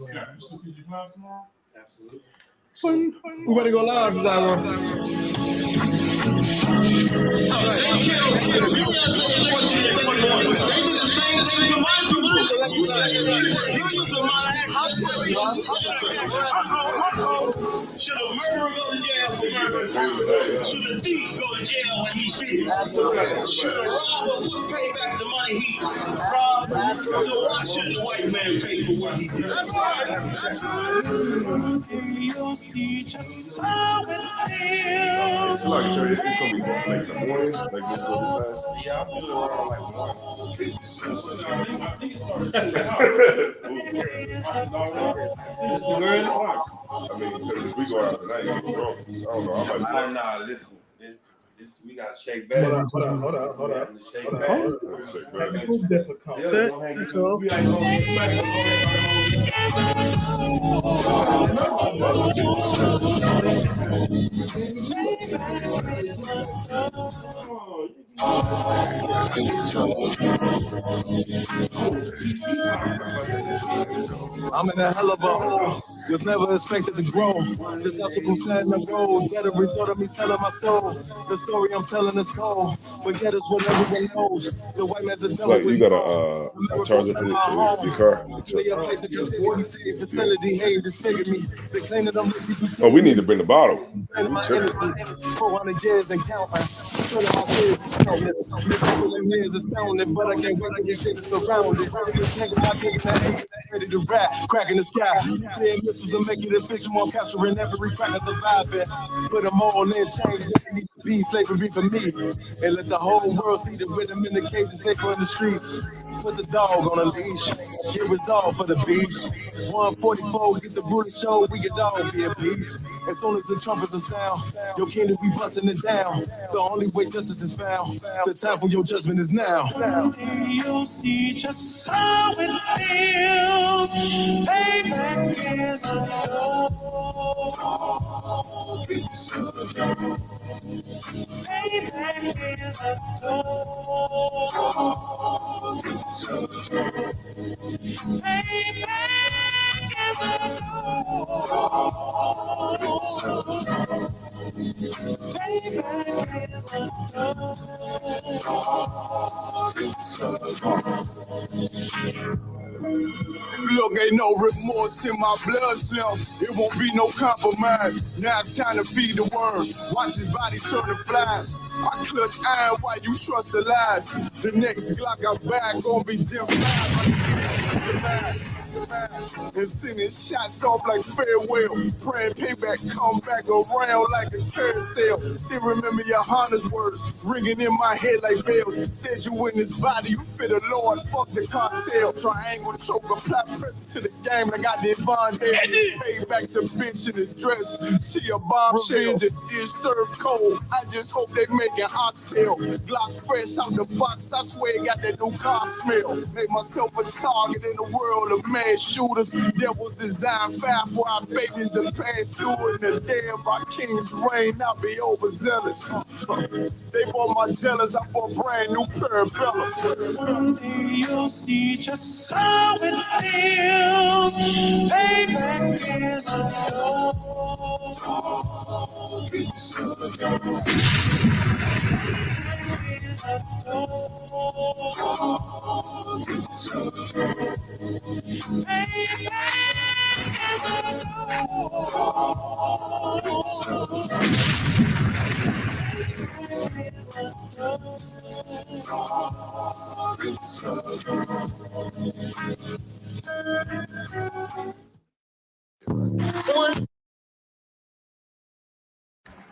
Yeah, you still teach your class tomorrow? Absolutely. We better go live, Zyro. They did the same thing to my people. You said you used to my I'll tell you. Should a murderer go to jail for murder? Should a thief go to jail when he steals? Absolutely. Should a robber pay back the money he robbed? So why shouldn't the white man pay for what he did? That's right. You'll see just how it feels. So like, it's gonna be like the morning, like this go this Yeah, I'm usually around like 1. It's the girl. I mean, because if we go out tonight, you go wrong. I don't know. I might Nah, listen. This we gotta shake back. Hold on. Shake back. Technical difficulty. I'm in a hell of a hole. Was never expected to grow. Just obstacle set in the road. Get a result of me selling my soul. The story I'm telling is cold. Forget us what everyone knows. The white man's the devil. like you gotta charge it to your car. Facility, hey, disfigure me. They claim that I'm lazy. Oh, we need to bring the bottle. 400 years and counting. So that my kids countless. Years astounding, but I can't wait to get shit surrounded. Ready to rap, cracking the sky. Clear missiles and make it official. I'm capturing every crack and surviving. Put them all in change. Be slavery for me. And let the whole world see the rhythm in the cage and safer in the streets. Put the dog on a leash. Get resolved for the beach. 144, get the brutal show. We could all be a piece. As soon as the trumpets are sound, your kingdom be busting it down. The only way justice is found. The time for your judgment is now. You'll see just how it feels. Payback is a dog. Payback is a dog. Payback is a dog. Look, ain't no remorse in my bloodstream. It won't be no compromise. Now it's time to feed the worms. Watch his body turn to flies. I clutch iron while you trust the lies. The next Glock I'm back gon' be Jim 5. And sending shots off like farewell. Praying payback come back around like a carousel. Still remember your Honda's words ringing in my head like bells. Said you in this body, you fit a Lord, fuck the cocktail. Triangle choke, apply pressure to the game like I did Von Dale. Payback to bitch in his dress. She a bombshell. Dish served cold. I just hope they making oxtail. Glock fresh out the box. I swear it got that new car smell. Made myself a target in the world of man shooters. There was design fast for our babies to pass through in the day of our king's reign. I'll be overzealous. They bought my jealous. I bought brand new parabellums. Someday you'll see just how it feels. Payback is a dog.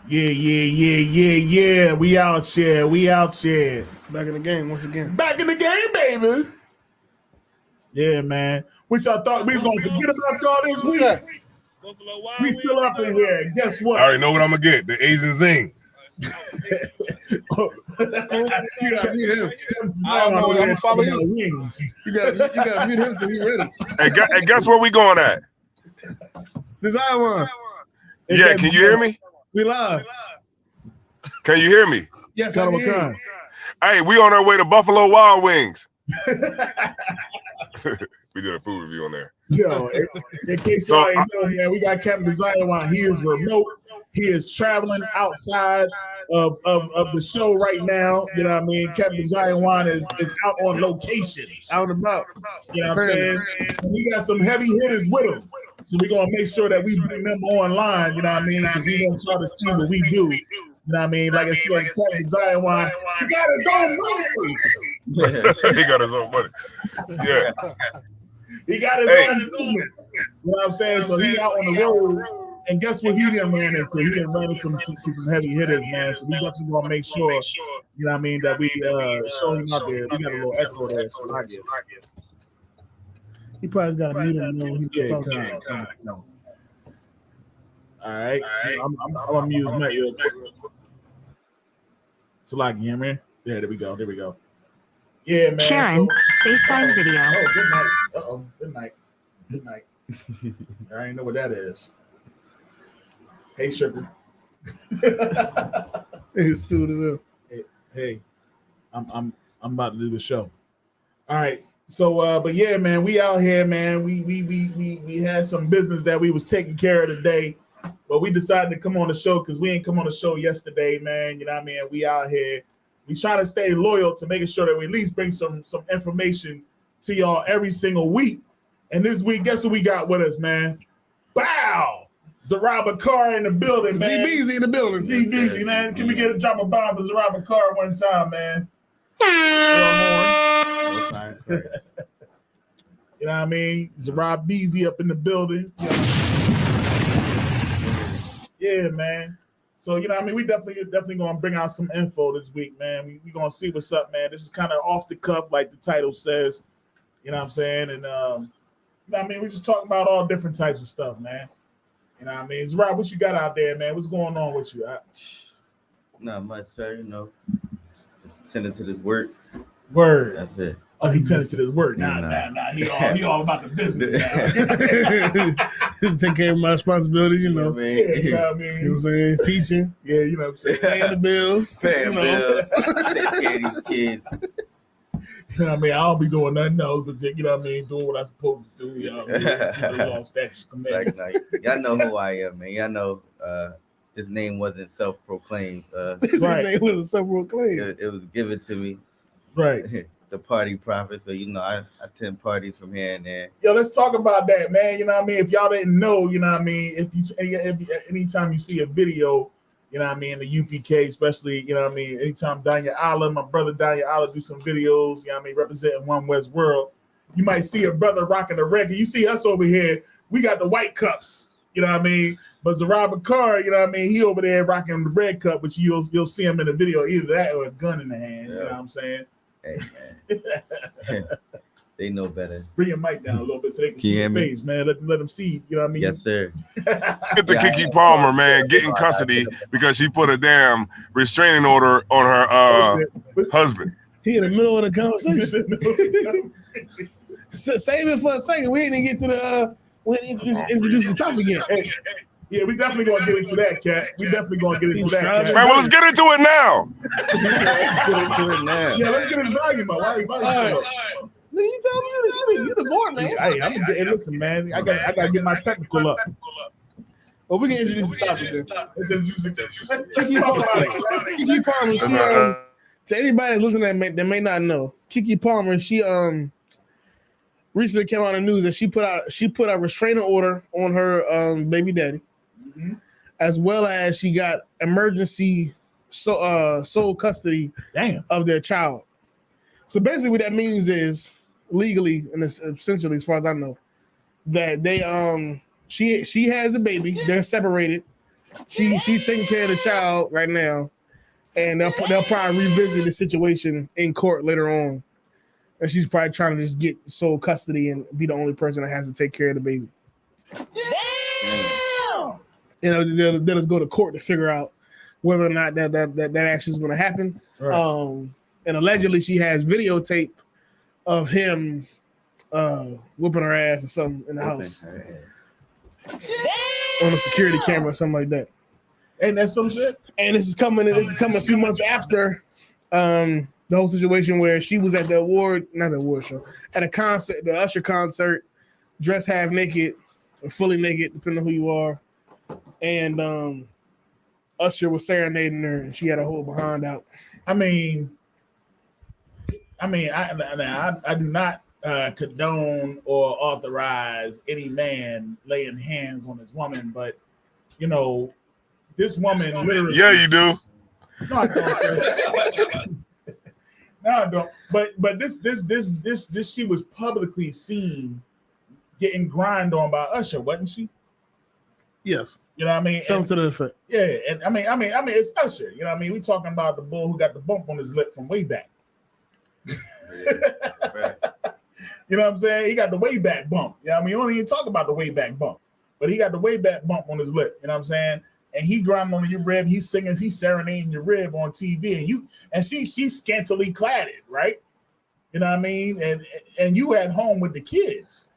Yeah. We out here. Back in the game once again. Back in the game, baby. Yeah, man. Which I thought we was going to forget about y'all this week. We still up in here. Guess what? I already know what I'm gonna get. The Asian Zing. That's cool. You gotta mute him. I don't know. I'm gonna follow you. You gotta mute him till he ready. Hey, guess where we going at? Desire one. Yeah, can you hear me? We live. Can you hear me? Yes, I can. Hey, we on our way to Buffalo Wild Wings. We did a food review on there. Yo, in case y'all ain't know, man, we got Captain Zion. He is remote. He is traveling outside of the show right now. You know what I mean? Captain Zion is out on location. Out and about. You know what I'm saying? And we got some heavy hitters with him. So we're going to make sure that we bring them online, you know what I mean? Because we're going to try to see what we do. You know what I mean? Like I said, Captain Zion, he got his own money. He got his own money. Yeah. He got his own business. You know what I'm saying? So he out on the road. And guess what he didn't run into? He didn't run into some heavy hitters, man. So we definitely gonna make sure, you know what I mean, that we show him out there. We got a little echo there, so I get it. He probably got a mute on when he talking. All right. I'm gonna mute his mic real quick. So like, you hear me? Yeah, there we go. Yeah, man. Sharon, FaceTime video. Oh, good night. Good night. I ain't know what that is. Hey, sugar. He's stupid as hell. Hey, I'm about to do the show. All right. So, but yeah, man, we out here, man. We had some business that we was taking care of today, but we decided to come on the show because we ain't come on the show yesterday, man. You know what I mean? We out here. We try to stay loyal to making sure that we at least bring some information to y'all every single week. And this week, guess what we got with us, man? Bow! Zarab Bakar in the building, man. ZBZ in the building. ZBZ, man. Can we get a drop of bomb for Zarab Bakar one time, man? You know what I mean? Zarab BZ up in the building. You know? Yeah, man. So, you know what I mean? We definitely going to bring out some info this week, man. We going to see what's up, man. This is kind of off the cuff, like the title says. You know what I'm saying? And, you know what I mean? We're just talking about all different types of stuff, man. You know what I mean? Zarab, what you got out there, man? What's going on with you? Not much, sir. You know, just tending to this work. Word. That's it. Oh, he tending to this work. Nah. He all about the business now. Just take care of my responsibilities, you know. Yeah, you know what I mean? You know what I'm saying? Teaching. Yeah, you know what I'm saying? Paying the bills. Paying bills. Take care of these kids. You know what I mean? I don't be doing nothing else, but you know what I mean? Doing what I'm supposed to do. You know what I mean? Y'all know who I am, man. Y'all know this name wasn't self-proclaimed. His name wasn't self-proclaimed. It was given to me. Right. The party prophet. So, you know, I attend parties from here and there. Yo, let's talk about that, man. You know what I mean? If y'all didn't know, you know what I mean? If anytime you see a video, you know what I mean, the UPK, especially, you know what I mean, anytime Daniel Allen, my brother Daniel Allen, do some videos, you know what I mean, representing One West World, you might see a brother rocking the red. You see us over here, we got the white cups, you know what I mean? But Zarab Bakar, you know what I mean, he over there rocking the red cup, which you'll see him in the video, either that or a gun in the hand, you know what I'm saying? Hey, man. They know better. Bring your mic down a little bit so they can see your face, man. Let them see, you know what I mean? Yes, sir. Get the Kiki Palmer, man, get in custody because she put a damn restraining order on her husband. He in the middle of the conversation. Save it for a second. We didn't get to the we didn't introduce the topic yet. Hey, yeah, we definitely gonna get into that, Cat. We definitely gonna get into that. Man, well, let's get into it now. Yeah, let's get his volume up. Why you volume up? You tell me you the board, man. Hey, I'm gonna get. Listen, man. I gotta get my technical up. Well, we can introduce the topic then. Let's talk about it. Kiki Palmer, to anybody that's listening that may not know, Kiki Palmer, she recently came out in the news that she put a restraining order on her baby daddy, as well as she got emergency sole custody of their child. So basically, what that means is legally and essentially, as far as I know, that they she has a baby. They're separated. She's taking care of the child right now, and they'll probably revisit the situation in court later on. And she's probably trying to just get sole custody and be the only person that has to take care of the baby. Damn! You know, they'll just go to court to figure out whether or not that action is going to happen. Right. And allegedly, she has videotape of him whooping her ass or something in the house on a security camera or something like that. And that's some shit. And this is coming a few months after The whole situation where she was at not the award show, at a concert, the Usher concert, dressed half naked or fully naked, depending on who you are. And Usher was serenading her, and she had a whole behind out. I do not condone or authorize any man laying hands on his woman, but you know, this woman literally. Yeah, you do. No, I don't. Sir. No, I don't. But this she was publicly seen getting grind on by Usher, wasn't she? Yes. You know what I mean? Something to the effect. Yeah, and I mean, it's Usher. You know what I mean? We talking about the bull who got the bump on his lip from way back. You know what I'm saying? He got the way back bump. You know what I mean? You don't even talk about the way back bump, but he got the way back bump on his lip. You know what I'm sayand he grinding on your rib. He's singing. He's serenading your rib on TV, and she's scantily cladded, right? You know what I mean? And you at home with the kids.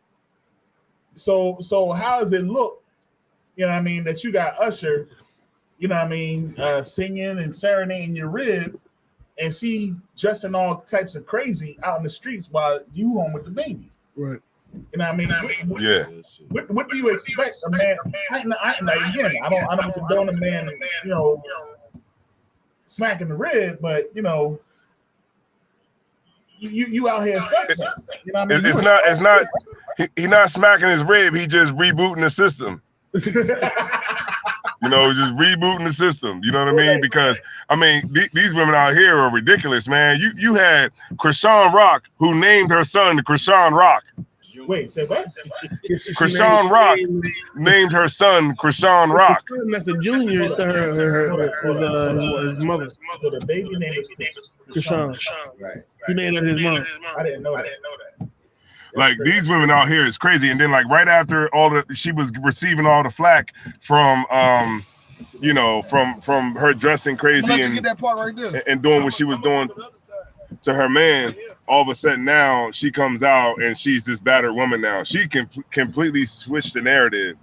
So how does it look? You know what I mean? That you got Usher, you know what I mean, singing and serenading your rib, and she dressing all types of crazy out in the streets while you home with the baby. Right. You know what I mean? Yeah. What do you expect a man? I don't condone a man, you know, smacking the rib, but you know, you out here suspect. You know what I mean? It's not. He's not smacking his rib. He just rebooting the system. You know, just rebooting the system. You know what I mean? Because I mean, these women out here are ridiculous, man. You had Krishan Rock, who named her son Krishan Rock. Wait, say what? Krishan Rock named her son Krishan Rock. That's a junior to his mother. So the baby name is Krishan. Right. He named her his mom. I didn't know that. Like these women out here is crazy. And then like right after she was receiving all the flack from you know, from her dressing crazy and get that part right there. And doing what she was doing to her man, all of a sudden now she comes out and she's this battered woman now. She can completely switch the narrative.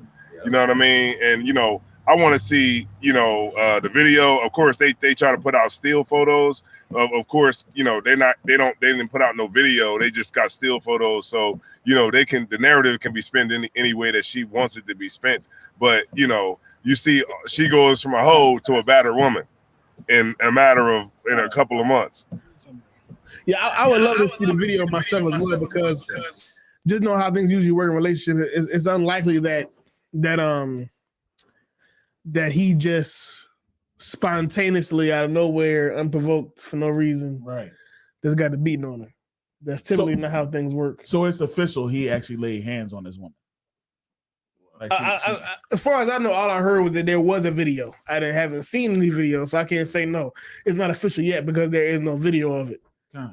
You know what I mean? And you know, I want to see, you know, the video. Of course, they try to put out still photos. Of course, you know, they didn't put out no video. They just got still photos. So, you know, the narrative can be spent any way that she wants it to be spent. But, you know, you see she goes from a hoe to a battered woman in a couple of months. Yeah, I would love to see the video myself as well, because just know how things usually work in relationships. It's unlikely that he just spontaneously out of nowhere, unprovoked for no reason, right, just got the beating on her. That's typically not how things work. So it's official. He actually laid hands on this woman. Like as far as I know, all I heard was that there was a video. I haven't seen any video, so I can't say no. It's not official yet because there is no video of it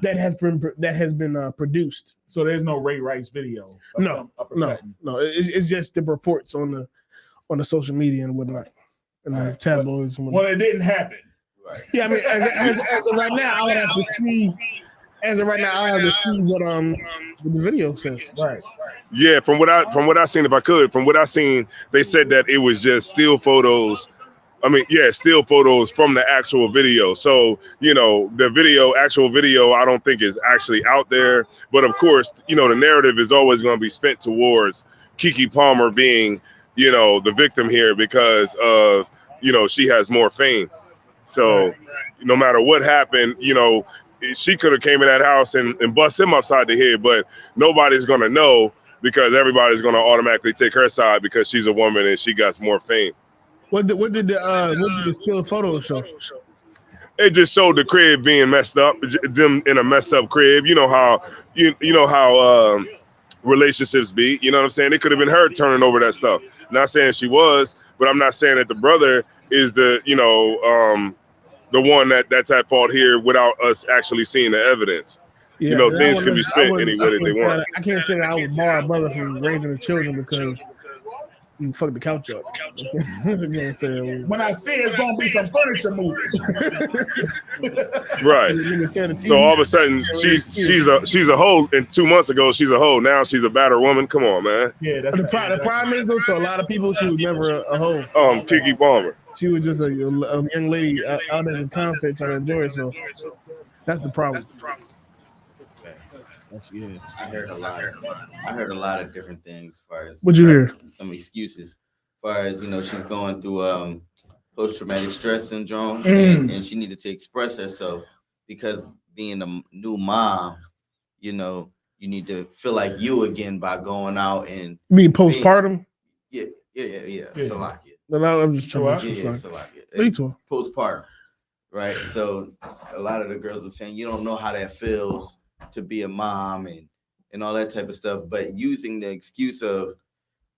that has been produced. So there's no Ray Rice video. No. It's just the reports on the social media and whatnot, and the tabloids. Well, it didn't happen. Right. Yeah, I mean, as of right now, I would have to see. As of right now, I have to see what the video says. Right. Yeah, from what I seen, from what I seen, they said that it was just still photos. I mean, yeah, still photos from the actual video. So, you know, actual video, I don't think is actually out there. But of course, you know, the narrative is always going to be spent towards Keke Palmer being, you know, the victim here because of, you know, she has more fame. So no matter what happened, you know, she could have came in that house and bust him upside the head, but nobody's going to know because everybody's going to automatically take her side because she's a woman and she got more fame. What did the still photo show? It just showed the crib being messed up, them in a messed up crib. You know how you know how relationships be. You know what I'm saying? It could have been her turning over that stuff. Not saying she was, but I'm not saying that the brother is the, you know, the one that's at fault here without us actually seeing the evidence. Yeah, you know, things can be spent any way that they want. I can't say that I would bar a brother from raising the children because you fuck the couch up. When I see it's gonna be some furniture moving. Right. So all of a sudden she's a hoe, and 2 months ago she's a hoe. Now she's a battered woman. Come on, man. Yeah, that's the problem is though, to a lot of people she was never a hoe. Keke Palmer. She was just a young lady out at the concert trying to enjoy herself. That's the problem. That's I heard a lot of different things as far as What'd you hear? some excuses. As far as she's going through post-traumatic stress syndrome and she needed to express herself because being a new mom, you need to feel like you again by going out and Being postpartum? Yeah. It's a lot. No, I'm just trying to It's a lot. Me too. Postpartum, right? So a lot of the girls were saying you don't know how that feels to be a mom and all that type of stuff, but using the excuse of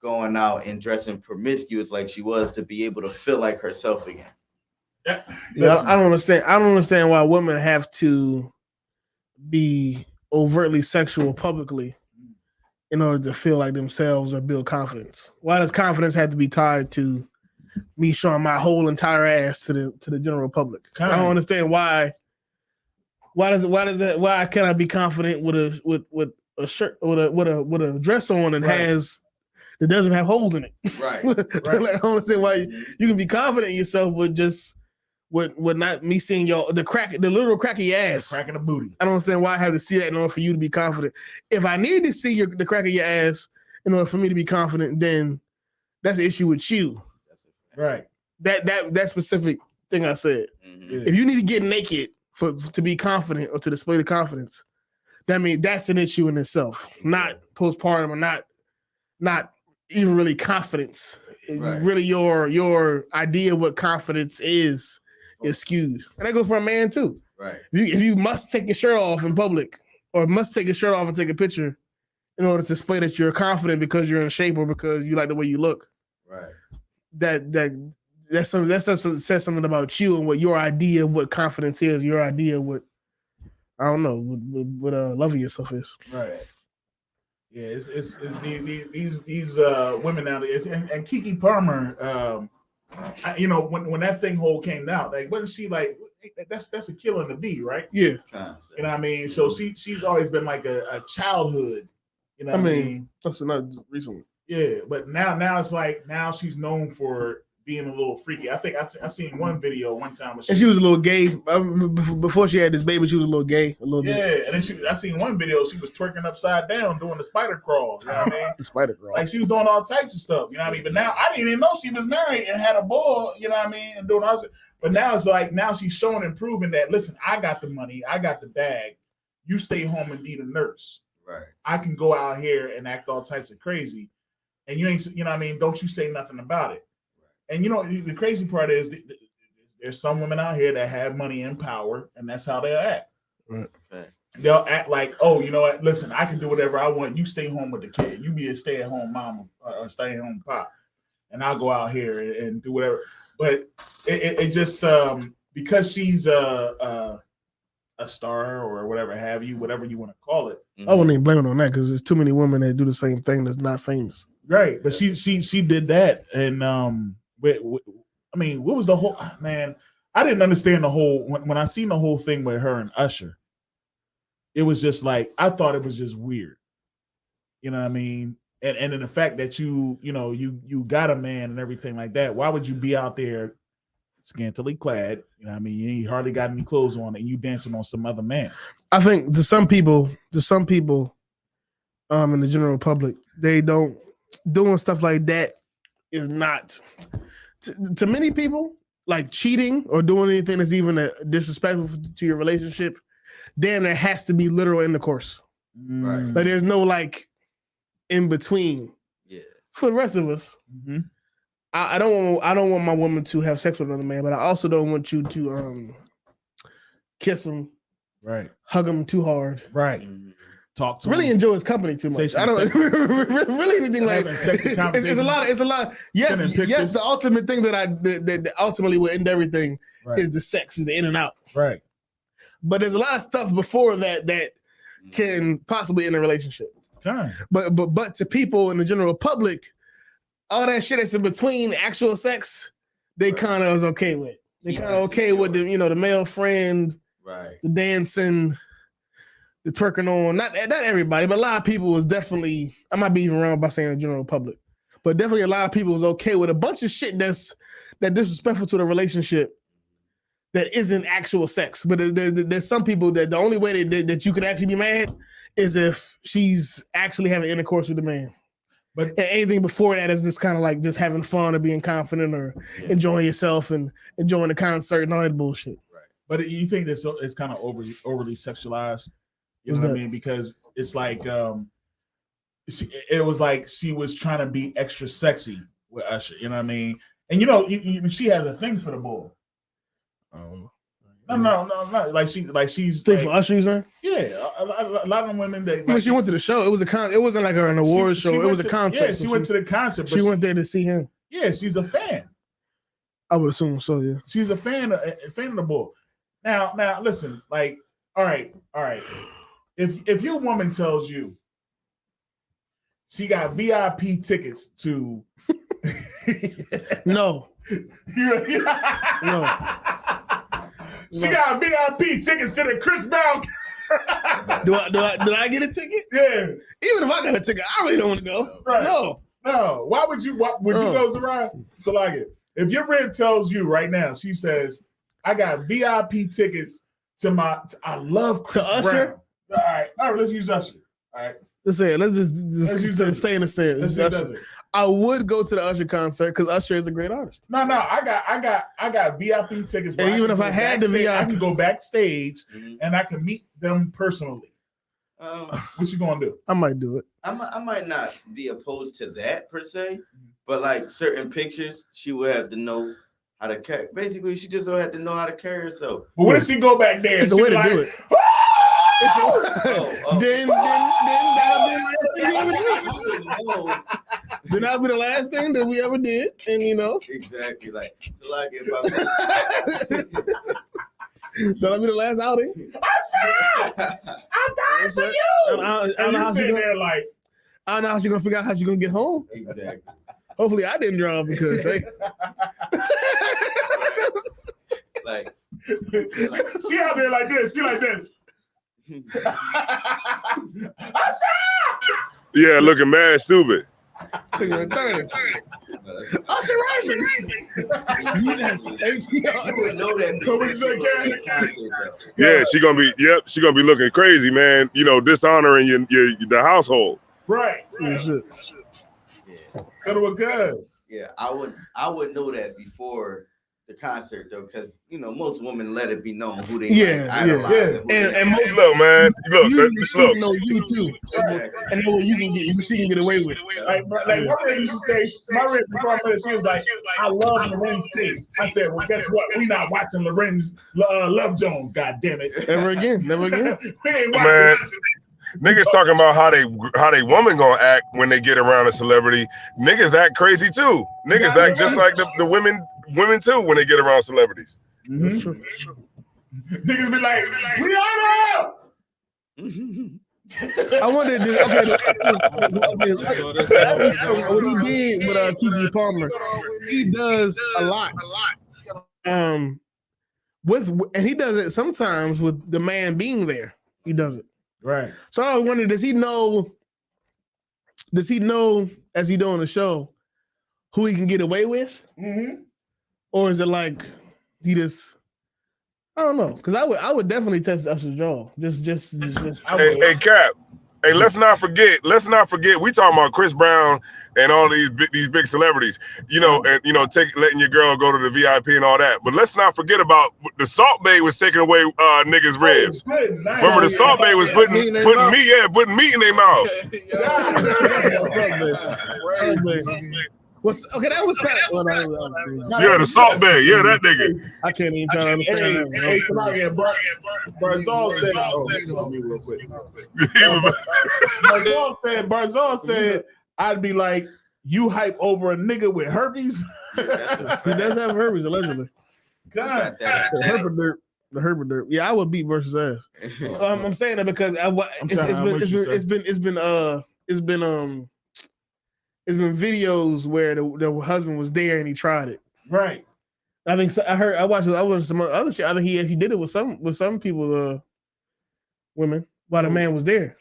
going out and dressing promiscuous like she was to be able to feel like herself again. Yeah, I don't understand. I don't understand why women have to be overtly sexual publicly in order to feel like themselves or build confidence. Why does confidence have to be tied to me showing my whole entire ass to the general public? I don't understand why. Why can't I be confident with a shirt with a dress on and that doesn't have holes in it? Right. Like, I don't understand why you can be confident in yourself with not me seeing the literal crack of your ass. Crack in the booty. I don't understand why I have to see that in order for you to be confident. If I need to see the crack of your ass in order for me to be confident, then that's the issue with you. Right. That specific thing I said. Mm-hmm. If you need to get naked to be confident or to display the confidence, that means that's an issue in itself. Not postpartum or not even really confidence. Right. Really your idea of what confidence is skewed. And that goes for a man too. Right. If you must take your shirt off in public or must take your shirt off and take a picture in order to display that you're confident because you're in shape or because you like the way you look. Right. That says something about you and what your idea of what confidence is, your idea of what I don't know what loving yourself is. Right. Yeah, it's these women nowadays, and Kiki Palmer. When that thing hole came out, like wasn't she like that's a killing to be, right? Yeah. You know what I mean? So she's always been like a childhood. You know what I mean? That's not recently. Yeah, but now it's like now she's known for being a little freaky. I think I seen one video one time. And she was a little gay before she had this baby. She was a little gay, a little bit. Yeah, and then I seen one video. She was twerking upside down doing the spider crawl. You know what I mean? The spider crawl. Like she was doing all types of stuff. You know what I mean? But now I didn't even know she was married and had a boy. You know what I mean? And doing all this. But now it's like now she's showing and proving that listen, I got the money, I got the bag. You stay home and be the nurse. Right. I can go out here and act all types of crazy, and you ain't. You know what I mean? Don't you say nothing about it. And the crazy part is there's some women out here that have money and power, and that's how they'll act. Right. They'll act like, oh, you know what? Listen, I can do whatever I want. You stay home with the kid. You be a stay-at-home mom or stay-at-home pop, and I'll go out here and do whatever. But it just because she's a star or whatever have you, whatever you want to call it. I wouldn't even blame it on that because there's too many women that do the same thing that's not famous. Right, but she did that, and I mean, what was the whole man? I didn't understand the whole when I seen the whole thing with her and Usher. It was just like I thought it was just weird, you know what I mean? And then the fact that you got a man and everything like that. Why would you be out there scantily clad? You know what I mean? You hardly got any clothes on, and you dancing on some other man. I think to some people, in the general public, they don't doing stuff like that is not to many people like cheating or doing anything that's even disrespectful to your relationship. Damn, there has to be literal intercourse. Right. Like there's no like in between. Yeah. For the rest of us, I don't want my woman to have sex with another man, but I also don't want you to kiss him, right? Hug him too hard, right? Mm-hmm. Talk to really him. Enjoy his company too much. I don't really anything like it's a lot. Yes, the ultimate thing that ultimately will end everything is the sex, is the in and out. Right. But there's a lot of stuff before that can possibly end a relationship. Okay. But to people in the general public, all that shit that's in between actual sex, they kind of is okay with. They kind of okay with the male friend, right? The dancing. The twerking on, not everybody, but a lot of people was definitely, I might be even wrong by saying the general public, but definitely a lot of people was okay with a bunch of shit that disrespectful to the relationship that isn't actual sex. But there's some people that the only way that you can actually be mad is if she's actually having intercourse with the man. But anything before that is just kind of like just having fun or being confident or enjoying yourself and enjoying the concert and all that bullshit. Right. But you think that it's kind of overly sexualized? You know what I mean? Because it's like it was like she was trying to be extra sexy with Usher. You know what I mean? And she has a thing for the bull. No. Like she's thing for Usher, you saying? Yeah, a lot of women that. I mean, she went to the show. It was it wasn't like an award show. It was a concert. Yeah, she went to the concert. She went there to see him. Yeah, she's a fan. I would assume so. Yeah, she's a fan of the bull. Now, listen. Like, all right. If your woman tells you she got VIP tickets to, no. She got VIP tickets to the Chris Brown. Did I get a ticket? Yeah. Even if I got a ticket, I really don't want to go. Right. No. Why would you? You go, Zariah? So like, if your friend tells you right now, she says, "I got VIP tickets to I love Chris Brown." Usher. All right. Let's use Usher. All right. Let's say it. Let's just stay in the stand. Let's use Usher. I would go to the Usher concert because Usher is a great artist. No, I got VIP tickets. And even if I had the VIP, I can go backstage and I can meet them personally. What you gonna do? I might do it. I might not be opposed to that per se, but like certain pictures, she would have to know how to carry. Basically, she just would have to know how to carry herself. But what if she go back there? It's a way to do it. Then that'll be the last thing that we ever did, and exactly like so like if that'll be the last outing. I'm dying for you. And you sitting there like, I don't know how she's gonna figure out how she's gonna get home. Exactly. Hopefully, I didn't draw because hey. like she out there like this. She like this. Yeah, looking mad stupid. Usher Raymond. You just would know that. Yeah, she gonna be looking crazy, man. Dishonoring the household. Right. Yeah. That was good. Yeah, I would know that before the concert though, because most women let it be known who they idolize. And most look, man, look, know you too, and know what she can get away with. Like my friend used to say, she was like, I love Lorenz too. I said, well, guess what? We not watching Lorenz Love Jones. God damn it! Never again. We ain't watching. Man. Niggas talking about how they woman gonna act when they get around a celebrity. Niggas act crazy too. Niggas act just like the women too when they get around celebrities. Mm-hmm. Niggas be like, Rihanna! I wonder, what he did with Keke Palmer, he does a lot. And he does it sometimes with the man being there. He does it. Right. So I wonder, does he know as he doing the show who he can get away with? Mm-hmm. Or is it like he just, I don't know, because I would definitely test Usher's jaw. Just. Hey, Cap. Hey, let's not forget. We talking about Chris Brown and all these big celebrities. Letting your girl go to the VIP and all that. But let's not forget about the Salt Bae was taking away niggas' ribs. Remember the Salt Bae was putting meat in their mouth. Okay, that was kind of. Yeah, the Salt Bae. Yeah, that nigga. I can't even try to understand that. Hey, Barzal said, real quick. Barzal said, I'd be like, you hype over a nigga with herpes? He does have herpes, allegedly. God. The Herbert Derp. Yeah, I would beat versus ass. I'm saying that because it's been videos where the husband was there and he tried it. Right. I think I watched some other shit. I think he did it with some people, women, while the man was there.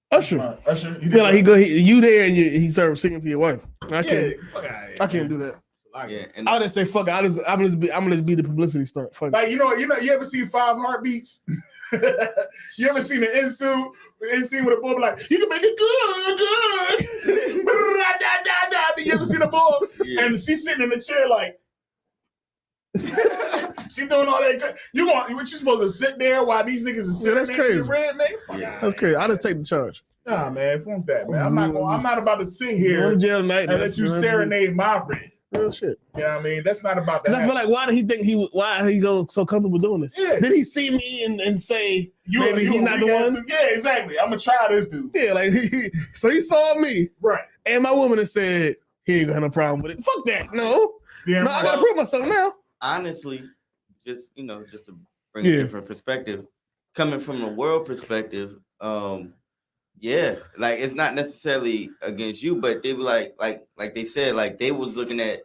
Usher. Usher. You there and he started singing to your wife. I can't do that. Like, Yeah, and I'll just say fuck it. I'm gonna just be the publicity stunt. Fuck it. like you ever seen 5 Heartbeats? You ever seen the end scene with a boy be like, you can make it good. You ever seen a boy? yeah. And she's sitting in the chair like, she doing all that. What you supposed to sit there while these niggas are sitting that's there in crazy. red, nigga? Fuck Yeah. out That's here. crazy. I'll just take the charge. Nah, man, fuck that, man. I'm not about to sit Going here to jail tonight. and let you serenade my rent. Real shit. You know what I mean? That's not about Because that. I feel like, why he go so comfortable doing this? Yeah. Did he see me and say maybe he's not the one? Yeah, exactly. I'm gonna try this dude. Yeah, like so he saw me Right. and my woman and said he ain't got no problem with it. Fuck that. No, Yeah, no, I gotta prove myself now. Honestly, just to bring Yeah. a different perspective, coming from a world perspective, yeah, like it's not necessarily against you, but they were like they said, like they was looking at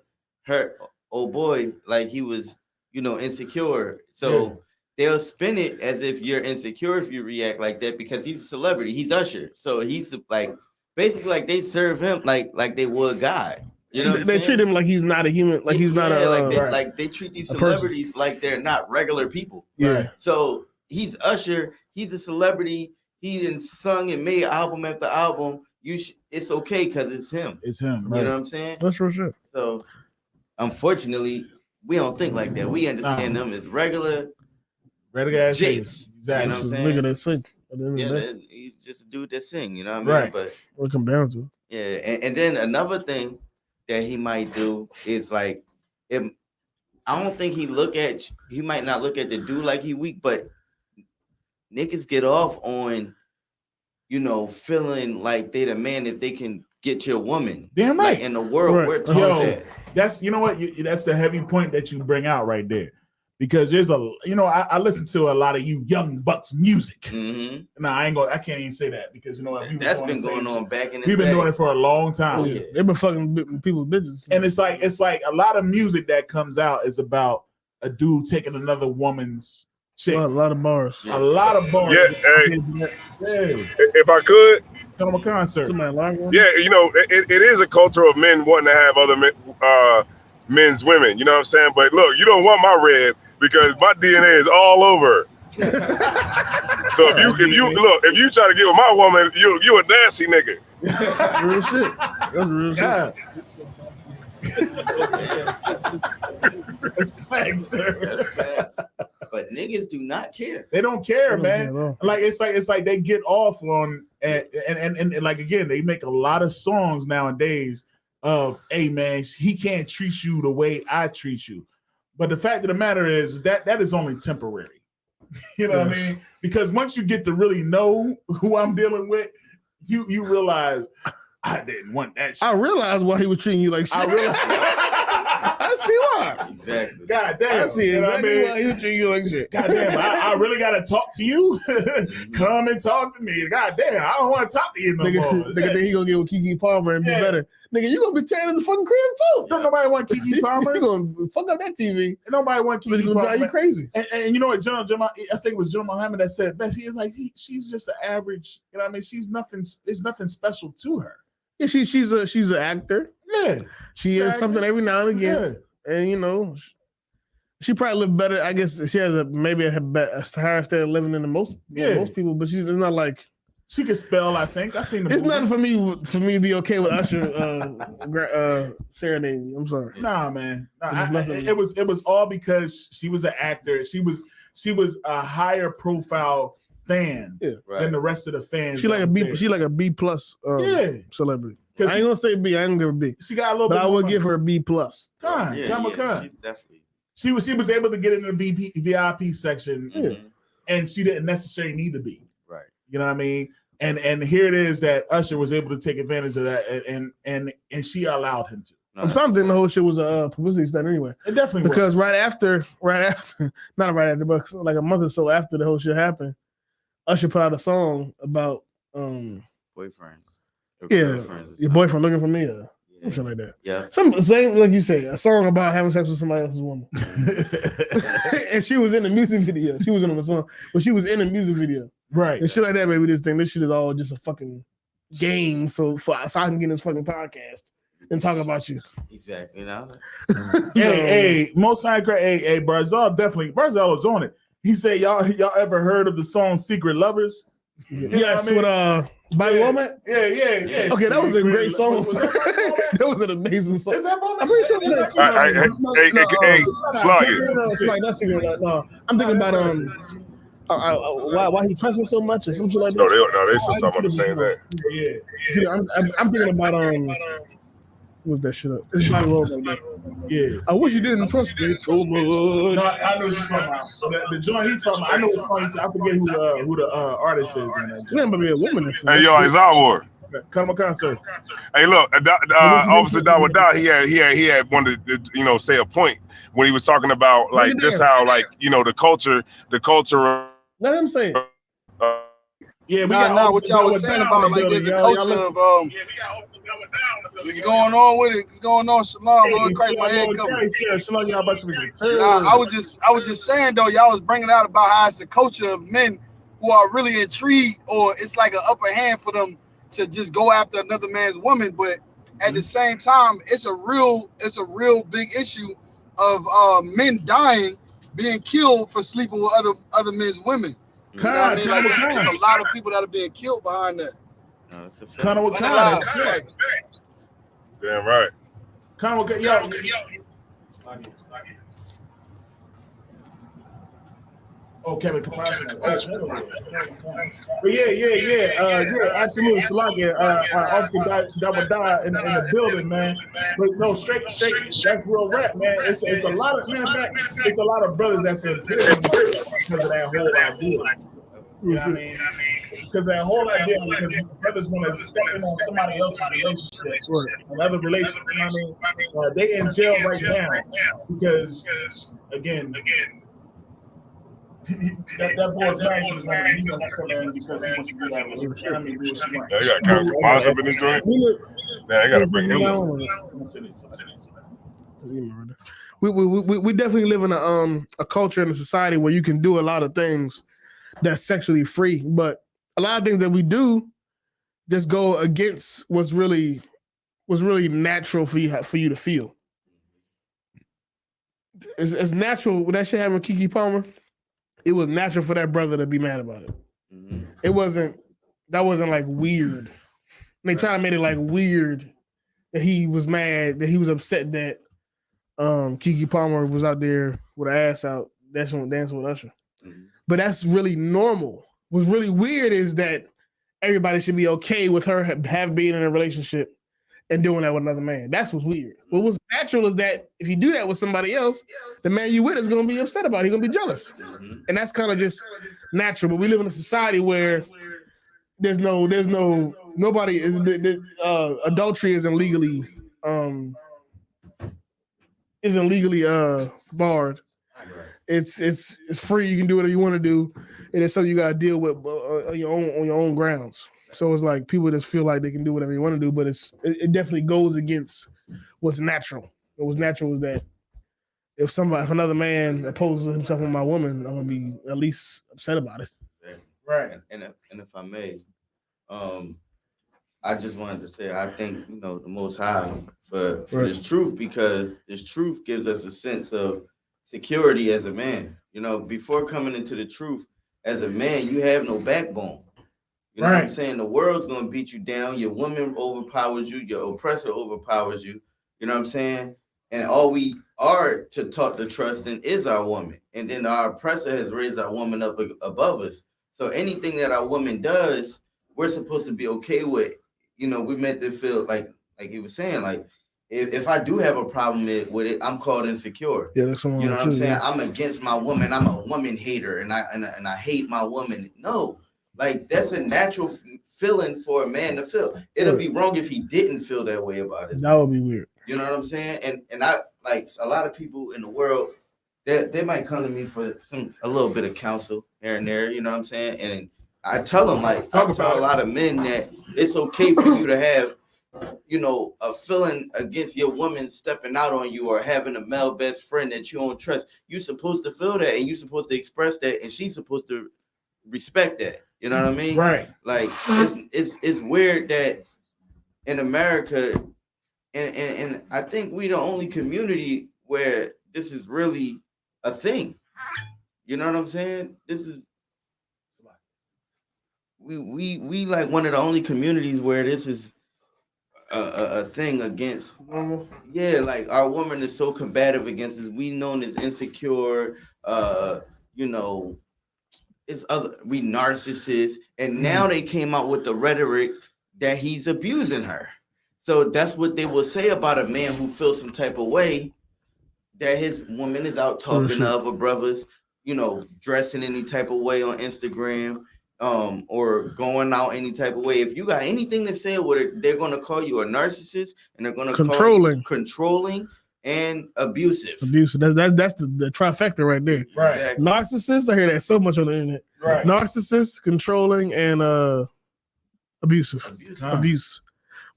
her old boy like he was, insecure. So they'll spin it as if you're insecure if you react like that because he's a celebrity. He's Usher, so he's like basically like they serve him like they would God. You know, what I'm They saying? treat him like he's not a human, like he's not a like they treat these a person. celebrities like they're not regular people. yeah. So he's Usher. He's a celebrity. He done sung and made album after album. It's okay because it's him. It's him. You know what I'm saying? That's real shit. So unfortunately, we don't think like that. We understand them as regular Red jakes. Exactly. You know what I'm saying? Look at that sink. At the end of the Yeah, day. he's just a dude that sing. You know what I mean? Right. But What it come down to? yeah, and then another thing that he might do is like, I don't think he might not look at the dude like he weak, but niggas get off on, feeling like they the man if they can get your woman. Damn right. Like in the world, Right. we're taught Yo, that. that's that's the heavy point that you bring out right there, because there's I listen to a lot of you young bucks music. hmm No, I can't even say that because That's been going on back in the We've been day. doing it for a long time. Oh, yeah. They've been fucking people's bitches. And it's like a lot of music that comes out is about a dude taking another woman's chick. a lot of bars. Yeah. A lot of bars. Yeah, hey, Hey, if I could, come to a concert. Somebody alarm going? yeah, it is a culture of men wanting to have other men's women. You know what I'm saying? But look, you don't want my red because my DNA is all over. So if you try to get with my woman, you a nasty nigga. Real shit. That's real God. That's Thanks, sir. That's facts. But niggas do not care. They don't care, shit. man. Like it's like they get off on and like again, they make a lot of songs nowadays of, hey man, he can't treat you the way I treat you. But the fact of the matter is that is only temporary. You know what I mean? Because once you get to really know who I'm dealing with, you realize I didn't want that shit. I realized why he was treating you like shit. I realize. I see why. Exactly. God damn. I see you know what I exactly mean? why he was treating you like shit. God damn, I really gotta talk to you. Come and talk to me. God damn, I don't want to talk to you no more. Nigga think he gonna get with Keke Palmer and be Yeah. better. Nigga, you gonna be tearing in the fucking crib too. Don't nobody want Keke Palmer. You gonna fuck up that TV. Nobody want But it's Keke gonna drive you Palmer. crazy. And you know what, John, I think it was John Muhammad that said best. He is like she's just an average. You know what I mean? She's nothing. There's nothing special to her. Yeah, she's an actor. Yeah, She is something every now and again, yeah. and she probably live better. I guess she has maybe a higher standard of living than most people, but it's not like She can spell. I think I seen the. it's movie. nothing for me to be okay with Usher serenading you. I'm sorry. Nah, man. Nothing. It was all because she was an actor. She was a higher profile fan than the rest of the fans. She like a that B. was She like a B plus celebrity. I ain't gonna say B. I ain't gonna B. She got a little but bit. I would more give her a B plus. money. Yeah, Come. she's definitely. She was able to get in the VIP section, Mhm. and she didn't necessarily need to be. Right. You know what I mean? And here it is that Usher was able to take advantage of that, and she allowed him to. No, I'm starting to think the whole shit was a publicity stunt anyway. It definitely Because was. right after, not right after, but like a month or so after the whole shit happened, Usher put out a song about boyfriends. Or yeah, girlfriends or your something. boyfriend looking for me, Yeah. some shit like that. Yeah. Some same like you say, a song about having sex with somebody else's woman. And she was in the music video. She wasn't on the song, but she was in the music video. Right. And shit like that, baby. This shit is all just a fucking game. So I can get in this fucking podcast. and talk about you. Exactly. You know? Hey, most high, hey, Barzal was on it. He said, y'all ever heard of the song Secret Lovers? Yes, with Bobby Womack? Yeah. Okay, that was a great song. Was that Bobby Womack? That was an amazing song. Is that Bobby I'm pretty sure Hey, Sluggy. That's no. I'm thinking about why he trusts me so much or something like that. No, they still talking about the same thing. Yeah. I'm thinking about what's that shit up? It's Bobby Womack. Yeah. I wish you didn't trust me so much. No, I know what you're talking about. The joint he's talking about, I know what song I forget who the artist is in that. There might be a woman in Hey, yo, Isaiah Ward. Come on, concert. Hey, look, Officer Dawada, he had wanted to, say a point when he was talking about like just how like the culture. Let him say it. Yeah, what y'all was saying about like there's a culture of what's going on with it? What's going on, Shalom? Lord Christ, my head covered. I was just saying though, y'all was bringing out about how it's a culture of men who are really intrigued, or it's like an upper hand for them to just go after another man's woman. But at the same time, it's a real big issue of men dying, being killed for sleeping with other men's women. You know what I mean? Like there's a lot of people that are being killed behind that. Damn right. Kevin Kapowski. But yeah, absolutely. Salaki, Officer Dawada in the building, man. But no, straight, that's real rap, man. It's a lot of, in fact, it's a lot of brothers that's in prison because of that whole idea. You know what I mean? Because that whole idea, because brothers want to step in on somebody else's relationship, another relationship. You know what I mean? They in jail right now because, again, that boy's married to his woman. He wants to step in because he wants to do that relationship. I mean, do what she wants. Yeah, you got Kyle Kamaz up in this joint. Yeah, I gotta bring him up. We definitely live in a culture and a society where you can do a lot of things that's sexually free, but a lot of things that we do just go against what's really natural for you to feel. It's natural when that shit happened with Keke Palmer. It was natural for that brother to be mad about it. Mm-hmm. That wasn't like weird. They try to make it like weird that he was mad, that he was upset that Keke Palmer was out there with her ass out dancing with Usher. Mm-hmm. But that's really normal. What's really weird is that everybody should be okay with her have been in a relationship and doing that with another man. That's what's weird. What was natural is that if you do that with somebody else, the man you with is going to be upset about it. He's going to be jealous. Mm-hmm. And that's kind of just natural. But we live in a society where there's nobody, adultery isn't legally barred. It's free. You can do whatever you want to do, and it's something you got to deal with on your own grounds. So it's like people just feel like they can do whatever they want to do, but it definitely goes against what's natural. What was natural was that if another man opposes himself with my woman, I'm gonna be at least upset about it. Right. And if I may, I just wanted to say I think the Most High for this truth, because this truth gives us a sense of security as a man. Before coming into the truth as a man, you have no backbone. You know what I'm saying? The world's gonna beat you down. Your woman overpowers you. Your oppressor overpowers you. You know what I'm saying? And all we are taught to trust in is our woman. And then our oppressor has raised our woman up above us. So anything that our woman does, we're supposed to be okay with. We meant to feel like he was saying, like, if I do have a problem with it, I'm called insecure. Yeah, that's what I'm saying. I'm against my woman. I'm a woman hater, and I hate my woman. No, like that's a natural feeling for a man to feel. It'll be wrong if he didn't feel that way about it. That would be weird. You know what I'm saying? And I like a lot of people in the world. They might come to me for a little bit of counsel here and there. You know what I'm saying? And I tell them I tell a lot of men that it's okay for you to have a feeling against your woman stepping out on you or having a male best friend that you don't trust. You're supposed to feel that, and you're supposed to express that, and she's supposed to respect that. You know what I mean? Right. Like it's weird that in America And I think we the only community where this is really a thing. You know what I'm saying? This is we like one of the only communities where this is a thing against. Yeah, like our woman is so combative against us. We known as insecure. You know, it's we narcissists, and now they came out with the rhetoric that he's abusing her. So that's what they will say about a man who feels some type of way that his woman is out talking to other brothers, you know, dressing any type of way on Instagram, or going out any type of way. If you got anything to say with it, they're gonna call you a narcissist, and they're gonna call you controlling and abusive. That's the trifecta right there. Right. Exactly. Narcissist, I hear that so much on the internet. Right. Narcissist, controlling, and abusive. Abuse.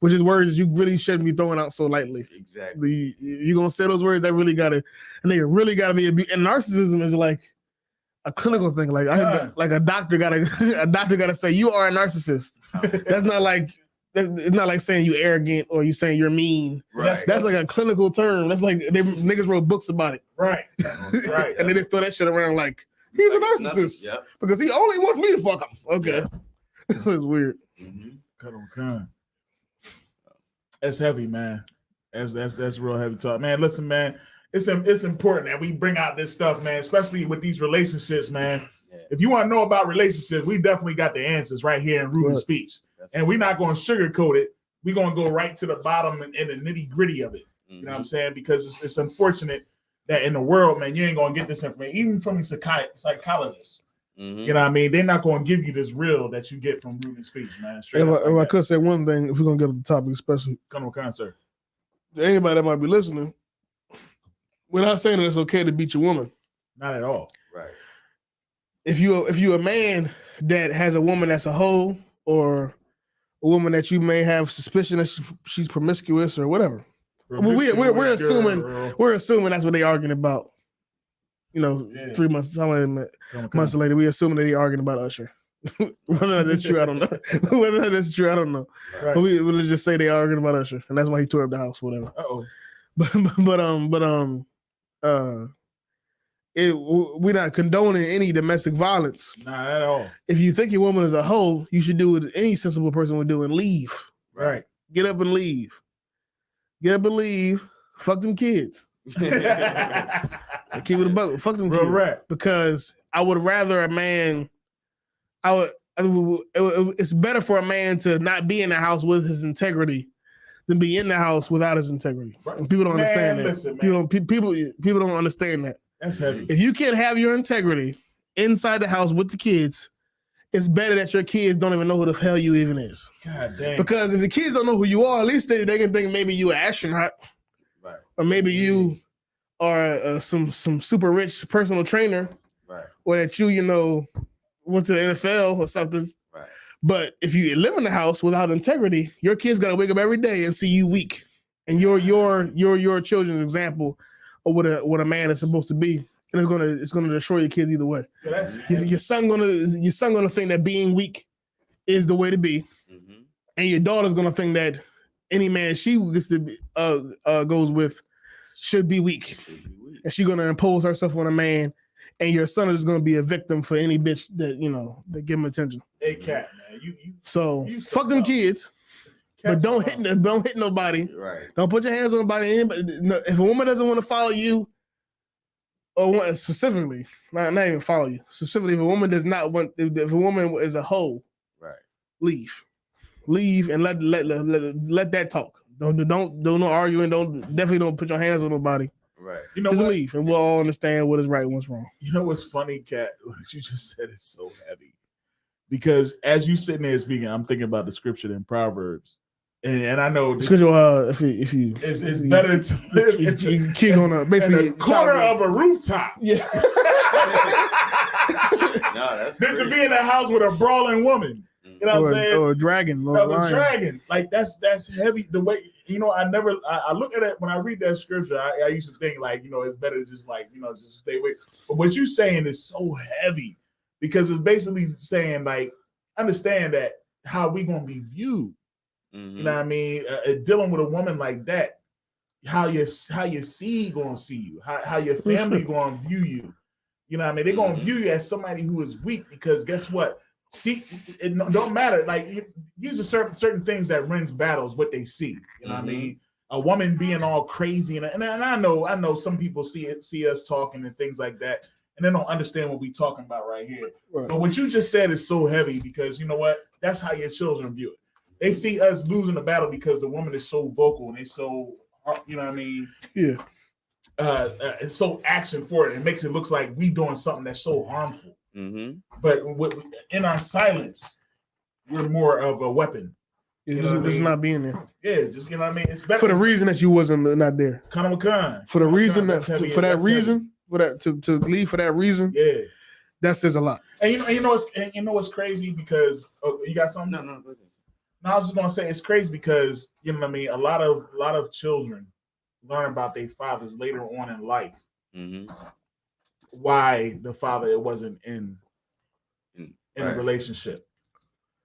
Which is words you really shouldn't be throwing out so lightly. Exactly. You're gonna say those words that really gotta, and they really gotta be abused. And narcissism is like a clinical thing. Like like a doctor gotta say you are a narcissist. That's not like it's not like saying you arrogant or you saying you're mean. Right. That's like a clinical term. That's like niggas wrote books about it. Right. Right. And they just throw that shit around like he's a narcissist. Yep. Because he only wants me to fuck him. Okay. Yeah. It's weird. Cut on. That's heavy, man. That's real heavy talk, man. Listen, man, it's important that we bring out this stuff, man, especially with these relationships, man. Yeah. If you want to know about relationships, we definitely got the answers right here in Ruben Speech, and we're not going to sugarcoat it. We're going to go right to the bottom and the nitty gritty of it. You know what I'm saying? Because it's unfortunate that in the world, man, you ain't going to get this information, even from psychologists. You know what I mean? They're not going to give you this real that you get from Ruben Speech, man. If I could say one thing, if we're going to get to the topic, especially. Come on, sir. Anybody that might be listening, we're not saying that it's okay to beat your woman. Not at all. Right. If you a man that has a woman that's a hoe, or a woman that you may have suspicion that she's promiscuous or whatever, we're assuming that's what they arguing about. You know, 3 months later, we assuming that they arguing about Usher. Whether that's true, I don't know. Right. But we'll just say they arguing about Usher, and that's why he tore up the house, whatever. We're not condoning any domestic violence. Not at all. If you think your woman is a hoe, you should do what any sensible person would do and leave. Right. Get up and leave. Fuck them kids. Keep it a buck. Fuck them kids. Right. Because I would rather a man. It's better for a man to not be in the house with his integrity than be in the house without his integrity. Right. People don't understand that. Listen, people don't understand that. That's heavy. If you can't have your integrity inside the house with the kids, it's better that your kids don't even know who the hell you even is. God damn. Because if the kids don't know who you are, at least they can think maybe you an astronaut. Right. Or maybe you are some super rich personal trainer. Right. Or that you went to the NFL or something. Right. But if you live in the house without integrity, your kids gotta wake up every day and see you weak. And you're your children's example of what a man is supposed to be. And it's gonna destroy your kids either way. Your son gonna think that being weak is the way to be. Mm-hmm. And your daughter's gonna think that any man she gets to goes with should be weak. And she's gonna impose herself on a man. And your son is going to be a victim for any bitch that that give him attention. Hey, cat, man, you fuck them kids, but don't hit nobody. Right. Don't put your hands on nobody. If a woman doesn't want to follow you, or specifically, not even follow you. Specifically, if a woman does not want, if a woman is a hoe, right, leave, and let that talk. Don't no arguing. Definitely don't put your hands on nobody. Right. Just leave, and we'll all understand what is right and what's wrong. You know what's funny, Kat? What you just said is so heavy. Because as you sitting there speaking, I'm thinking about the scripture in Proverbs. And I know this, if you it's better to live you kick on a basically in the corner of a rooftop. Yeah. Than to be in a house with a brawling woman. You know what I'm saying? Or a dragon. A dragon. Like that's heavy. The way I look at it when I read that scripture, I used to think it's better to just just stay away. But what you're saying is so heavy because it's basically saying understand that how we gonna be viewed. You know what I mean? Dealing with a woman like that, how your seed gonna see you, how your family gonna view you. You know what I mean? They're gonna view you as somebody who is weak because guess what? See, it don't matter. Like these are certain things that wins battles. What they see. You know what I mean? A woman being all crazy, and I know some people see us talking and things like that, and they don't understand what we're talking about right here. Right. But what you just said is so heavy because you know what? That's how your children view it. They see us losing the battle because the woman is so vocal and they so, you know what I mean? Yeah. It's so action for it. It makes it look like we doing something that's so harmful. But in our silence, we're more of a weapon. Yeah, just not being there. Yeah, just you know what I mean. It's better for the reason that you wasn't not there. Khan McCann. For the reason that to leave for that reason. Yeah, that says a lot. And you know what's crazy because you got something. No. I was just gonna say it's crazy because you know what I mean. A lot of children learn about their fathers later on in life. Why the father wasn't in a relationship,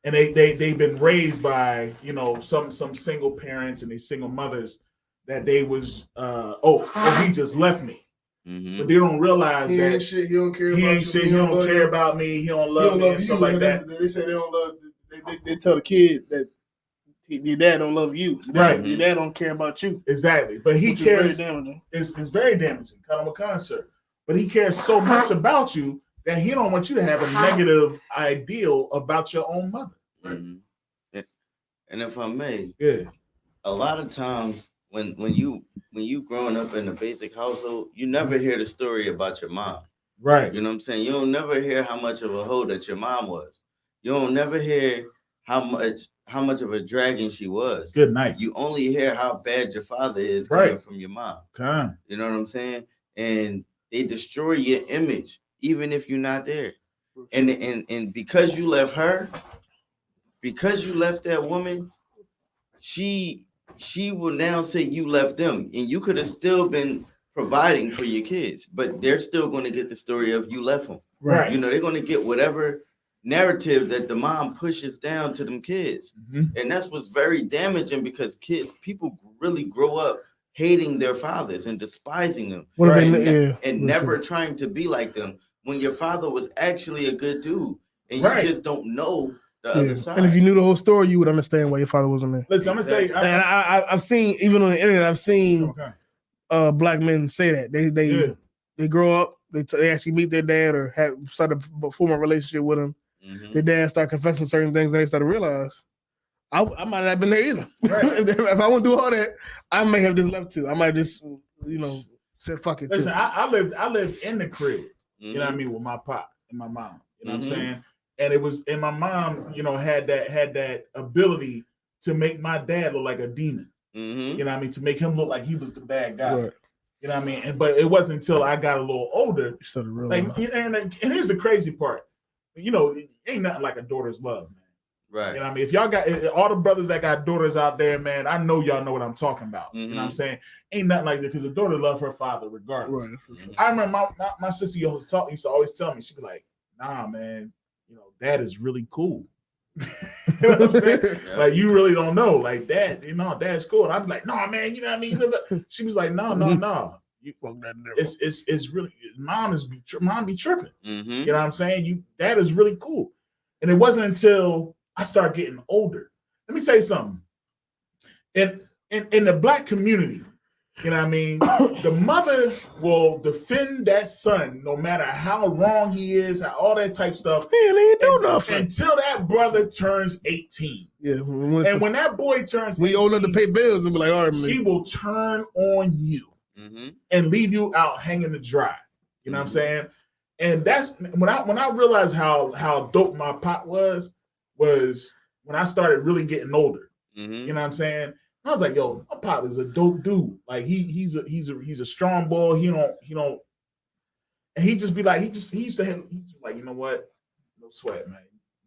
and they've been raised by some single parents and they single mothers that they was he just left me. But they don't realize that he don't care. He ain't shit. He don't care about me. He don't love me and stuff like that. They say they don't love. They tell the kid that your dad don't love you. Right. Your dad don't care about you. Exactly. But he cares. Very damaging. It's very damaging. Khan McCann, sir. But he cares so much about you that he don't want you to have a negative ideal about your own mother. And if I may, a lot of times when you growing up in a basic household, you never hear the story about your mom. Right. You know what I'm saying? You don't never hear how much of a hoe that your mom was. You don't never hear how much of a dragon she was. Good night. You only hear how bad your father is coming from your mom. Come. You know what I'm saying? And they destroy your image even if you're not there. And because you left her, because you left that woman, she will now say you left them, and you could have still been providing for your kids, but they're still going to get the story of you left them. Right. You know, they're going to get whatever narrative that the mom pushes down to them kids. And that's what's very damaging because people really grow up hating their fathers and despising them and never trying to be like them when your father was actually a good dude and you just don't know the other side. And if you knew the whole story, you would understand why your father wasn't there. Listen, I'm gonna say, and I've seen, even on the internet, I've seen black men say that they grow up, they actually meet their dad or have started form a relationship with him. Their dad start confessing certain things, then they start to realize I might not have been there either. Right. If I went through all that, I may have just left too. I might just said fuck it. Listen, I lived in the crib, you know what I mean, with my pop and my mom. You know what I'm saying? And my mom, had that ability to make my dad look like a demon. You know what I mean? To make him look like he was the bad guy. Right. You know what I mean? But it wasn't until I got a little older. And here's the crazy part. It ain't nothing like a daughter's love, man. Right. You know what I mean? If y'all got all the brothers that got daughters out there, man, I know y'all know what I'm talking about. You know what I'm saying? Ain't nothing like that because the daughter love her father regardless. Right. I remember my sister used to always tell me, she'd be like, nah, man, dad is really cool. You know what I'm saying? Like, you really don't know. Like, dad, dad's cool. And I'd be like, no, man, you know what I mean? She was like, no. You fuck that never. It's really mom be tripping. You know what I'm saying? Dad is really cool. And it wasn't until I started getting older. Let me tell you something. In the black community, you know what I mean? The mother will defend that son no matter how wrong he is, all that type stuff. He ain't do nothing until that brother turns 18. Yeah. And when that boy turns 18, we old enough to pay bills and be like, all right, she will turn on you and leave you out hanging to dry. You know what I'm saying? And that's when I realized how dope my pop was when I started really getting older. You know what I'm saying? I was like, yo, my pop is a dope dude. Like he's a strong boy. He don't, and he just be like, he's like, you know what? No sweat, man.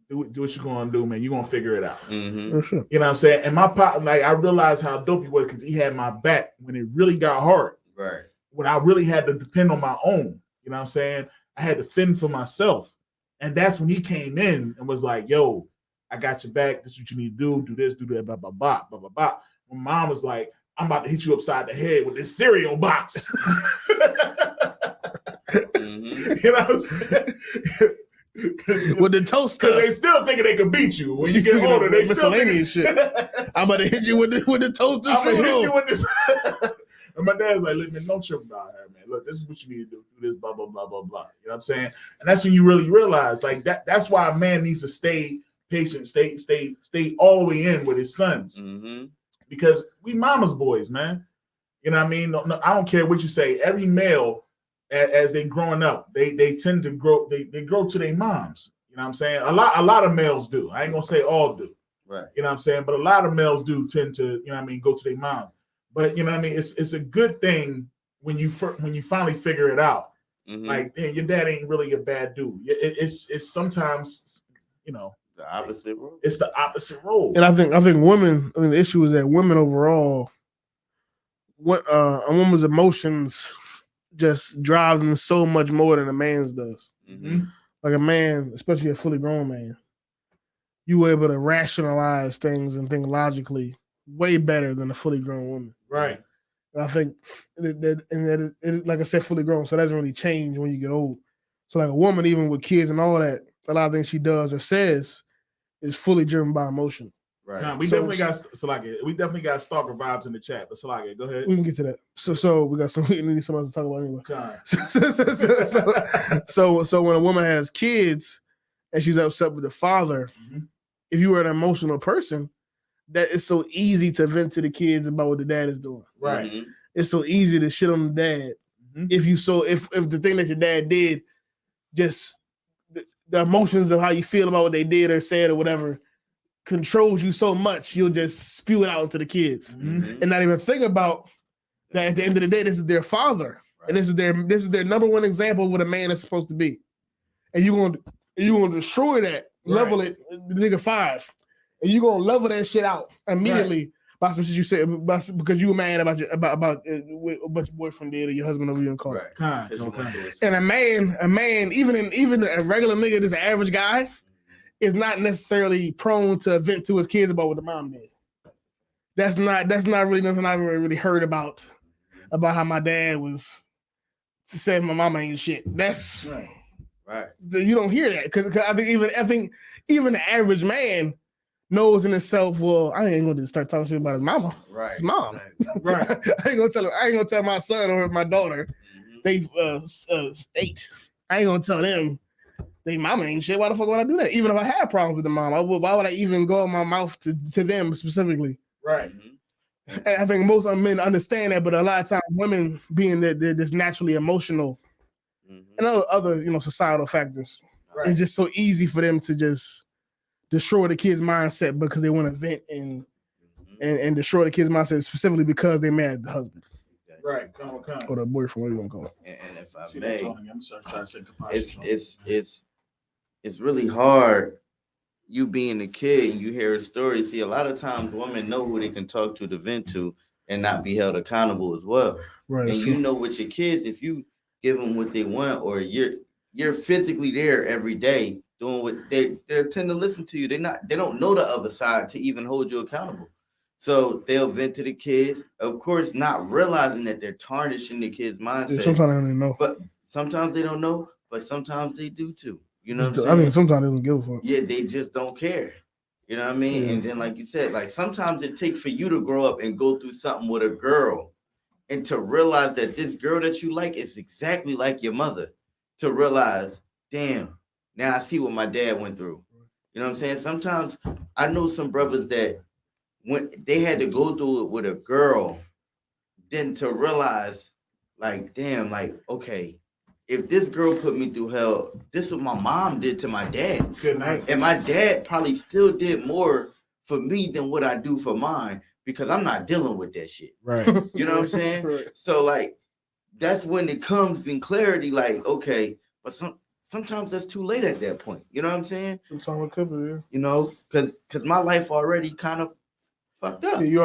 Do what you're gonna do, man. You're gonna figure it out. For sure. You know what I'm saying? And my pop, like, I realized how dope he was because he had my back when it really got hard. Right. When I really had to depend on my own. You know what I'm saying? I had to fend for myself. And that's when he came in and was like, yo, I got your back. This is what you need to do. Do this, do that, blah, blah, blah, blah, blah, blah. My mom was like, I'm about to hit you upside the head with this cereal box. Mm-hmm. You know what I'm saying? With the toast, because they still thinking they could beat you when you get older. They still miscellaneous shit. I'm about to hit you with the toaster. I'm gonna hit you with this. And my dad's like, "Look, man, don't trip about her, man. Look, this is what you need to do. Do this, blah blah blah blah blah." You know what I'm saying? And that's when you really realize, like that. That's why a man needs to stay patient, stay all the way in with his sons, because we mama's boys, man. You know what I mean? No, I don't care what you say. Every male, as they growing up, they tend to grow. They grow to their moms. You know what I'm saying? A lot of males do. I ain't gonna say all do. Right. You know what I'm saying? But a lot of males do tend to, you know what I mean, go to their mom. But you know what I mean? It's a good thing when you finally figure it out. Like, hey, your dad ain't really a bad dude. It's sometimes, you know, the opposite role. It's the opposite role. And I think women. I mean, the issue is that women overall, a woman's emotions just drive them so much more than a man's does. Like a man, especially a fully grown man, you were able to rationalize things and think logically way better than a fully grown woman. Right. And I think that like I said, fully grown, so it doesn't really change when you get old. So like a woman, even with kids and all that, a lot of things she does or says is fully driven by emotion. Right. We definitely got stalker vibes in the chat, but Salake, go ahead. We can get to that. So we got we need someone to talk about anyway. So when a woman has kids and she's upset with the father, if you were an emotional person, that it's so easy to vent to the kids about what the dad is doing. Right. It's so easy to shit on the dad. If the thing that your dad did, just the emotions of how you feel about what they did or said or whatever controls you so much, you'll just spew it out to the kids and not even think about that at the end of the day, this is their father. Right. And this is their number one example of what a man is supposed to be. And you're gonna destroy that, level it, nigga 5. And you're gonna level that shit out immediately by some shit you said because you were mad about what your boyfriend did or your husband over you in car. Right. And a man, even a regular nigga, this average guy, is not necessarily prone to vent to his kids about what the mom did. That's not really nothing I've ever really heard about how my dad was saying my mama ain't shit. That's right. You don't hear that because I think even the average man knows in himself, well, I ain't gonna start talking shit about his mama. Right. His mom. Exactly. Right. I ain't gonna tell my son or my daughter they 8. I ain't gonna tell them they mama ain't shit. Why the fuck would I do that? Even if I had problems with the mom, why would I even go in my mouth to them specifically? Right. And I think most men understand that, but a lot of times women, being that they're just naturally emotional and other societal factors, it's just so easy for them to just destroy the kid's mindset because they want to vent and destroy the kid's mindset specifically because they mad at the husband. Right, or the boyfriend, what do you want to call it? And if I may, it's really hard. You being a kid and you hear a story. See, a lot of times women know who they can talk to vent to, and not be held accountable as well. Right. And you know with your kids, if you give them what they want, or you're physically there every day doing what they tend to listen to you. They don't know the other side to even hold you accountable. So they'll vent to the kids, of course, not realizing that they're tarnishing the kids' mindset. Sometimes they don't even know. But sometimes they don't know, but sometimes they do too. You know what I'm saying? I mean, sometimes they don't give a fuck. Yeah, they just don't care. You know what I mean? And then, like you said, like sometimes it takes for you to grow up and go through something with a girl and to realize that this girl that you like is exactly like your mother. To realize, damn, now I see what my dad went through. You know what I'm saying? Sometimes I know some brothers that when they had to go through it with a girl, then to realize, like, damn, like, okay, if this girl put me through hell, this is what my mom did to my dad. Good night. And my dad probably still did more for me than what I do for mine because I'm not dealing with that shit. Right. You know what I'm saying? Right. So, like, that's when it comes in clarity, like, okay, but sometimes that's too late at that point. You know what I'm saying? Sometimes it could be, yeah. You know, because my life already kind of fucked up. Yeah, you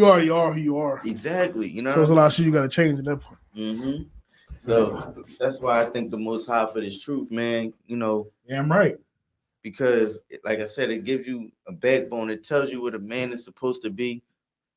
already are who you are. Exactly. You know, so there's a lot of shit you got to change at that point. Mm-hmm. So that's why I think the Most High for this truth, man. You know, damn right. because, like I said, it gives you a backbone. It tells you what a man is supposed to be,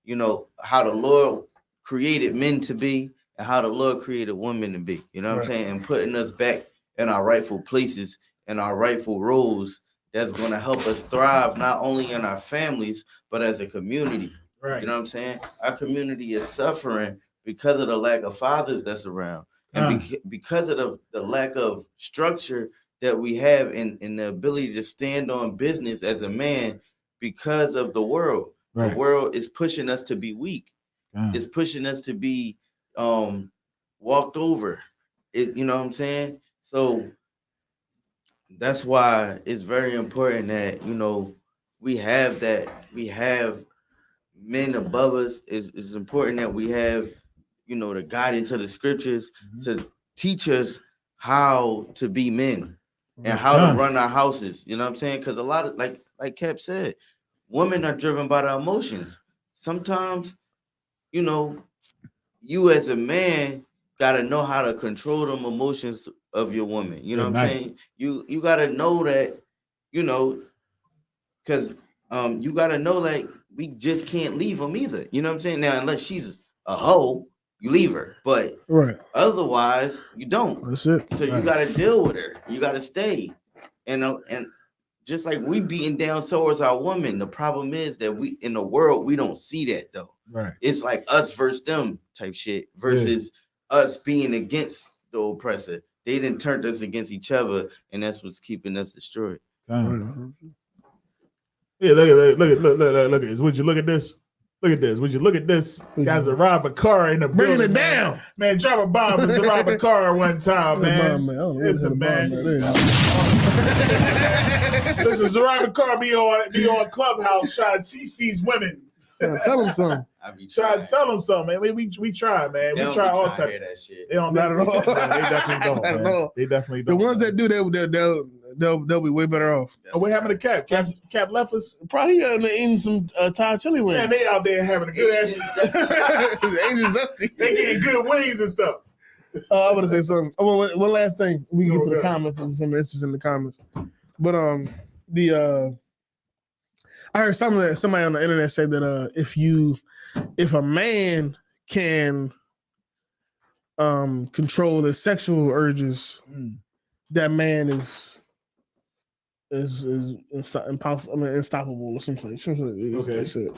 you know, how the Lord created men to be and how the Lord created women to be, you know what I'm saying? And putting us back in our rightful places and our rightful roles, that's going to help us thrive, not only in our families, but as a community. Right. You know what I'm saying? Our community is suffering because of the lack of fathers that's around. And because of the lack of structure that we have in the ability to stand on business as a man because of the world. Right. The world is pushing us to be weak. It's pushing us to be walked over. You know what I'm saying? So that's why it's very important that, you know, we have men above us. It's important that we have, you know, the guidance of the scriptures to teach us how to be men and how to run our houses. You know what I'm saying? Because a lot of, like Cap said, women are driven by their emotions. Sometimes, you know, you as a man got to know how to control them emotions of your woman. You know what I'm saying? You got to know that, you know, because you got to know, like, we just can't leave them either. You know what I'm saying? Now, unless she's a hoe, you leave her. But otherwise, you don't. That's it. So you got to deal with her. You got to stay. And just like we beating down towards our woman, the problem is that we in the world, we don't see that, though. Right. It's like us versus them type shit versus us being against the oppressor. They didn't turn us against each other, and that's what's keeping us destroyed. Yeah, look at this. Would you look at this? Look at this. Would you look at this? Guys are robbing a car in the bringing building, it down. Man, drop a bomb and rob a car one time, man. Listen, man. Listen, Zarabi Carr be on Clubhouse trying to teach these women. Tell them something. Try to tell them something, man. We try, man. We try all type. That shit. They don't not at all. They definitely don't. Not at all. They definitely don't. The ones that do, they'll be way better off. Oh, what happened to Cap? Cap left us. Probably eating some Thai chili wings. Man, they out there having a good ass. Asian zesty. They getting good wings and stuff. I want to say something. Oh, one last thing. We can get to the comments. There's some interest in the comments. But I heard somebody on the internet say that if a man can control his sexual urges, that man is impossible. I mean, unstoppable or something. Okay.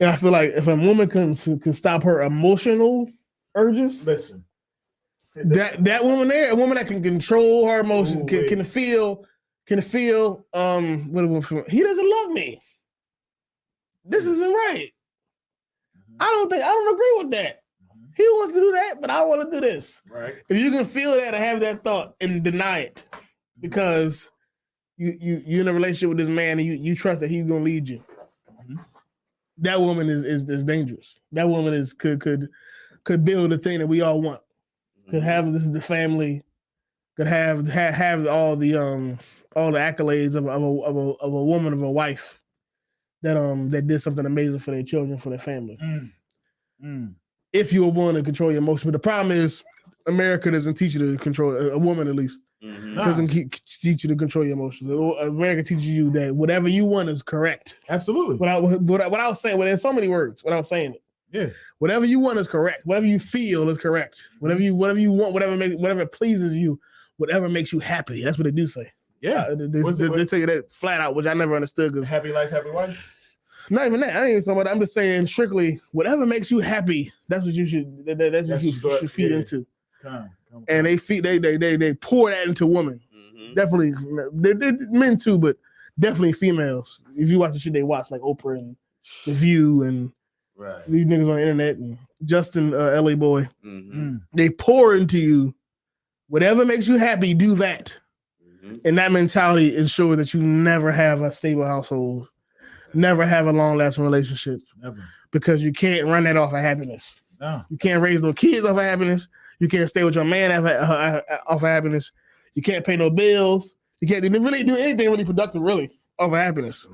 And I feel like if a woman can stop her emotional urges, listen, that woman there, a woman that can control her emotions, can feel he doesn't love me. This isn't right. I don't agree with that. He wants to do that, but I want to do this. Right. If you can feel that or have that thought and deny it because you're in a relationship with this man and you trust that he's gonna lead you. That woman is dangerous. That woman could build the thing that we all want. Could have the family, could have all the accolades of a woman, of a wife that did something amazing for their children, for their family. If you were willing to control your emotions. But the problem is America doesn't teach you to control, a woman at least, doesn't teach you to control your emotions. America teaches you that whatever you want is correct. Absolutely. Without saying, well, there's so many words without saying it. Yeah. Whatever you want is correct. Whatever you feel is correct. Whatever you want, whatever pleases you, whatever makes you happy. That's what they do say. Yeah. They tell you that flat out, which I never understood. Happy life, happy wife. Not even that. I ain't even talking about that. I'm just saying strictly whatever makes you happy. That's what you should. That's what you should feed into. And they pour that into women. Definitely, they men too, but definitely females. If you watch the shit they watch, like Oprah and The View and these niggas on the internet and Justin LA Boy, they pour into you whatever makes you happy. Do that, and that mentality ensures that you never have a stable household. Never have a long-lasting relationship. Never. Because you can't run that off of happiness. No. You can't raise no kids off of happiness. You can't stay with your man off of happiness. You can't pay no bills. You can't really do anything really productive, really, off of happiness.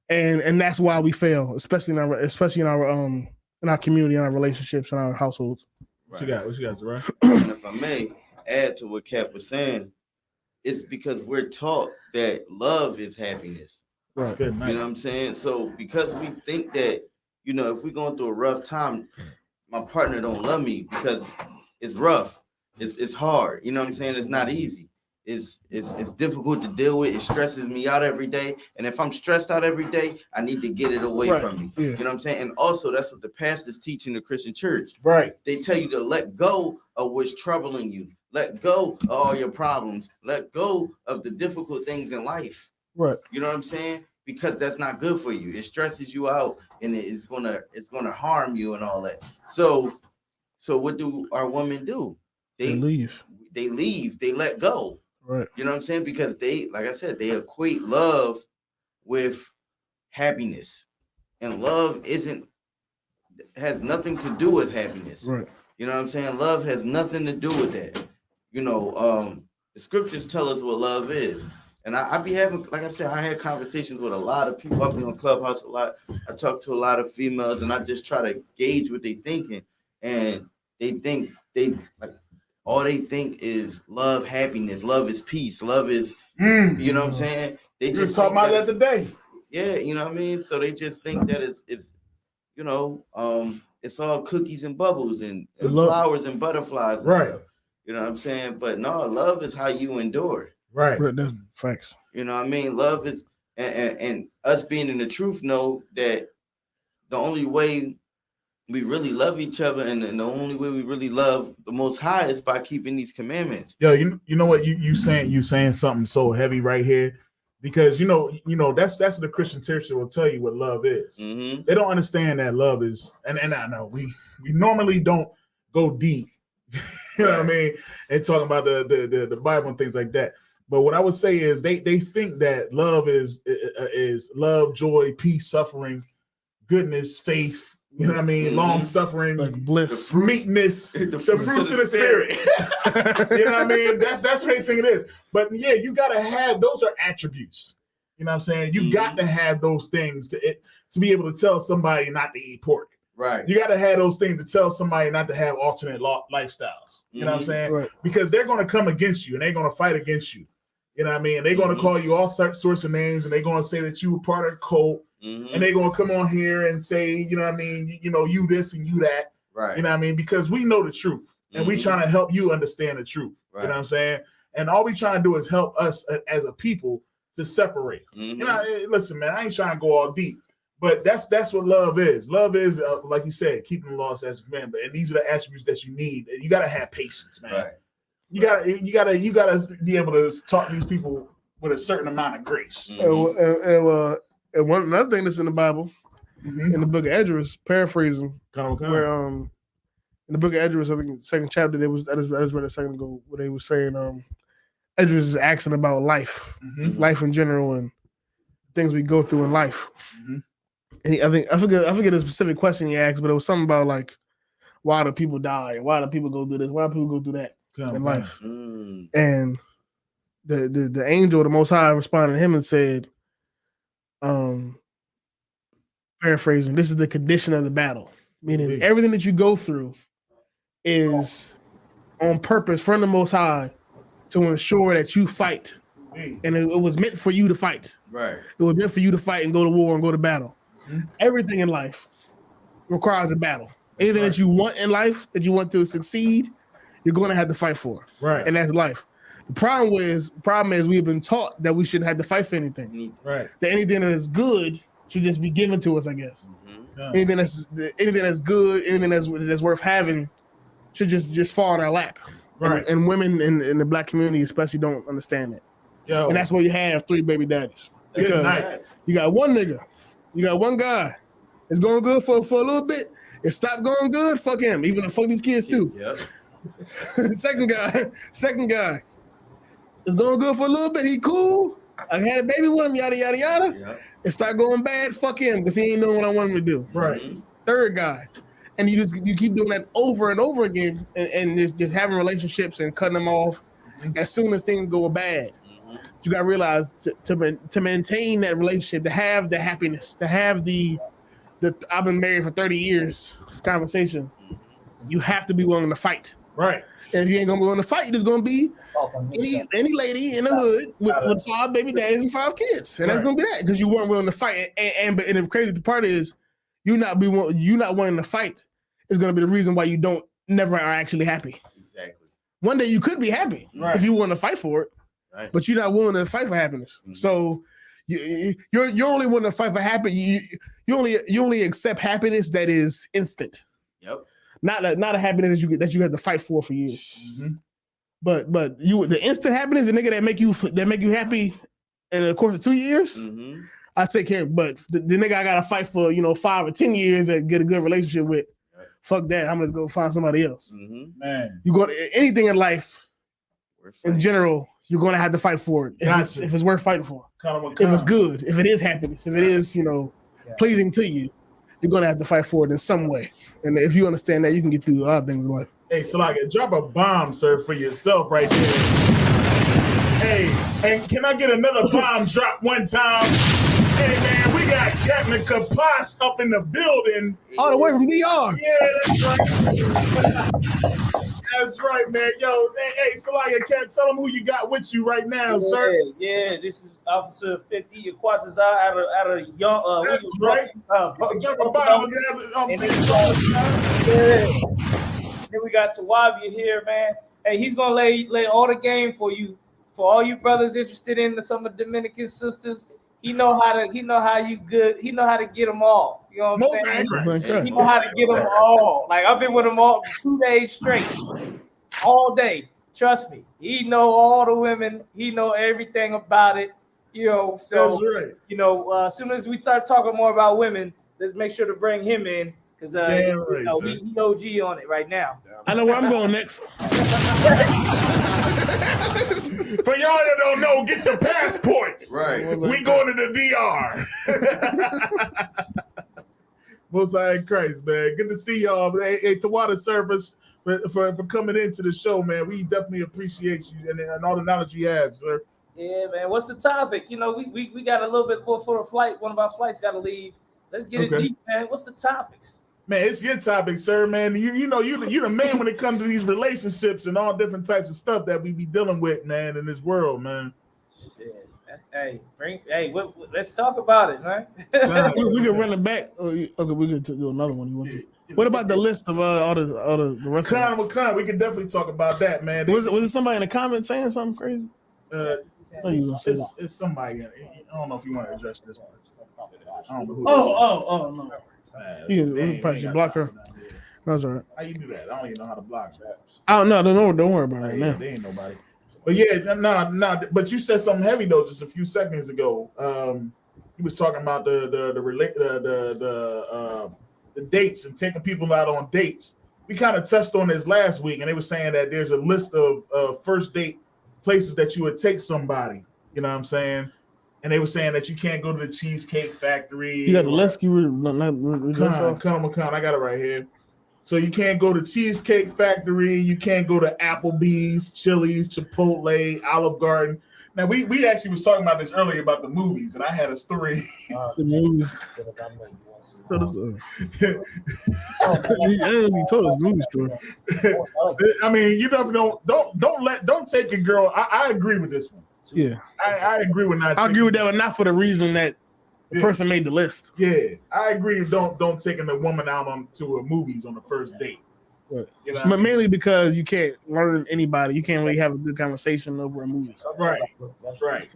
And that's why we fail, especially in our community, in our relationships, in our households. What you got, Zara? And if I may add to what Cap was saying, it's because we're taught that love is happiness. Right. Good You night. know what I'm saying? So because we think that, you know, if we're going through a rough time, my partner don't love me because it's rough. It's hard. You know what I'm saying? It's not easy. It's difficult to deal with. It stresses me out every day. And if I'm stressed out every day, I need to get it away Right. from me. Yeah. You know what I'm saying? And also that's what the pastors teach in the Christian church. Right. They tell you to let go of what's troubling you. Let go of all your problems. Let go of the difficult things in life. Right. You know what I'm saying? Because that's not good for you. It stresses you out and it's gonna harm you and all that. So what do our women do? They leave. They leave. They let go. Right. You know what I'm saying? Because they, like I said, they equate love with happiness, and love has nothing to do with happiness. Right. You know what I'm saying? Love has nothing to do with that. You know, the scriptures tell us what love is. And I be having, like I said, I had conversations with a lot of people. I've been on Clubhouse a lot. I talk to a lot of females, and I just try to gauge what they thinking. And they think all they think is love, happiness, love is peace, love is, you know what I'm saying? They just talking about that today. Yeah, you know what I mean? So they just think that it's you know, it's all cookies and bubbles and flowers and butterflies. And right. Stuff. You know what I'm saying? But no, love is how you endure. Right. That's facts. You know what I mean? Love is, and us being in the truth know that the only way we really love each other and the only way we really love the Most High is by keeping these commandments. Yo, you know what you saying something so heavy right here, because you know that's what the Christian church will tell you what love is. Mm-hmm. They don't understand that love is, and I know we normally don't go deep, you know what I mean, and talking about the Bible and things like that. But what I would say is they think that love is love, joy, peace, suffering, goodness, faith. You know what I mean? Long suffering, like bliss, meekness, the fruits of the spirit. You know what I mean? That's what they think it is. But yeah, you gotta have those are attributes. You know what I'm saying? You got to have those things to be able to tell somebody not to eat pork. Right. You got to have those things to tell somebody not to have alternate lifestyles. You know what I'm saying? Right. Because they're going to come against you and they're going to fight against you. You know what I mean? And they're going to call you all sorts of names, and they're going to say that you were part of the cult. And they're going to come on here and say, you know what I mean, you this and you that. Right. You know what I mean? Because we know the truth, and we trying to help you understand the truth. Right. You know what I'm saying? And all we trying to do is help us as a people to separate. You know, listen, man, I ain't trying to go all deep, but that's what love is. Love is, like you said, keeping the law, statutes, and commandments. And these are the attributes that you need. You got to have patience, man. Right. You gotta be able to talk to these people with a certain amount of grace. And one another thing that's in the Bible, in the book of Esdras, paraphrasing, where in the book of Esdras, I think second chapter, I just read a second ago, where they were saying Esdras is asking about life, life in general, and things we go through in life. And I forget the specific question he asked, but it was something about like, why do people die? Why do people go through this? Why do people go through that in life? And the angel, the Most High, responded to him and said, paraphrasing, this is the condition of the battle, meaning everything that you go through is on purpose from the Most High to ensure that you fight, and it was meant for you to fight. Right. It was meant for you to fight and go to war and go to battle. Everything in life requires a battle. Anything that you want in life, that you want to succeed, you're going to have to fight for. Right. And that's life. The problem is we've been taught that we shouldn't have to fight for anything. Right. That anything that is good should just be given to us, I guess. Anything that's good, anything that's worth having should just fall in our lap. Right. And women in the Black community especially don't understand that. Yo. And that's why you have 3 baby daddies. Because you got one nigga, you got one guy. It's going good for a little bit. It stopped going good, fuck him. Even to fuck these kids too. Yep. Second guy. It's going good for a little bit. He cool. I had a baby with him, yada, yada, yada. Yep. It start going bad, fuck him, because he ain't doing what I want him to do. Right. Third guy. And you keep doing that over and over again and just having relationships and cutting them off as soon as things go bad. You got to realize to maintain that relationship, to have the happiness, to have the I've been married for 30 years conversation, you have to be willing to fight. Right. And if you ain't gonna be willing to fight, you're just gonna be any lady in the hood with 5 baby daddies and 5 kids, and that's gonna be that because you weren't willing to fight. And the crazy part is, you not wanting to fight is gonna be the reason why you never are actually happy. Exactly. One day you could be happy if you want to fight for it, but you're not willing to fight for happiness. Mm-hmm. So you're only willing to fight for happiness. You only accept happiness that is instant. Yep. Not a happiness that you have to fight for years. Mm-hmm. But the instant happiness, the nigga that make you happy in the course of 2 years, mm-hmm. I take care. But the nigga I gotta fight for 5 or 10 years and get a good relationship with, fuck that. I'm gonna go find somebody else. Mm-hmm. Man, you go to anything in life, in general, you're gonna have to fight for it if it's worth fighting for. If it's good, if it is happiness, if it is pleasing to you, you're gonna have to fight for it in some way. And if you understand that, you can get through a lot of things in life. Hey, Salaka, drop a bomb, sir, for yourself right there. Hey, and can I get another bomb drop one time? Hey, man, we got Captain Kaposh up in the building. All the way from DR. Yeah, that's right. That's right, man. Yo, hey, Salaka, tell them who you got with you right now, sir. Yeah, this is Officer 50 Quatazar out of young. That's right. Then we got Tawabia here, man. Hey, he's gonna lay all the game for you, for all you brothers interested in some of the Dominican sisters. He know how to get them all. You know what I'm saying? He know how to get them all. Like I've been with him all 2 days straight, all day. Trust me, he know all the women. He know everything about it. So as soon as we start talking more about women, let's make sure to bring him in because he OG on it right now. I know where I'm going next. For y'all that don't know, get your passports. Right. We going to the DR. Most High in Christ, man. Good to see y'all. Hey, Tawada Service for coming into the show, man. We definitely appreciate you and all the knowledge you have, sir. Yeah, man. What's the topic? We got a little bit more for a flight. One of our flights got to leave. Let's get it deep, man. What's the topics? Man, it's your topic, sir, man. You the man when it comes to these relationships and all different types of stuff that we be dealing with, man, in this world, man. Shit. Let's talk about it, man. we can run it back. Okay, we can do another one. You want to? What about the list of all the rest of them? We can definitely talk about that, man. Was it somebody in the comments saying something crazy? It's somebody. I don't know if you want to address this one. I don't know who no. You probably should block her. That's all right. How you do that? I don't even know how to block that. Oh no, don't worry about it right now. There ain't nobody. But yeah, no. But you said something heavy though, just a few seconds ago. He was talking about the dates and taking people out on dates. We kind of touched on this last week, and they were saying that there's a list of first date places that you would take somebody. You know what I'm saying? And they were saying that you can't go to the Cheesecake Factory. You got the list? Come on, I got it right here. So you can't go to Cheesecake Factory. You can't go to Applebee's, Chili's, Chipotle, Olive Garden. Now, we actually was talking about this earlier about the movies, and I had a story. The movies. He told us movie story. I mean, you don't take a girl. I agree with this one. Yeah, I agree with not. I agree with that, but not for the reason that the person made the list. Yeah, I agree. Don't taking a woman out to movies on the first date. Right. But mainly because you can't learn anybody. You can't really have a good conversation over a movie. Right.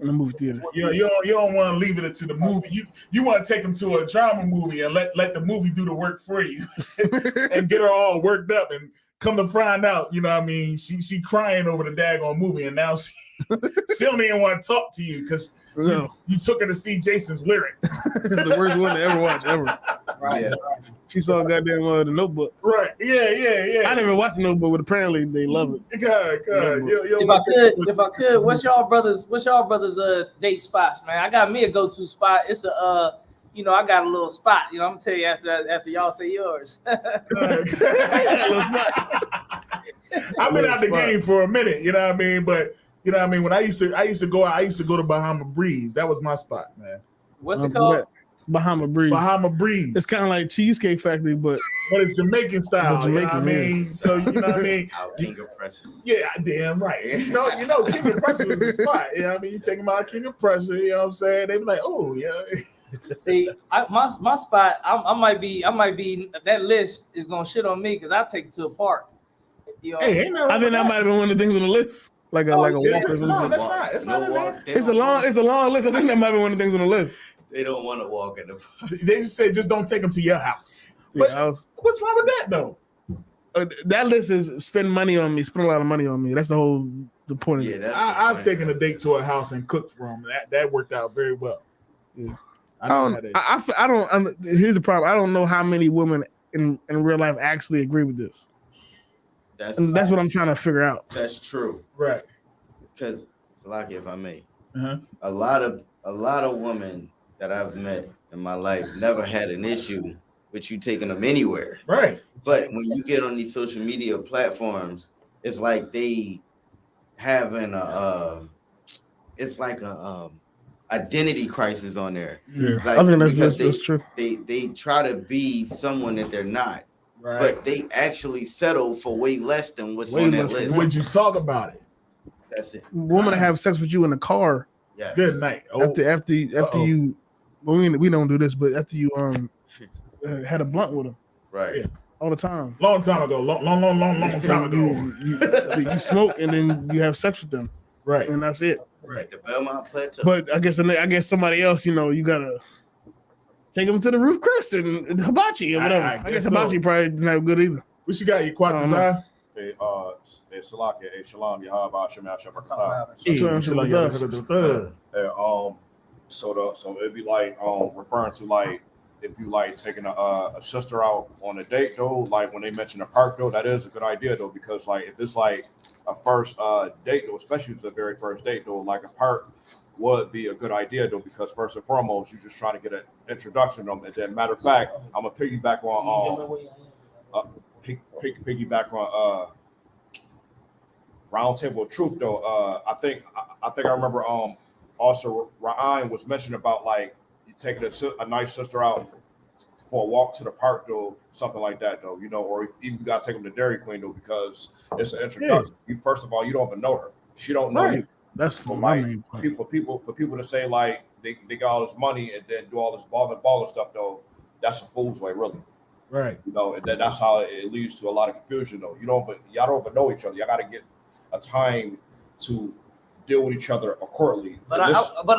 In a movie theater. You don't want to leave it to the movie. You want to take them to a drama movie and let the movie do the work for you and get her all worked up and come to find out, you know what I mean? She crying over the daggone movie and now she don't even want to talk to you because you took her to see Jason's Lyric. It's the worst one to ever watch, ever. Right. Yeah. She saw goddamn The Notebook. Right. Yeah. I never watched The Notebook, but apparently they love it. God. If I could, what's y'all brothers' date spots, man? I got me a go-to spot. It's a I got a little spot. I'm gonna tell you after y'all say yours. I've been out the game for a minute, you know what I mean? But you know what I mean? When I used to go out, I used to go to Bahama Breeze. That was my spot, man. What's it called? Bahama Breeze. Bahama Breeze. It's kind of like Cheesecake Factory, but it's Jamaican style. But you know what I Jamaican, mean? So you know what I mean? Out King of Pressure. Yeah, damn right. You know, King of Pressure was the spot. You know what I mean? You take them out King of Pressure, you know what I'm saying? They be like, oh yeah. See, my spot, I might be that list is gonna shit on me because I take it to a park. You know, I think that might have been one of the things on the list. Like a walk. No, that's not. It's not in there. It's a long list. I think that might be one of the things on the list. They don't want to walk in the park. They just say just don't take them to your house. But what's wrong with that though? That list is spend money on me, spend a lot of money on me. That's the point of it. I've taken a date to a house and cooked for them. That worked out very well. Yeah. I don't. Here's the problem. I don't know how many women in real life actually agree with this. That's what I'm trying to figure out. That's true, right? Because Salaki, if I may, uh-huh. a lot of women that I've met in my life never had an issue with you taking them anywhere, right? But when you get on these social media platforms, it's like they having it's like a identity crisis on there. Yeah, like, I think that's true. They try to be someone that they're not. Right. But they actually settle for way less than what's on that list. Would you talk about it? That's it. Woman have sex with you in the car. Yes. Good night. After you, well, we don't do this, but after you had a blunt with him. Right. Yeah. All the time. Long time ago. Long time ago. You smoke and then you have sex with them. Right. And that's it. Right. The Belmont Plateau. But I guess somebody else, you gotta take them to the Roof Chris and Hibachi or whatever. I guess Hibachi probably not good either. What you got? You Quattazai? Hey, Salaki, hey, Shalom, Yahaba, Shemah, So it'd be like referring to like if you like taking a sister out on a date though, like when they mention a park though, that is a good idea though, because like if it's like a first date though, especially if it's the very first date though, like a park would be a good idea though, because first and foremost, you're just trying to get an introduction to them. And then matter of fact, I'm gonna piggyback on Round Table of Truth though. I think I remember also Ryan was mentioning about like you taking a nice sister out for a walk to the park though, something like that though, or even you gotta take them to Dairy Queen though, because it's an introduction. You first of all, you don't even know her. She don't know you. That's my main point. For people to say like they got all this money and then do all this baller stuff though, that's a fool's way, really. Right. And then that's how it leads to a lot of confusion though. Y'all don't even know each other. Y'all got to get a time to deal with each other accordingly. But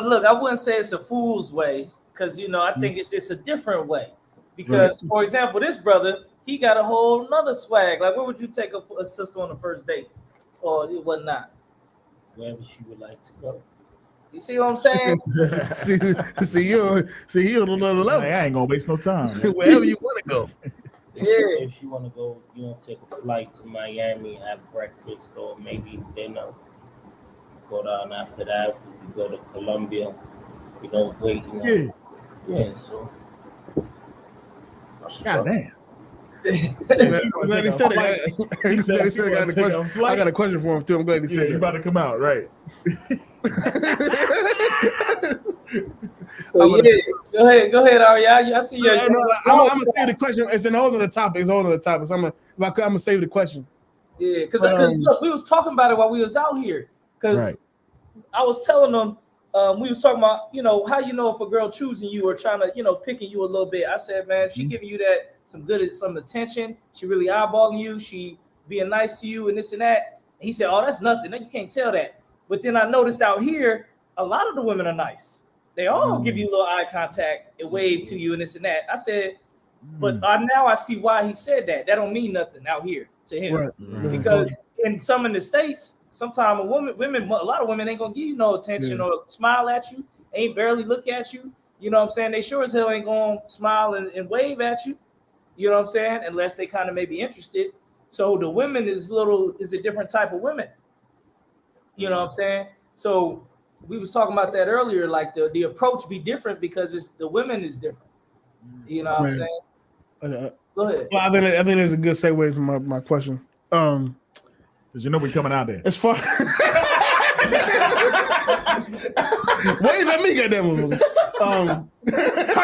look, I wouldn't say it's a fool's way, because I think it's just a different way. Because for example, this brother, he got a whole nother swag. Like, where would you take a sister on the first date, or whatnot? Wherever she would like to go. You see what I'm saying? see you on another level. Hey, I ain't gonna waste no time. Wherever you want to go. Yeah. If she want to go, take a flight to Miami, have breakfast, or maybe dinner. Go down after that. We could go to Colombia. We don't wait. Yeah. So. God damn. I'm glad he said it. I got a question for him too. I'm glad he said it. He's about to come out, right? So go ahead, Arya. I see you. I'm gonna save the question. It's an older topic. So I'm gonna save the question. Yeah, because look, we was talking about it while we was out here. Because I was telling them, we was talking about, how if a girl choosing you or trying to, picking you a little bit. I said, man, if she giving you that some attention, she really eyeballing you, she being nice to you and this and that. And he said, oh, that's nothing. You can't tell that. But then I noticed out here, a lot of the women are nice. They all give you a little eye contact and wave to you and this and that. I said, but now I see why he said that. That don't mean nothing out here to him. Right. Because in some of the states, sometimes a lot of women ain't gonna give you no attention or smile at you, ain't barely look at you. You know what I'm saying? They sure as hell ain't gonna smile and wave at you. You know what I'm saying? Unless they kind of may be interested. So the women is a different type of women. You know what I'm saying? So we was talking about that earlier, like the approach be different because the women is different. You know what I'm saying? Go ahead. Well, I think there's a good segue to my question. Because we coming out there. As far wave at me, goddamn. How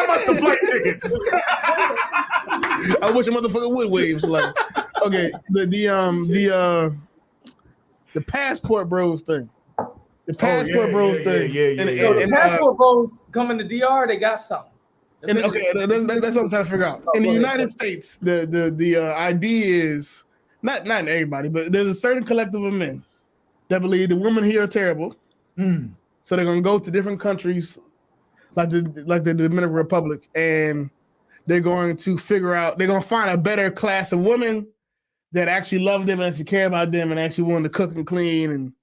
much the flight tickets? I wish a motherfucker would wave. Like, okay, the passport bros thing. The passport bros thing. The passport bros coming to DR. They got something. And okay, that's what I'm trying to figure out. In the United States, the idea is not everybody, but there's a certain collective of men that believe the women here are terrible. So they're gonna go to different countries, like the Dominican Republic, and they're going to figure out. They're gonna find a better class of women that actually love them and actually care about them and actually want to cook and clean and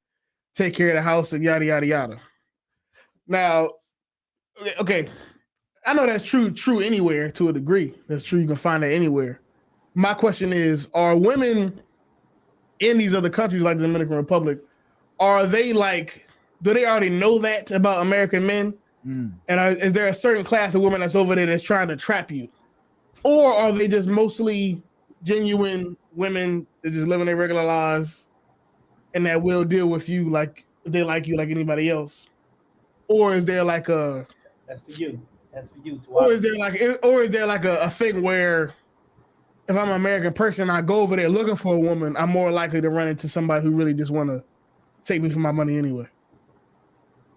take care of the house and yada yada yada. Now, okay. I know that's true anywhere to a degree. That's true. You can find that anywhere. My question is, are women in these other countries like the Dominican Republic, are they like, do they already know that about American men? And is there a certain class of women that's over there that's trying to trap you? Or are they just mostly genuine women that just living their regular lives and that will deal with you like they like you like anybody else? Or is there like a... That's for you. That's for you to Or watch. is there like a thing where if I'm an American person, I go over there looking for a woman, I'm more likely to run into somebody who really just want to take me for my money anyway?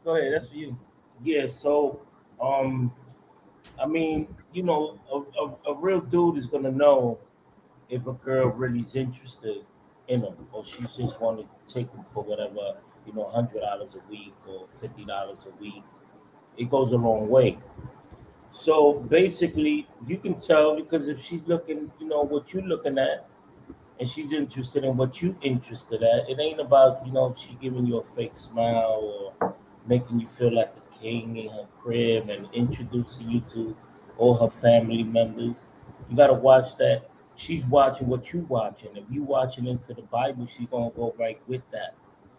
Go ahead. That's for you. Yeah. So, I mean, you know, a real dude is gonna know if a girl really is interested in him, or she just want to take him for whatever, you know, $100 a week or $50 a week. It goes a long way. So basically, you can tell because if she's looking, you know, what you're looking at, and she's interested in what you're interested at, it ain't about, you know, she giving you a fake smile or making you feel like a king in her crib and introducing you to all her family members. You got to watch that. She's watching what you watching. If you watching into the Bible, she's going to go right with that.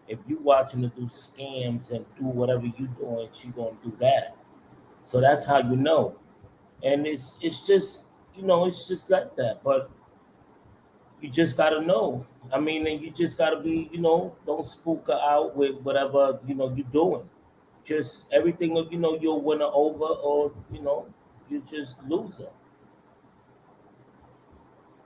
If you watching to do scams and do whatever you doing, she's going to do that. So that's how you know. And it's just, you know, it's just like that. But you just got to know. I mean, and you just got to be, you know, don't spook her out with whatever, you know, you're doing. Just everything, you know, you'll win her over or, you know, you just lose her.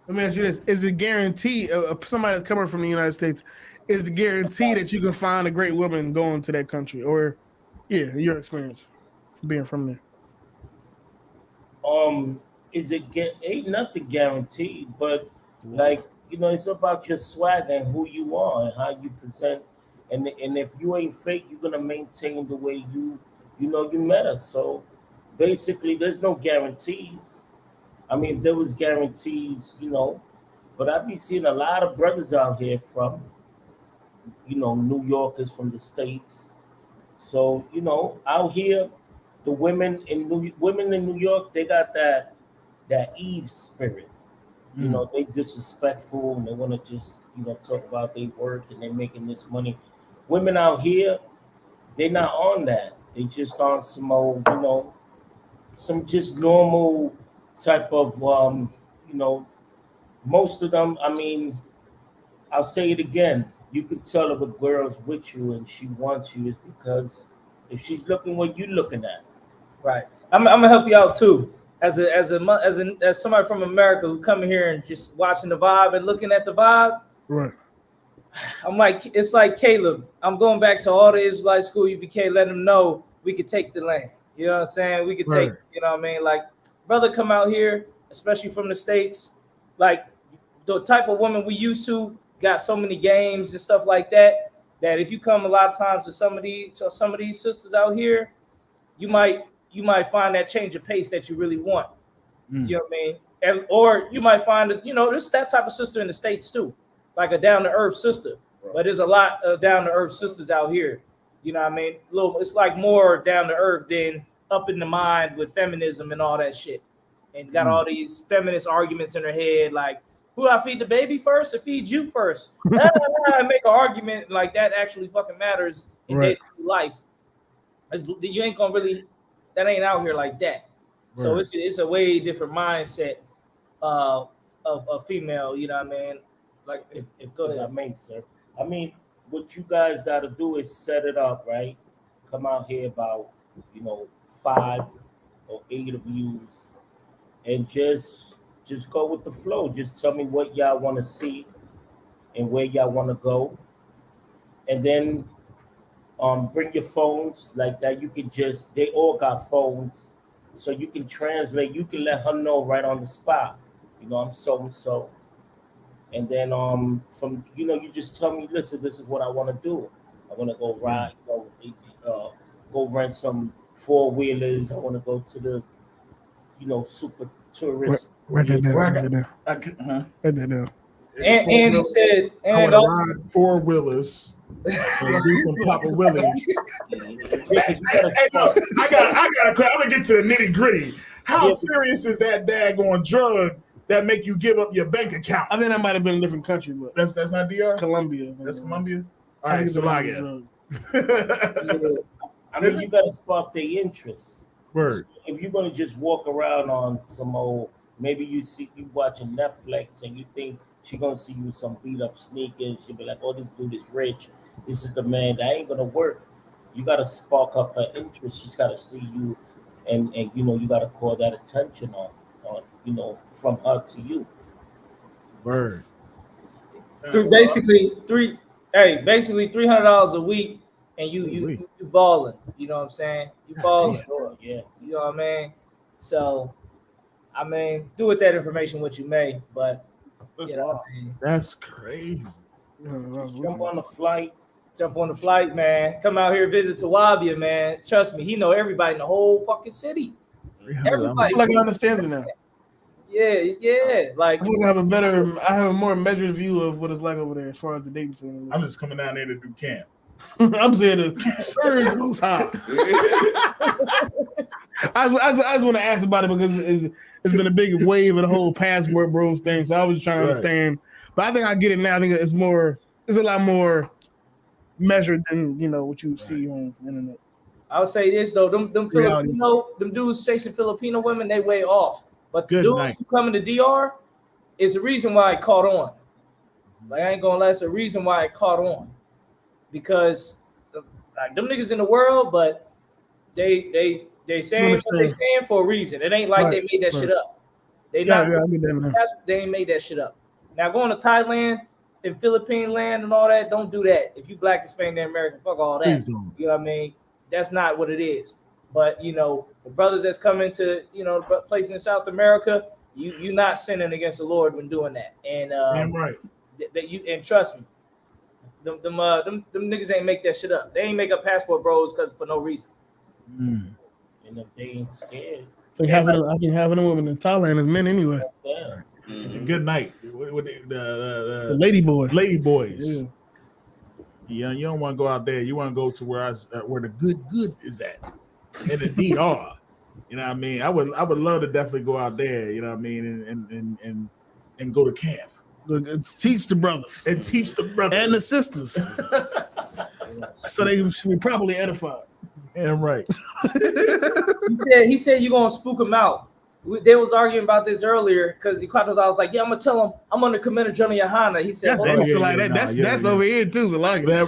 Let me ask you this. Is it guaranteed, somebody that's coming from the United States, is the guarantee that you can find a great woman going to that country? Or, yeah, your experience being from there? Ain't nothing guaranteed, but like, you know, it's about your swag and who you are and how you present. And if you ain't fake, you're gonna maintain the way you know you met us. So basically, there's no guarantees. I mean, there was guarantees, you know, but I've been seeing a lot of brothers out here from, you know, New Yorkers from the States. So, you know, out here, the women in New York, they got that Eve spirit. You know, they disrespectful and they want to just, you know, talk about their work and they're making this money. Women out here, they're not on that. They just on some old, you know, some just normal type of, you know, most of them, I mean, I'll say it again. You can tell if a girl's with you and she wants you is because if she's looking what you're looking at. Right. I'm gonna help you out too. As somebody from America who coming here and just watching the vibe and looking at the vibe. Right. I'm like, it's like Caleb. I'm going back to all the Israelite school UBK, letting them know we could take the land. You know what I'm saying? We could take, you know what I mean? Like, brother come out here, especially from the States, like the type of woman we used to, got so many games and stuff like that, that if you come a lot of times to some of these sisters out here, you might find that change of pace that you really want. You know what I mean? Or you might find that, you know, there's that type of sister in the States too, like a down-to-earth sister. But there's a lot of down-to-earth sisters out here. You know what I mean? It's like more down-to-earth than up in the mind with feminism and all that shit. And got all these feminist arguments in her head, like, who do I feed the baby first or feed you first? Make an argument like that actually fucking matters in daily life. You ain't gonna really, that ain't out here like that. So it's a way different mindset of a female, you know what I mean? Like if go ahead, I mean, sir. I mean, what you guys gotta do is set it up, right? Come out here about, you know, 5 or 8 of you, and just go with the flow. Just tell me what y'all want to see and where y'all want to go, and then bring your phones like that. You can just, they all got phones, so you can translate. You can let her know right on the spot. You know, I'm so and so. And then from, you know, you just tell me, listen, this is what I want to do. I want to go ride, go rent some 4-wheelers. I want to go to the, you know, super tourist. Write that down. And he said, I and want also, to ride 4-wheelers and do some Papa Willies. Hey, look, I got. I'm gonna get to the nitty gritty. How serious is that daggone drug that make you give up your bank account? I think that might have been a different country, but that's not DR. Colombia. That's Colombia. All right, Salaga. I mean, you gotta spark their interest. Word. So if you're gonna just walk around on some old, maybe you watching Netflix and you think she's gonna see you with some beat up sneakers, she'll be like, "Oh, this dude is rich. This is the man." That ain't gonna work. You gotta spark up her interest. She's gotta see you, and you know, you gotta call that attention on you know, from her to you. Word. basically $300 a week, and you balling. You know what I'm saying? You balling. Sure, yeah. You know what I mean? So, I mean, do with that information what you may, but you know what I mean? That's crazy. Jump on the flight. Jump on the flight, man. Come out here, visit Tawabia, man. Trust me, he know everybody in the whole fucking city. Everybody. I feel like I understand it now. Yeah. Like, I feel like I have a more measured view of what it's like over there as far as the dating scene. I'm just coming down there to do camp. I'm saying to serve the most high. I just want to ask about it because it's been a big wave of the whole passport bros thing. So I was trying to understand, but I think I get it now. I think it's a lot more measured than, you know, what you see on the internet. I would say this though, them Filipino, them dudes chasing Filipino women, they way off. But the dudes who come in the DR is the reason why it caught on. Like, I ain't gonna lie, it's a reason why it caught on. Because like, them niggas in the world, but they saying what they saying for a reason. It ain't like they made that shit up. They ain't made that shit up. Now going to Thailand and Philippine land and all that, don't do that. If you black, Hispanic, American, fuck all that. You know what I mean? That's not what it is. But you know, the brothers that's coming to, you know, places in South America, you not sinning against the Lord when doing that. And that you, and trust me, them niggas ain't make that shit up. They ain't make up passport bros because for no reason. And if they ain't scared, I think having a woman in Thailand is men anyway. Good night. The lady boys. Lady boys. Yeah, you don't want to go out there. You want to go to where the good is at, in the DR. You know what I mean? I would love to definitely go out there. You know what I mean? And go to camp. Teach the brothers and the sisters, so they should be properly edified. Yeah, right. he said you're gonna spook them out. They was arguing about this earlier because he caught us. I was like, yeah, I'm gonna tell him I'm under Commander General Yohana. He said, that's over here too. So like, I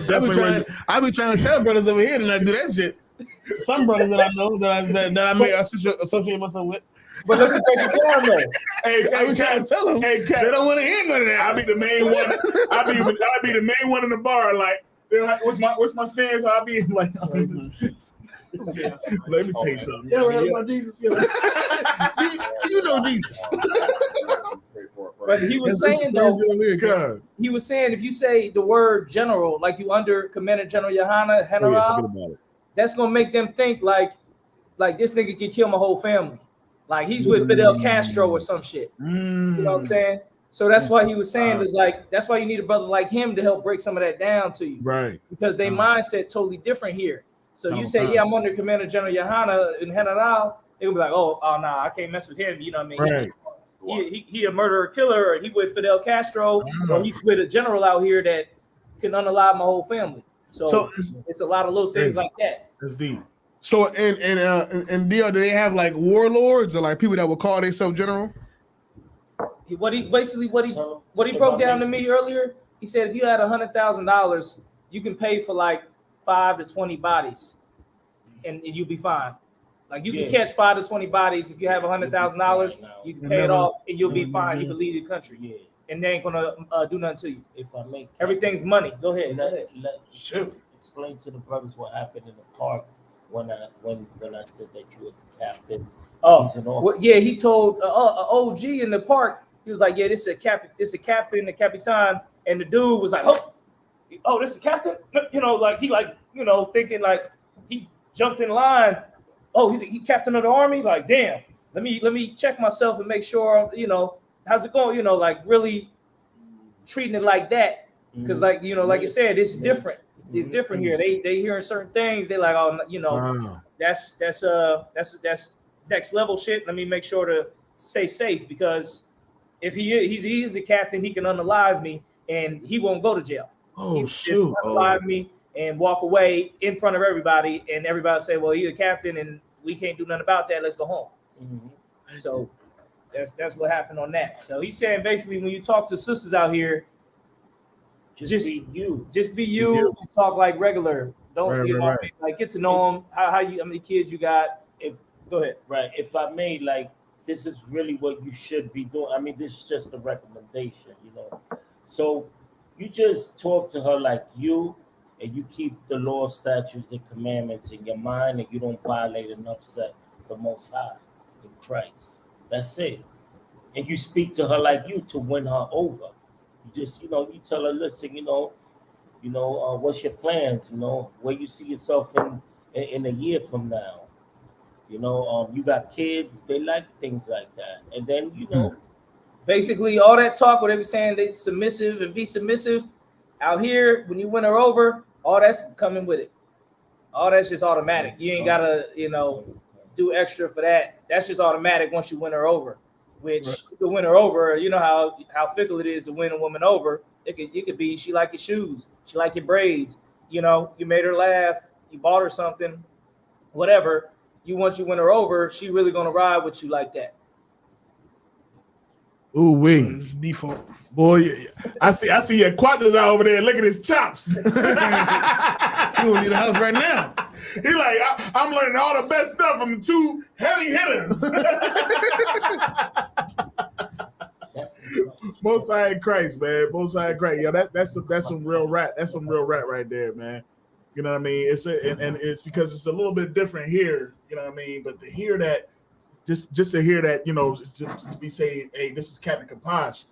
be trying to tell brothers over here to not do that shit. Some brothers that I know that I may associate myself with. But look at that though. I be trying to tell them. They don't want to hear none of that. I be the main one. I be the main one in the bar. Like, they're like, what's my stance? I'll be like, let me tell you something. Jesus. You know Jesus. But he was saying though, he was saying if you say the word general, like you under Commander General Yohana General, that's gonna make them think like this nigga can kill my whole family. Like he's with Fidel Castro or some shit. You know what I'm saying? So that's why he was saying is like that's why you need a brother like him to help break some of that down to you. Right. Because they mindset totally different here. So you say, yeah, I'm under Commander General Yohana in General, they'll be like, oh nah, I can't mess with him. You know what I mean? Right. He a murderer, killer, or he with Fidel Castro, or he's with a general out here that can unalive my whole family. So it's a lot of little things like that. That's deep. So in DR, do they have like warlords or like people that would call themselves general? What he broke down to me earlier, he said if you had $100,000, you can pay for like 5 to 20 bodies, and you'll be fine. Like you can catch 5 to 20 bodies if you have $100,000. You can pay it off and you'll be fine. You can leave the country. Yeah. And they ain't gonna do nothing to you. If I make everything's money. Go ahead. Explain to the brothers what happened in the park when I said that you were the captain. Oh, well, yeah. He told OG in the park. He was like, "Yeah, this is a captain, the capitan." And the dude was like, "Oh, this is the captain." You know, like he thinking like he jumped in line. Oh, he captain of the army. Like, damn. Let me check myself and make sure. You know, how's it going? You know, like really treating it like that. Because like like you said, it's different. It's different here. They hearing certain things. They like, oh, that's next level shit. Let me make sure to stay safe because if he is a captain, he can unalive me and he won't go to jail. Oh shoot! Unalive me and walk away in front of everybody, and everybody say, well, he's a captain and we can't do nothing about that. Let's go home. So that's what happened on that. So he's saying basically when you talk to sisters out here. Just be you. Just be you. Talk like regular. Don't like get to know them. How many kids you got? Go ahead. Right. If I may, like this is really what you should be doing. I mean, this is just a recommendation, you know. So you just talk to her like you, and you keep the law, statutes, and commandments in your mind, and you don't violate and upset the Most High in Christ. That's it. And you speak to her like you to win her over. You just, you tell her, listen, what's your plans? Where you see yourself in a year from now. You got kids, they like things like that. And then, basically all that talk where they be saying they submissive and be submissive out here, when you win her over, all that's coming with it. All that's just automatic. You ain't gotta, do extra for that. That's just automatic once you win her over. Which the win her over, you know how fickle it is to win a woman over. It could be she like your shoes, she like your braids, you made her laugh, you bought her something, whatever. Once you win her over, she really gonna ride with you like that. Ooh wee, default boy. I see your Quantas out over there. Look at his chops. You gonna leave the house right now. He like, I'm learning all the best stuff from the two heavy hitters. Most High in Christ, man. Most High in Christ. Yeah, that's some real rat. That's some real rat right there, man. You know what I mean? And it's because it's a little bit different here. You know what I mean? But to hear that, just to hear that, to be saying, hey, this is Captain Kaposh.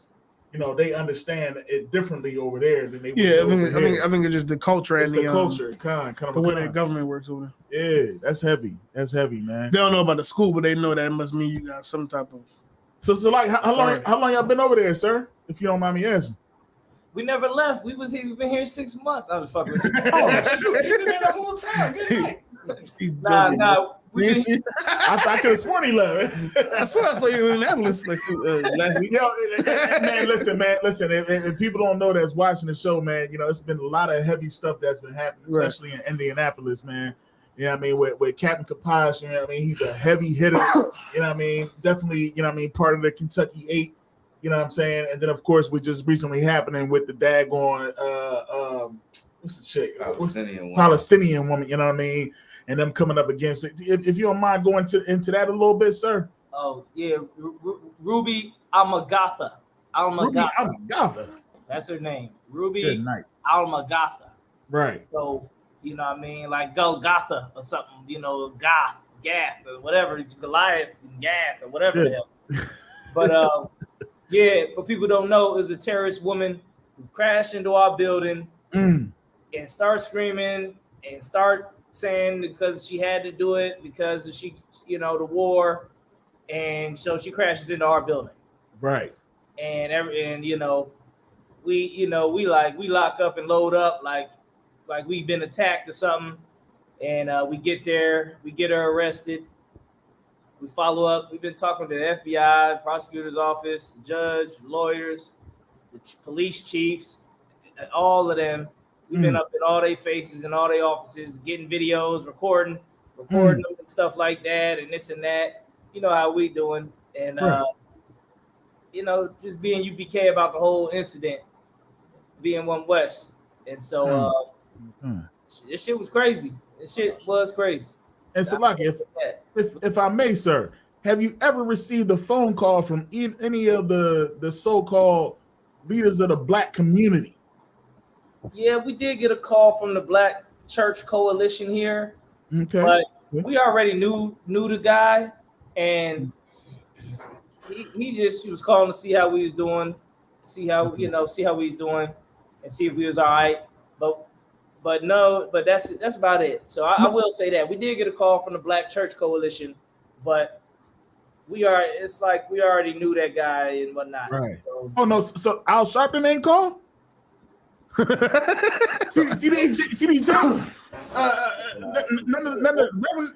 They understand it differently over there than they. Yeah, I think it's just the culture and the culture, kind of the way the government works over there. Yeah, that's heavy. That's heavy, man. They don't know about the school, but they know that must mean you got some type of. So like, how long y'all been over there, sir? If you don't mind me asking. We never left. We've been here 6 months. I was fucking with you. Oh shoot! You've been there the whole time. Good night. Nah. I could have sworn he left. I swear I saw you in Indianapolis last week. Man, listen. If people don't know that's watching the show, man, it's been a lot of heavy stuff that's been happening, especially in Indianapolis, man. You know what I mean? With Captain Kaposh, you know what I mean? He's a heavy hitter. You know what I mean? Definitely, part of the Kentucky 8. You know what I'm saying? And then, of course, we just recently happening with the daggone what's the chick? Palestinian woman. You know what I mean? And them coming up against it. If you don't mind going into that a little bit, sir. Oh yeah, Ruby Almagatha. Almagatha. That's her name. Ruby Good night. Almagatha. Right. So you know what I mean, like Golgotha or something. Gath or whatever. Goliath and Gath or whatever the hell. But yeah, for people who don't know, it was a terrorist woman who crashed into our building and started screaming and start saying because she had to do it because of the war, and so she crashes into our building. Right. And we lock up and load up like we've been attacked or something, and we get there, we get her arrested. We follow up. We've been talking to the FBI, prosecutor's office, the judge, lawyers, the police chiefs, all of them. We've been up in all their faces and all their offices, getting videos, recording them and stuff like that, and this and that. You know how we doing, and just being UPK about the whole incident, being One West, and so this shit was crazy. This shit was crazy. And Salaki, if I may, sir, have you ever received a phone call from any of the so-called leaders of the black community? Yeah, we did get a call from the Black Church Coalition here. Okay. But we already knew the guy, and he was calling to see how we was doing, see how we was doing, and see if we was all right. But that's about it. So I will say that we did get a call from the Black Church Coalition, but it's like we already knew that guy and whatnot. Right. So, oh no, so Al Sharpton ain't call? CD Jones,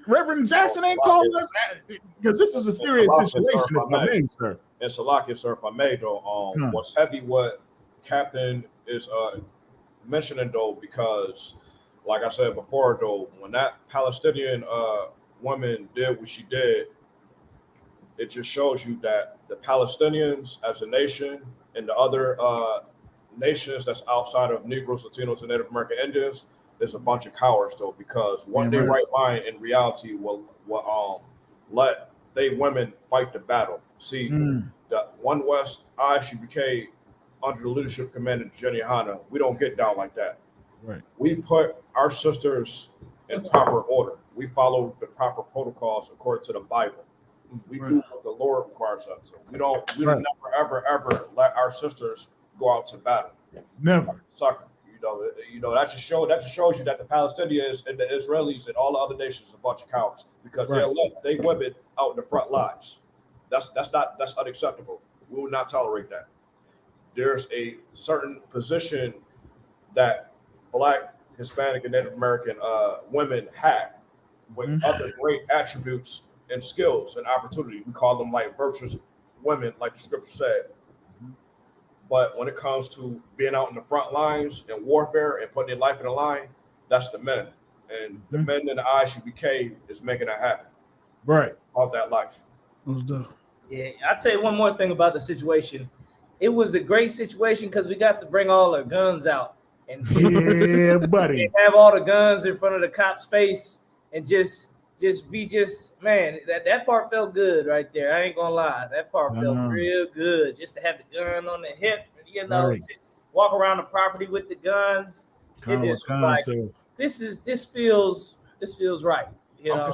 Reverend Jackson ain't calling us because this is a serious situation. If I may, sir. And Salakia, sir, if I may, though, what's heavy what Captain is mentioning, though, because, like I said before, though, when that Palestinian woman did what she did, it just shows you that the Palestinians as a nation and the other nations that's outside of Negroes, Latinos, and Native American Indians, there's a bunch of cowards, though, because one day right mind in reality will let they women fight the battle. See, the One West ISUPK under the leadership commander Jenny Hanna, we don't get down like that. Right. We put our sisters in proper order. We follow the proper protocols according to the Bible. We do what the Lord requires us. We don't never ever let our sisters go out to battle. Never. Sucker. You know that just shows you that the Palestinians and the Israelis and all the other nations are a bunch of cowards because they'll let they women out in the front lines. That's unacceptable. We will not tolerate that. There's a certain position that Black, Hispanic, and Native American women have with other great attributes and skills and opportunity. We call them like virtuous women, like the scripture said. But when it comes to being out in the front lines and warfare and putting their life in the line, that's the men. And the men in the ISUPK is making that happen. Right. Of that life. Yeah, I'll tell you one more thing about the situation. It was a great situation because we got to bring all our guns out. And yeah, buddy. Have all the guns in front of the cop's face and just man, that part felt good right there. I ain't gonna lie. That part felt real good. Just to have the gun on the hip, just walk around the property with the guns. It just was like this feels right. You know,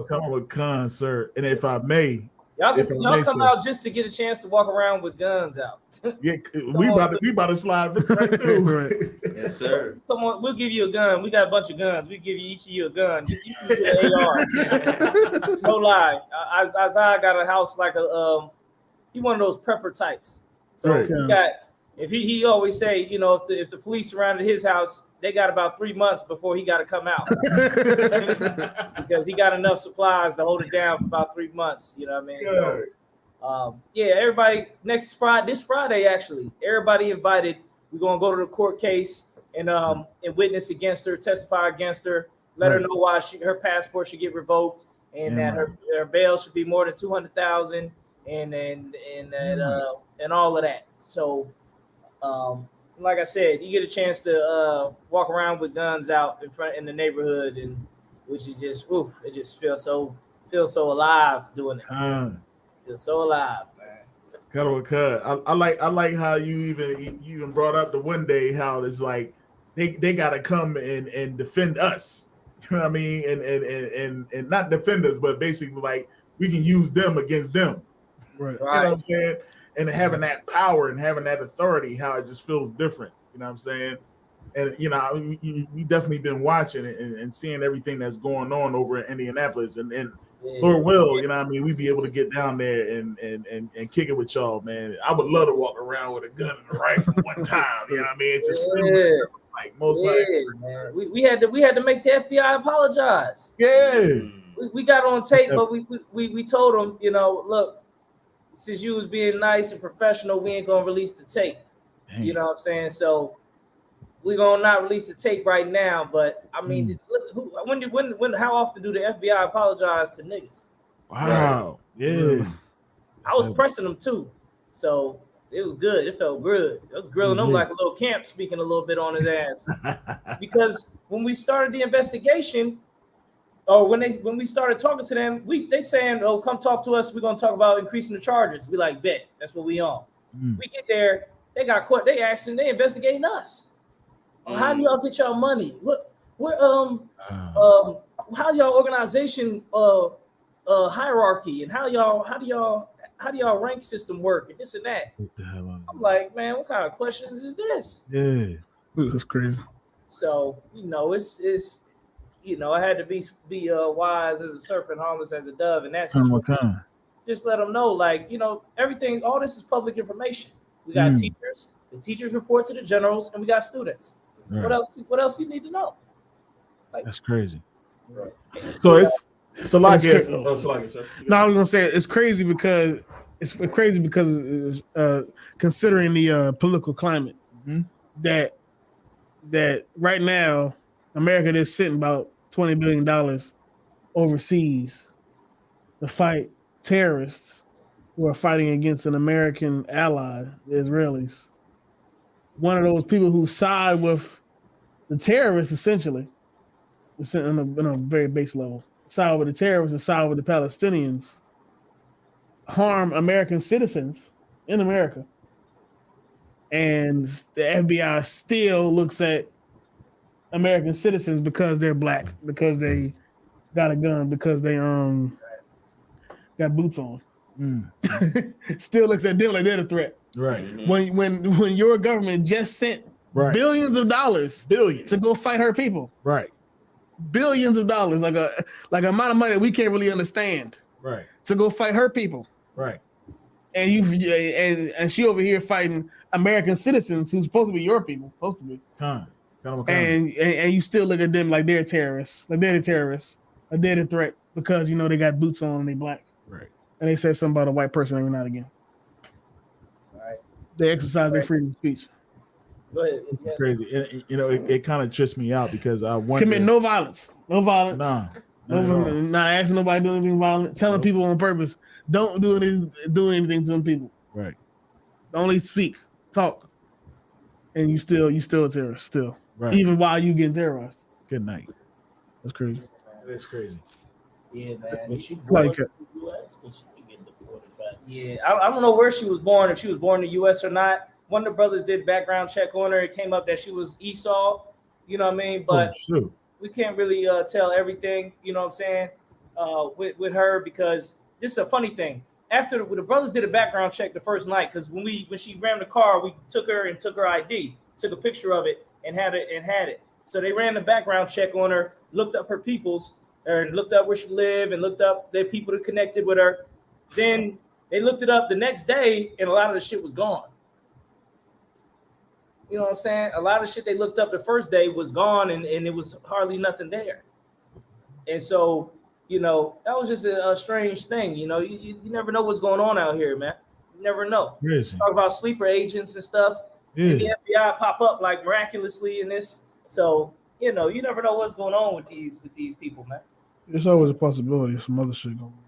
come with guns, sir. And if I may, y'all come out just to get a chance to walk around with guns out. Yeah, we about to slide right through. Yes, sir. Come on, we'll give you a gun. We got a bunch of guns. We give you each of you a gun. You can get an AR. No lie. Isaiah got a house like he one of those prepper types. So he got. If he always say, you know, if the police surrounded his house, they got about 3 months before he got to come out because he got enough supplies to hold it down for about 3 months. You know what I mean? So, everybody this Friday actually, everybody invited. We're gonna go to the court case and witness against her, testify against her, let her know why her passport should get revoked and that her bail should be more than $200,000 and all of that. So. Like I said, you get a chance to walk around with guns out in the neighborhood, and which is just it just feels so alive doing it. Feels so alive, man. I like how you even brought up the one day how it's like they gotta come and defend us. You know what I mean? And not defend us, but basically like we can use them against them. Right. You know what I'm saying? And having that power and having that authority, how it just feels different. You know what I'm saying? And, you know, we definitely been watching it and seeing everything that's going on over in Indianapolis. And Lord will, you know what I mean? We'd be able to get down there and kick it with y'all, man. I would love to walk around with a gun and a rifle one time. You know what I mean? It just feels like most likely. Man. We had to make the FBI apologize. Yeah. We got on tape, but we told them, you know, look, since you was being nice and professional, we ain't gonna release the tape. Dang. You know what I'm saying? So we're gonna not release the tape right now. But I mean, when how often do the FBI apologize to niggas? Wow. Yeah. I was pressing them too, so it was good. It felt good. I was grilling him like a little camp, speaking a little bit on his ass. Because when we started the investigation, or when we started talking to them, they saying, "Oh, come talk to us. We're gonna talk about increasing the charges." We like, bet that's what we on. We get there, they got caught. They asking, they investigating us. How do y'all get y'all money? How y'all organization hierarchy and how do y'all rank system work and this and that? What the hell? I'm like, man, what kind of questions is this? Yeah, that's crazy. So it's I had to be wise as a serpent, harmless as a dove, and that's just let them know, like, everything. All this is public information. We got teachers. The teachers report to the generals, and we got students. Right. What else you need to know? Like, that's crazy. Right. So it's sir. No, I was gonna say it's crazy because considering the political climate that right now America is sitting about $20 billion overseas to fight terrorists who are fighting against an American ally, the Israelis. One of those people who side with the terrorists, essentially, on a very base level, side with the terrorists and side with the Palestinians, harm American citizens in America. And the FBI still looks at American citizens because they're black, because they got a gun, because they got boots on. Still looks at them like they're the threat. Right. When your government just sent billions of dollars to go fight her people. Right. Billions of dollars, like an amount of money that we can't really understand. Right. To go fight her people. Right. And and she over here fighting American citizens who's supposed to be your people, supposed to be. And you still look at them like they're terrorists, like they're the terrorists, like they're the threat because they got boots on and they black. Right. And they said something about a white person every now and again. Right. They exercise their freedom of speech. Go ahead. It's crazy. It kind of trips me out because I wonder. Commit no violence. No violence. Not asking nobody to do anything violent. Telling people on purpose, don't do anything to them people. Right. Only speak, talk, and you still a terrorist still. Right. Even while you getting terrorized. Good night. That's crazy. That's crazy. Yeah, man. Yeah, I don't know where she was born, if she was born in the U.S. or not. One of the brothers did background check on her. It came up that she was Esau. You know what I mean? But we can't really tell everything. You know what I'm saying? With her, because this is a funny thing. After the brothers did a background check the first night, because when she ran the car, we took her and took her ID, took a picture of it, and had it. So they ran the background check on her, looked up her peoples, or looked up where she lived, and looked up the people that connected with her. Then they looked it up the next day, and a lot of the shit was gone. You know what I'm saying? A lot of shit they looked up the first day was gone, and it was hardly nothing there. And so, that was just a strange thing. You never know what's going on out here, man. You never know. Talk about sleeper agents and stuff. Yeah. And the FBI pop up like miraculously in this. So, you never know what's going on with these people, man. There's always a possibility of some other shit going on.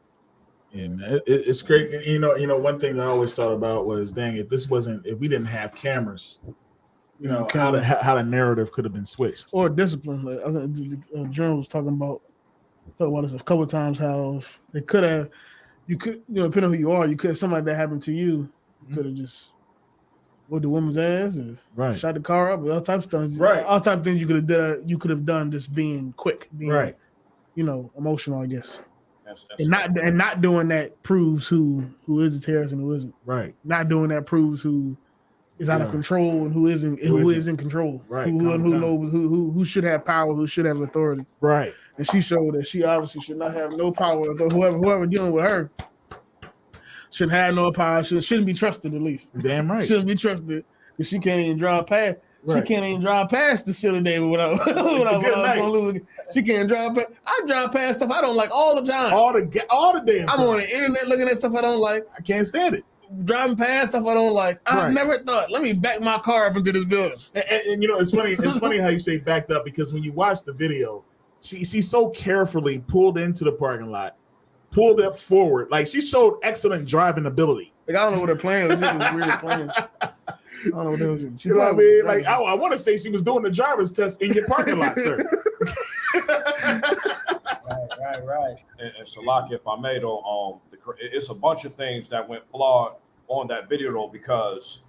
Yeah, man, it's great. One thing that I always thought about was, dang, if we didn't have cameras, how the narrative could have been switched. Or discipline. Like the journal was talking about this a couple of times, how they could have, depending on who you are, if something like that happened to you, could have just whooped the woman's ass and shot the car up, all types of things. Right. All types of things you could have done just being quick, being emotional, I guess. And not doing that proves who is a terrorist and who isn't. Right. Not doing that proves who is out of control and who is in control. Right. Who should have power, who should have authority. Right. And she showed that she obviously should not have no power. Whoever dealing with her shouldn't have no power. Shouldn't be trusted, at least. Damn right. Shouldn't be trusted because she can't even drive past. Right. She can't even drive past the shit today without she can't drive past. I drive past stuff I don't like all the time. All the damn time. I'm on the internet looking at stuff I don't like. I can't stand it. Driving past stuff I don't like. I've never thought, let me back my car up into this building. And it's funny. It's funny how you say backed up, because when you watch the video, she so carefully pulled into the parking lot, pulled up forward. Like, she showed excellent driving ability. Like, I don't know what her plan was. It was weird plan. I don't know what that was. You know what I mean? Like, I want to say she was doing the driver's test in your parking lot, sir. Right. And Salaki, if I may, though, it's a bunch of things that went flawed on that video, though, because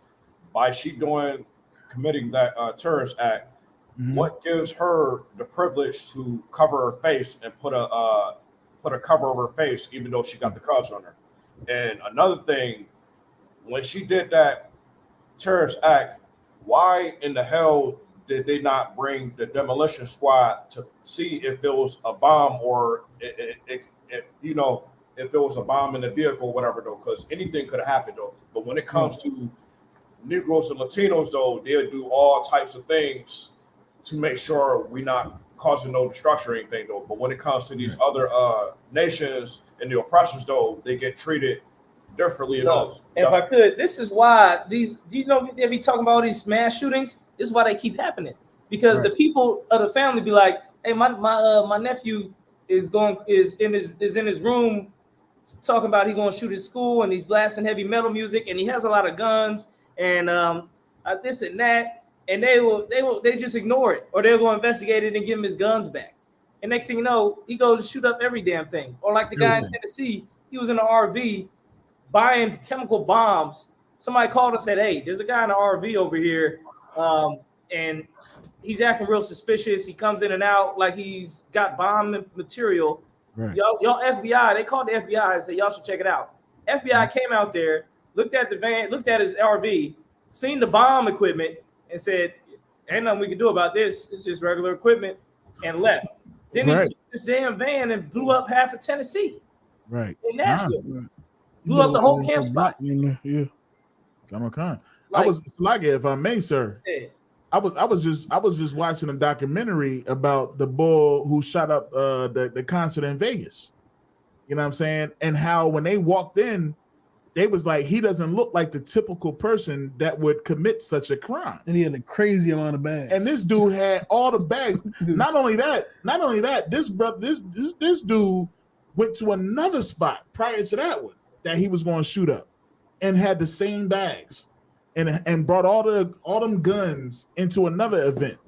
by she committing that terrorist act, what gives her the privilege to cover her face and put a cover over her face, even though she got the cuffs on her? And another thing, when she did that terrorist act, why in the hell did they not bring the demolition squad to see if there was a bomb or if it was a bomb in the vehicle, whatever, though? Because anything could have happened, though. But when it comes to Negroes and Latinos, though, they'll do all types of things to make sure we're not causing no destruction or anything, though. But when it comes to these other nations and the oppressors, though, they get treated differently. No. And if I could, this is why do you know they be talking about all these mass shootings? This is why they keep happening. Because the people of the family be like, hey, my nephew is in his room talking about he going to shoot his school and he's blasting heavy metal music and he has a lot of guns and this and that. And they just ignore it, or they'll go investigate it and give him his guns back. And next thing you know, he goes to shoot up every damn thing. Or like the guy in Tennessee, he was in an RV buying chemical bombs. Somebody called and said, "Hey, there's a guy in an RV over here, and he's acting real suspicious. He comes in and out like he's got bomb material." Right. Y'all FBI, they called the FBI and said, "Y'all should check it out." FBI came out there, looked at the van, looked at his RV, seen the bomb equipment, and said, "Ain't nothing we can do about this. It's just regular equipment," and left. Then he took this damn van and blew up half of Tennessee. Right. In Nashville. Blew up the whole camp spot. Yeah. Come on. I was Slaggy, if I may, sir. Yeah. I was just watching a documentary about the bull who shot up the concert in Vegas. You know what I'm saying? And how when they walked in, they was like, he doesn't look like the typical person that would commit such a crime. And he had a crazy amount of bags. And this dude had all the bags. Not only that, this dude went to another spot prior to that one that he was going to shoot up and had the same bags and brought all them guns into another event.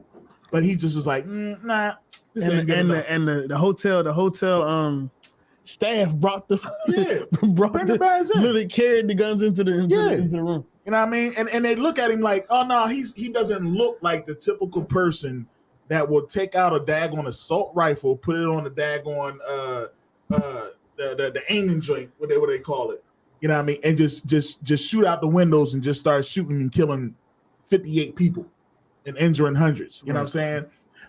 But he just was like, nah. This ain't good enough. The hotel staff brought the bags in. Literally carried the guns into the room. You know what I mean? And they look at him like, oh no, he doesn't look like the typical person that will take out a daggone assault rifle, put it on the daggone the aiming joint, what they call it. You know what I mean? And just shoot out the windows and just start shooting and killing 58 people and injuring hundreds. You know what I'm saying?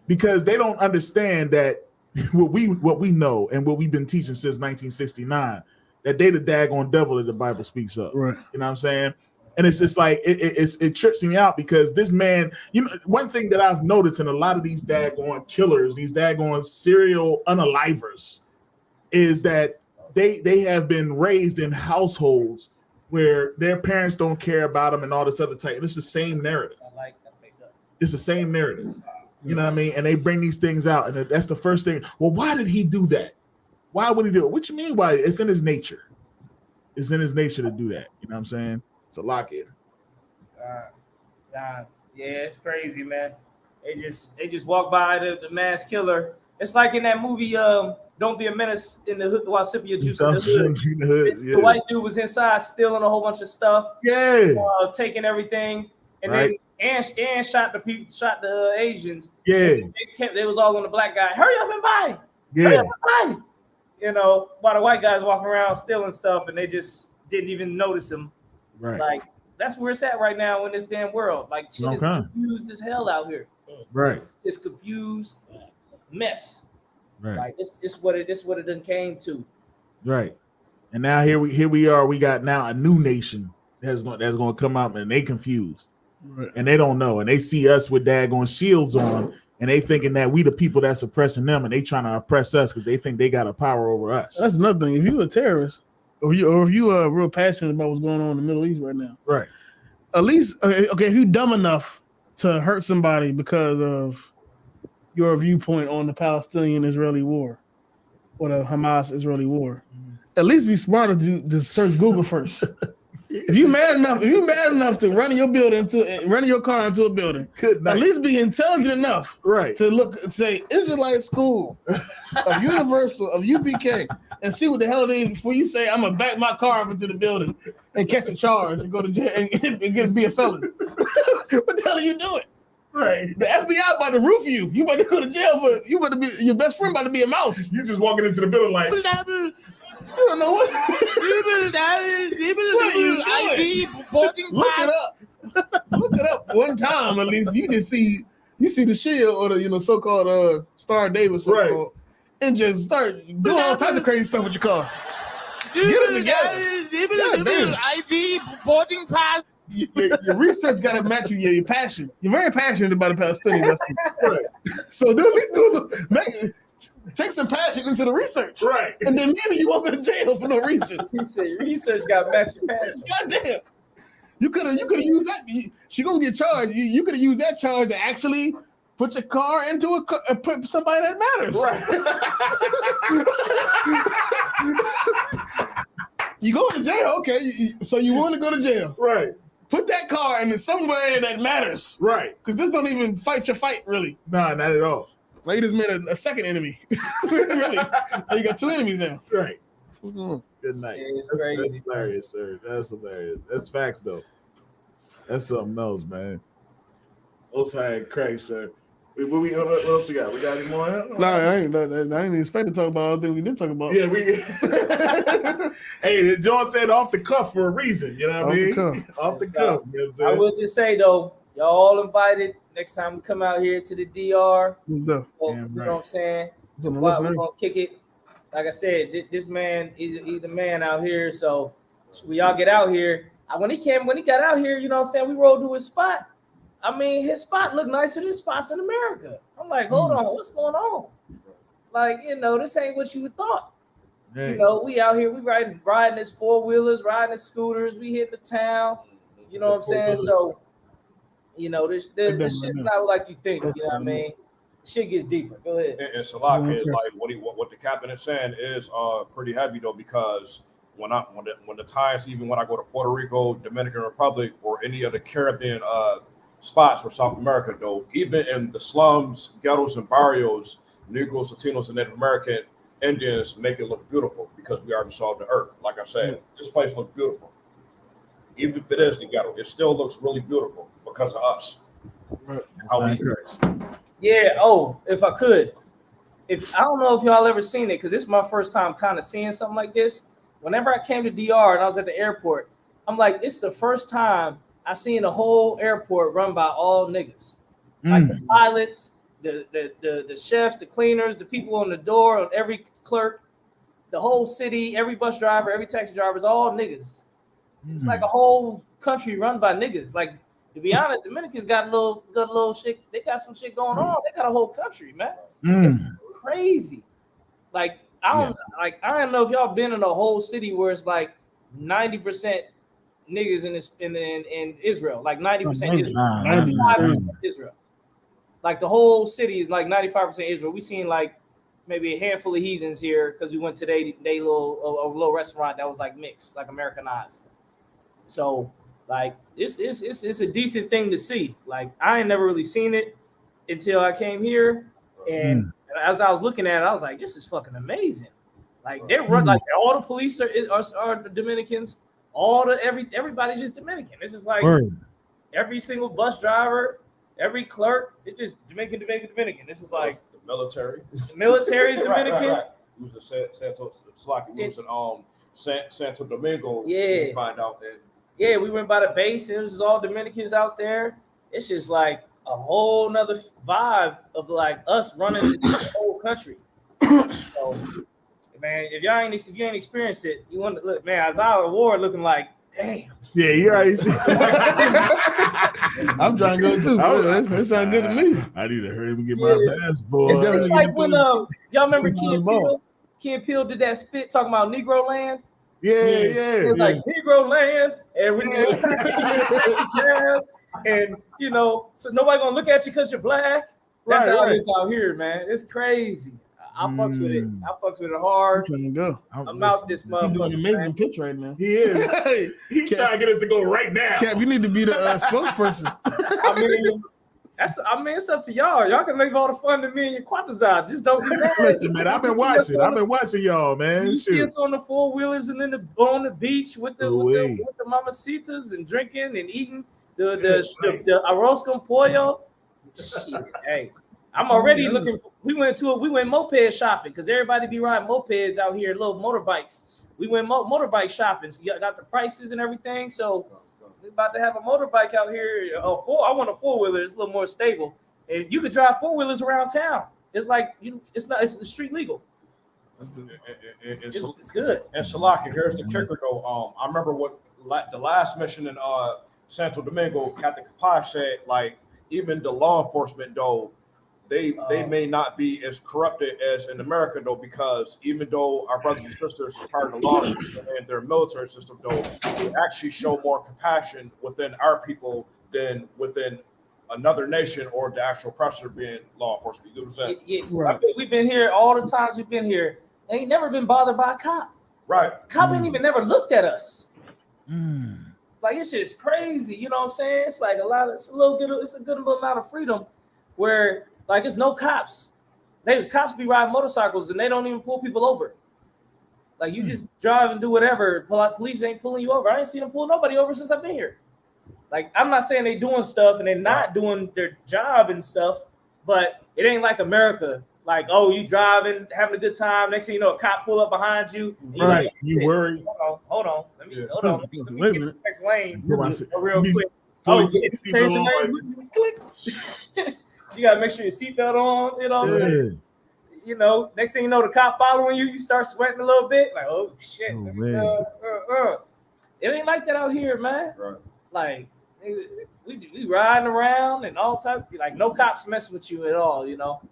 Because they don't understand that what we know and what we've been teaching since 1969, that they the daggone devil that the Bible speaks of. Right. You know what I'm saying? And it's just like it trips me out because this man, you know, one thing that I've noticed in a lot of these daggone killers, these daggone serial unalivers, is that they have been raised in households where their parents don't care about them and all this other type. It's the same narrative. It's the same narrative. You know what I mean? And they bring these things out, and that's the first thing. Well, why did he do that? Why would he do it? What you mean? Why? It's in his nature. It's in his nature to do that. You know what I'm saying? It's a lock in. Yeah, it's crazy, man. They just walk by the mass killer. It's like in that movie, Don't Be a Menace in the Hood while sipping your juice in the hood. The white dude was inside stealing a whole bunch of stuff. Yeah. Taking everything, and then and shot the Asians. Yeah. They was all on the black guy. Hurry up and buy. Yeah. Hurry up and buy. You know, while the white guys walking around stealing stuff, and they just didn't even notice him. Right. Like that's where it's at right now in this damn world. Like shit is confused as hell out here. Right. It's confused mess. Right. Like it's what it done came to. Right. And now here we are. We got now a new nation that's going to come out, and they confused. Right. And they don't know, and they see us with daggone shields on, and they thinking that we the people that's oppressing them, and they trying to oppress us because they think they got a power over us. That's another thing. If you a terrorist, or if you are real passionate about what's going on in the Middle East right now, right? At least okay, if you dumb enough to hurt somebody because of your viewpoint on the Palestinian-Israeli war or the Hamas-Israeli war, at least be smart enough to search Google first. If you mad enough to run your car into a building, at least be intelligent enough, right, to look and say Israelite School of Universal of UPK and see what the hell it is before you say I'm gonna back my car up into the building and catch a charge and go to jail and be a felon. What the hell are you doing? Right. The FBI about to roof you. You about to go to jail for your best friend about to be a mouse. You just walking into the building like you don't know what. What are you doing? Look it up. Look it up one time at least. You see the shield or the so-called Star Davis, right? And just start doing all types of crazy stuff with your car. Get it together. ID boarding pass. Your research got to match your passion. You're very passionate about the Palestinians. Right. So at least take some passion into the research. Right. And then maybe you won't go to jail for no reason. He said research got to match your passion. Goddamn. You could have used that. She gonna get charged. You could have used that charge to actually put your car into put somebody that matters. Right. You go to jail, okay? So you want to go to jail, right? Put that car in somewhere that matters, right? Because this don't even fight your fight, really. Nah, not at all. Like you just made a second enemy. Really, you got two enemies now. Right. What's going on? Good night. Yeah, That's hilarious, sir. That's hilarious. That's facts, though. That's something else, man. Most high Christ, sir. What else we got? We got any more? No, I didn't expect to talk about all the things we did talk about. Yeah, Hey, John said off the cuff for a reason. You know what I mean? Off the cuff. You know what I'm saying? I will just say though, y'all all invited next time we come out here to the DR. No. You know what I'm saying? We're gonna kick it. Like I said, this man he's the man out here. So we all get out here. When he got out here, you know what I'm saying? We rolled to his spot. I mean, his spot looked nicer than spots in America. I'm like, hold on, what's going on? Like, this ain't what you thought. Hey. We out here, we riding his four-wheelers, riding his scooters, we hit the town. You know what I'm saying? So, this shit's not like you think, you know what I mean? Shit gets deeper. Go ahead. And Salak, like what the captain is saying is pretty heavy though, because when the times, even when I go to Puerto Rico, Dominican Republic, or any of the Caribbean spots for South America, though, even in the slums, ghettos, and barrios, Negroes, Latinos, and Native American Indians make it look beautiful because we already saw the earth. Like I said, this place looks beautiful. Even if it is the ghetto, it still looks really beautiful because of us. Yeah. Oh, if I could, I don't know if y'all ever seen it, because this is my first time kind of seeing something like this. Whenever I came to DR and I was at the airport, I'm like, it's the first time I seen a whole airport run by all niggas, like the pilots, the chefs, the cleaners, the people on the door, every clerk, the whole city, every bus driver, every taxi driver is all niggas. It's like a whole country run by niggas. Like, to be honest, Dominicans got a little shit. They got some shit going on. They got a whole country, man. It's crazy. Like, I don't know if y'all been in a whole city where it's like 90% niggas in Israel, like 90% Israel, 95% Israel. Like the whole city is like 95% Israel. We seen like maybe a handful of heathens here because we went to they little restaurant that was like mixed, like Americanized. So like it's a decent thing to see. Like I ain't never really seen it until I came here, and as I was looking at it, I was like, this is fucking amazing. Like they run like all the police are the Dominicans. Everybody's just Dominican. It's just like every single bus driver, every clerk, it's just Dominican. This is like the military. The military is Dominican. Right. It was Santo Domingo. Yeah. You find out that. Yeah, we went by the base, and it was just all Dominicans out there. It's just like a whole nother vibe of like us running the whole country. So, man, if you ain't experienced it, you want to look, man. Isaiah Ward looking like, damn. Yeah, you already see. I'm trying to go too. That sounds good to me. I need to hurry up and get my passport. It's like when y'all remember Kid Peele did that spit talking about Negro Land. Yeah. It was like Negro Land, and we get taxi cab, and so nobody gonna look at you because you're black. That's how it is out here, man. It's crazy. I fucks with it. I fucks with it hard. Trying to go. I'm out this He's doing motherfucker. an amazing Man. pitch right now. He is. He's trying to get us to go right now. Cap, you need to be the spokesperson. I mean, it's up to y'all. Y'all can make all the fun to me and your Quatazar. Just don't be mad. Listen, man, I've been watching y'all, man. You see us on the 4-wheelers and then on the beach with the mamacitas and drinking and eating the arroz con pollo. Shit, hey, I'm already looking. We went moped shopping because everybody be riding mopeds out here, little motorbikes. We went motorbike shopping. So you got the prices and everything. So we're about to have a motorbike out here. I want a 4-wheeler. It's a little more stable, and you could drive 4-wheelers around town. It's like it's street legal. It's good. And Salaki, here's the kicker though. I remember what the last mission in Santo Domingo, Captain Kapash said, like, even the law enforcement though, they may not be as corrupted as in America though, because even though our brothers and sisters are part of the law enforcement and their military system though, they actually show more compassion within our people than within another nation or the actual oppressor being law enforcement. You know what I'm saying? Yeah, right. We've been here all the times we've been here. They ain't never been bothered by a cop. Right. Cop ain't even never looked at us. Like, it's just crazy. You know what I'm saying? It's like it's a good amount of freedom where like it's no cops. Cops be riding motorcycles and they don't even pull people over. Like, you just drive and do whatever. Police ain't pulling you over. I ain't seen them pull nobody over since I've been here. Like, I'm not saying they doing stuff and they're not doing their job and stuff, but it ain't like America. Like, oh, you driving, having a good time. Next thing you know, a cop pull up behind you. And you're right. Like, you worry. Hold on. Let me get the next lane real quick. Oh, shit. Click. You got to make sure your seatbelt on. You know what I'm saying? You know, next thing you know, the cop following you, you start sweating a little bit. Like, oh, shit. It ain't like that out here, man. Right. Like, we riding around and all type. Like, no cops messing with you at all, you know.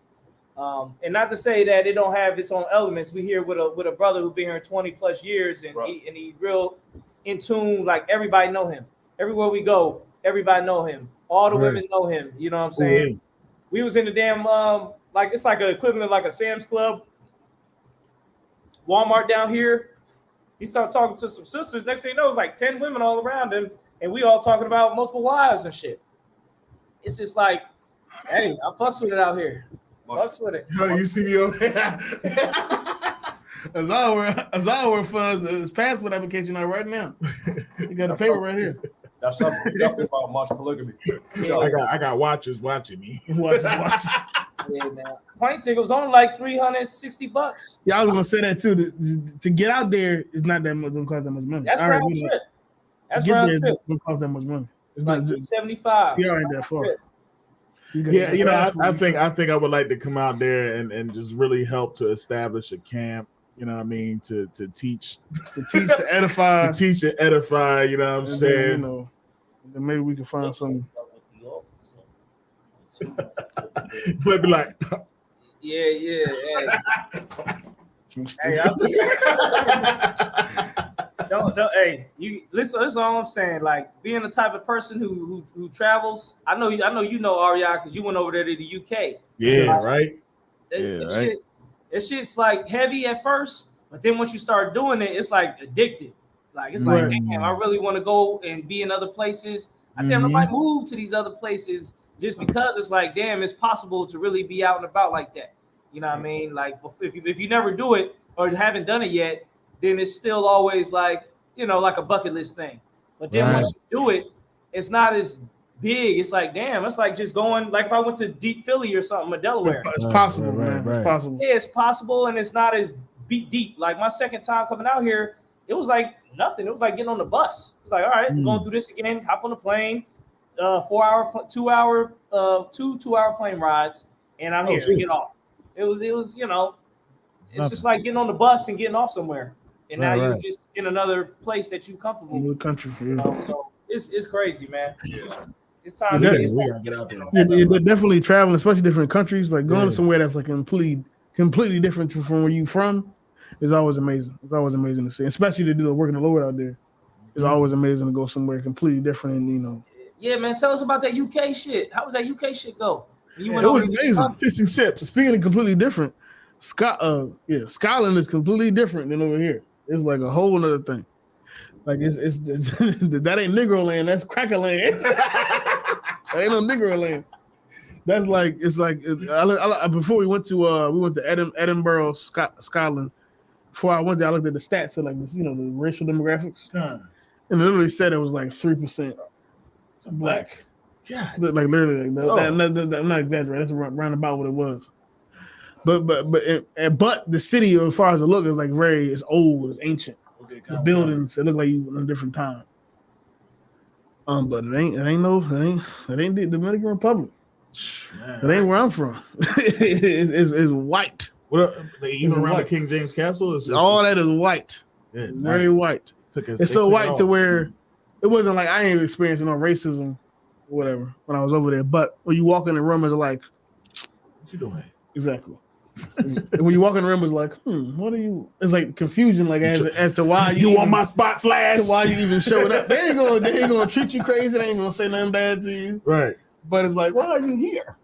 And not to say that it don't have its own elements. We here with a brother who been here 20 plus years and he's real in tune. Like, everybody know him. Everywhere we go, everybody know him. All the women know him. You know what I'm saying? We was in the damn like it's like an equivalent like a Sam's Club, Walmart down here. He started talking to some sisters. Next thing you know, it's like 10 women all around him, and we all talking about multiple wives and shit. It's just like, hey, I fucks with it out here. Fucks with it. You see me over Azar funds his passport application out right now. You got a paper right here. That's something about much polygamy. I got watchers watching me. Yeah, man. Plane ticket was only like $360. Yeah, I was gonna say that too. To get out there is not that much. Don't cost that much money. That's round trip. That's round trip. Don't cost that much money. It's like $75. You ain't that far. Yeah, you know, I think I would like to come out there and just really help to establish a camp. You know what I mean? To teach, to edify, to teach and edify. You know what I'm saying? Then, you know, then maybe we can find some. But be like, yeah. Hey, don't, hey, you listen. That's all I'm saying. Like, being the type of person who travels. I know you know Aria because you went over there to the UK. Yeah, like, right. That shit's like heavy at first, but then once you start doing it, it's like addicted. Like, it's like, damn, I really want to go and be in other places. I might move to these other places just because it's like, damn, it's possible to really be out and about like that. You know what I mean? Like, if you never do it or haven't done it yet, then it's still always like, you know, like a bucket list thing. But then once you do it, it's not as big. It's like, damn, it's like just going, like if I went to deep Philly or something, or Delaware. It's possible, man. It's possible. Yeah, it's possible, and it's not as deep. Like my second time coming out here, it was like nothing. It was like getting on the bus. It's like, all right, going through this again, hop on the plane, 2 2-hour plane rides, and I'm here to get off. It was, you know, it's just like getting on the bus and getting off somewhere. And now you're just in another place that you're comfortable. New country. Yeah. You know? So it's crazy, man. It's time to get out there. They're definitely traveling, especially different countries. Like going to somewhere that's like completely different from where you from is always amazing. It's always amazing to see, especially to do the work of the Lord out there. It's always amazing to go somewhere completely different, and you know. Yeah, man. Tell us about that UK shit. How was that UK shit go? It was amazing. Fishing ships. Speaking of completely different, Scotland is completely different than over here. It's like a whole other thing. Like it's that ain't Negro land. That's cracker land. That ain't no Negro land. That's like before we went to Edinburgh, Scotland. Before I went there, I looked at the stats of like this, the racial demographics, and it literally said it was like 3% black. Yeah, like literally. I'm not exaggerating. That's around about what it was. But the city, as far as it looks, is like it's old, it's ancient. The buildings, it look like you in a different time. But it ain't the Dominican Republic. Man. It ain't where I'm from. It's white. They even around the King James Castle? All that is white. Yeah, very white. It's so white to where it wasn't like I ain't experiencing no racism or whatever when I was over there. But when you walk in the room, it's like, what you doing? Exactly. And when you walk in the room, it's like, what are you? It's like confusion, like as to why you want my spot flash. Why you even showed up? They ain't gonna treat you crazy. They ain't gonna say nothing bad to you. Right. But it's like, why are you here?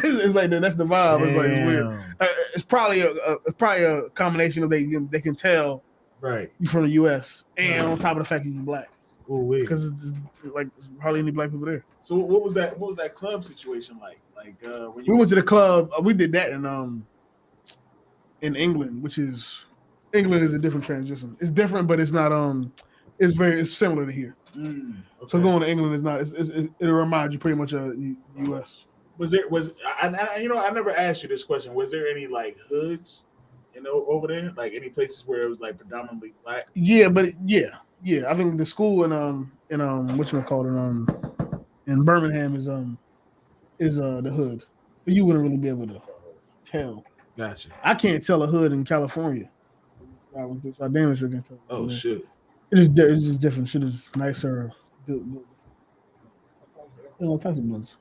It's like that's the vibe. Damn. It's like it's weird. It's probably a combination of they can tell you from the U.S. and on top of the fact you're black. Because it's hardly any black people there. So what was that club situation like? Like when you we went to the club. We did that in England, England is a different transition. It's different, but it's not. It's similar to here. Okay. So going to England is not. It'll remind you pretty much of U.S. I never asked you this question. Was there any like hoods, over there, like any places where it was like predominantly black? Yeah, but yeah. I think the school in whatchamacallit in Birmingham is the hood, but you wouldn't really be able to tell. Gotcha. I can't tell a hood in California. I damn sure can tell. Oh shit. It's just different. Shit is nicer. All types of blends.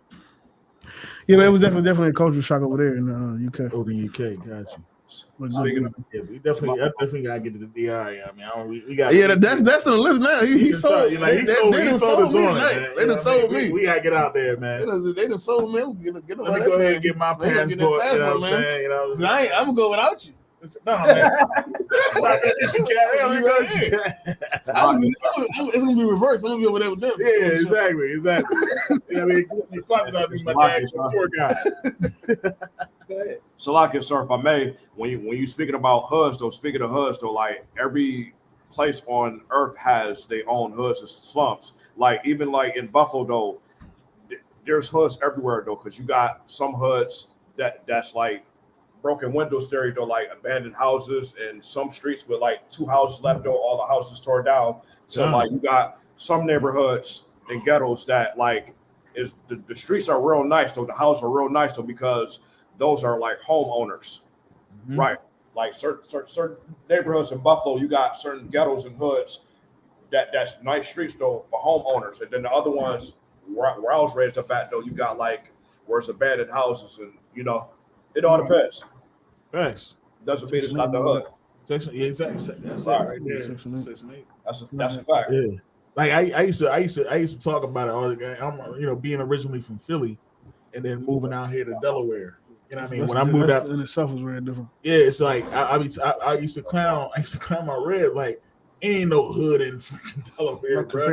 Yeah, but it was definitely a culture shock over there in the UK. Over in the UK, gotcha. Speaking of, we definitely gotta get to the DI. I mean, we got. Yeah, that's the list now. He sold. He sold us on it. They done sold me. We gotta get out there, man. They done sold me. Let me go ahead and get my passport. You know what I'm saying? I'm gonna go without you. No, man. It's gonna be reversed. I'm gonna be over there with them. Yeah, exactly. I mean, your father's out to my dad's tour guy. Go ahead. So, like, sir, if I may, when you speaking about hoods, though, like every place on earth has their own hoods and slumps. Like even like in Buffalo, though, there's hoods everywhere, though, because you got some hoods that's like broken window stereo, though, like abandoned houses, and some streets with like 2 houses left, though, all the houses tore down. So like you got some neighborhoods and ghettos that like is the streets are real nice, though, the houses are real nice, though, because those are like homeowners, right? Like certain neighborhoods in Buffalo, you got certain ghettos and hoods that's nice streets, though, for homeowners, and then the other ones where I was raised up at, though, you got like where it's abandoned houses, and it all depends. Facts. Doesn't mean it's not the hood. Section, yeah, exactly. That's right there. Section 8. That's a fact. Yeah. Like I used to talk about it all the time. I'm being originally from Philly, and then moving out here to Delaware. You know what I mean? When I moved out, in itself was very different. Yeah, it's like I used to clown my red like ain't no hood in freaking Delaware, bro.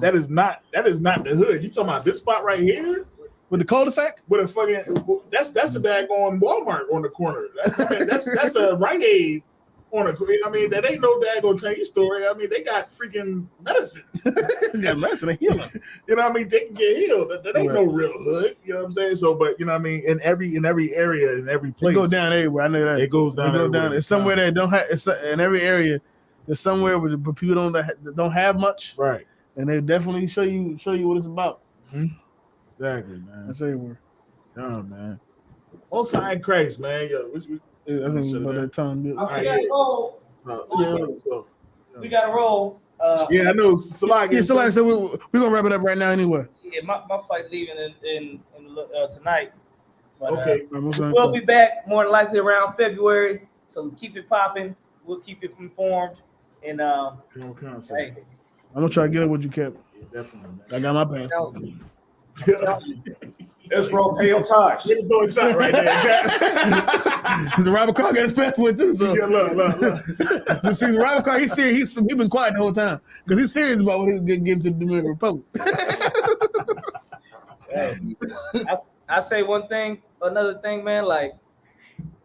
That is not the hood. You talking about this spot right here? With the cul-de-sac? With a fucking that's a daggone Walmart on the corner. That's a Rite Aid on the. I mean, that ain't no daggone Chinese store. I mean, they got freaking medicine. Got medicine to heal them. You know what I mean? They can get healed. That ain't no real hood. You know what I'm saying? So, but you know what I mean? In every area, in every place, it goes down everywhere. I know that it goes down. It's somewhere that don't have. It's in every area. There's somewhere where people don't have much. Right. And they definitely show you what it's about. Mm-hmm. Exactly, man. That's everywhere. Oh, man. On side Christ, man. Yo, I think about that time. We gotta roll. We gotta roll. Yeah, I know. Salak. So we're gonna wrap it up right now anyway. Yeah, my flight leaving in tonight. But, okay. We'll be back more than likely around February. So keep it popping. We'll keep it informed. And hey. I'm gonna try to get it with you, Cap. Yeah, definitely. I got my pants. Israel, pay your tithes. You're doing something right there. Because Robert Carr got his passport too. So Yeah, look. you see, Robert Carr, he's serious. He's been quiet the whole time because he's serious about what he's getting to the Dominican Republic. I say another thing, man. Like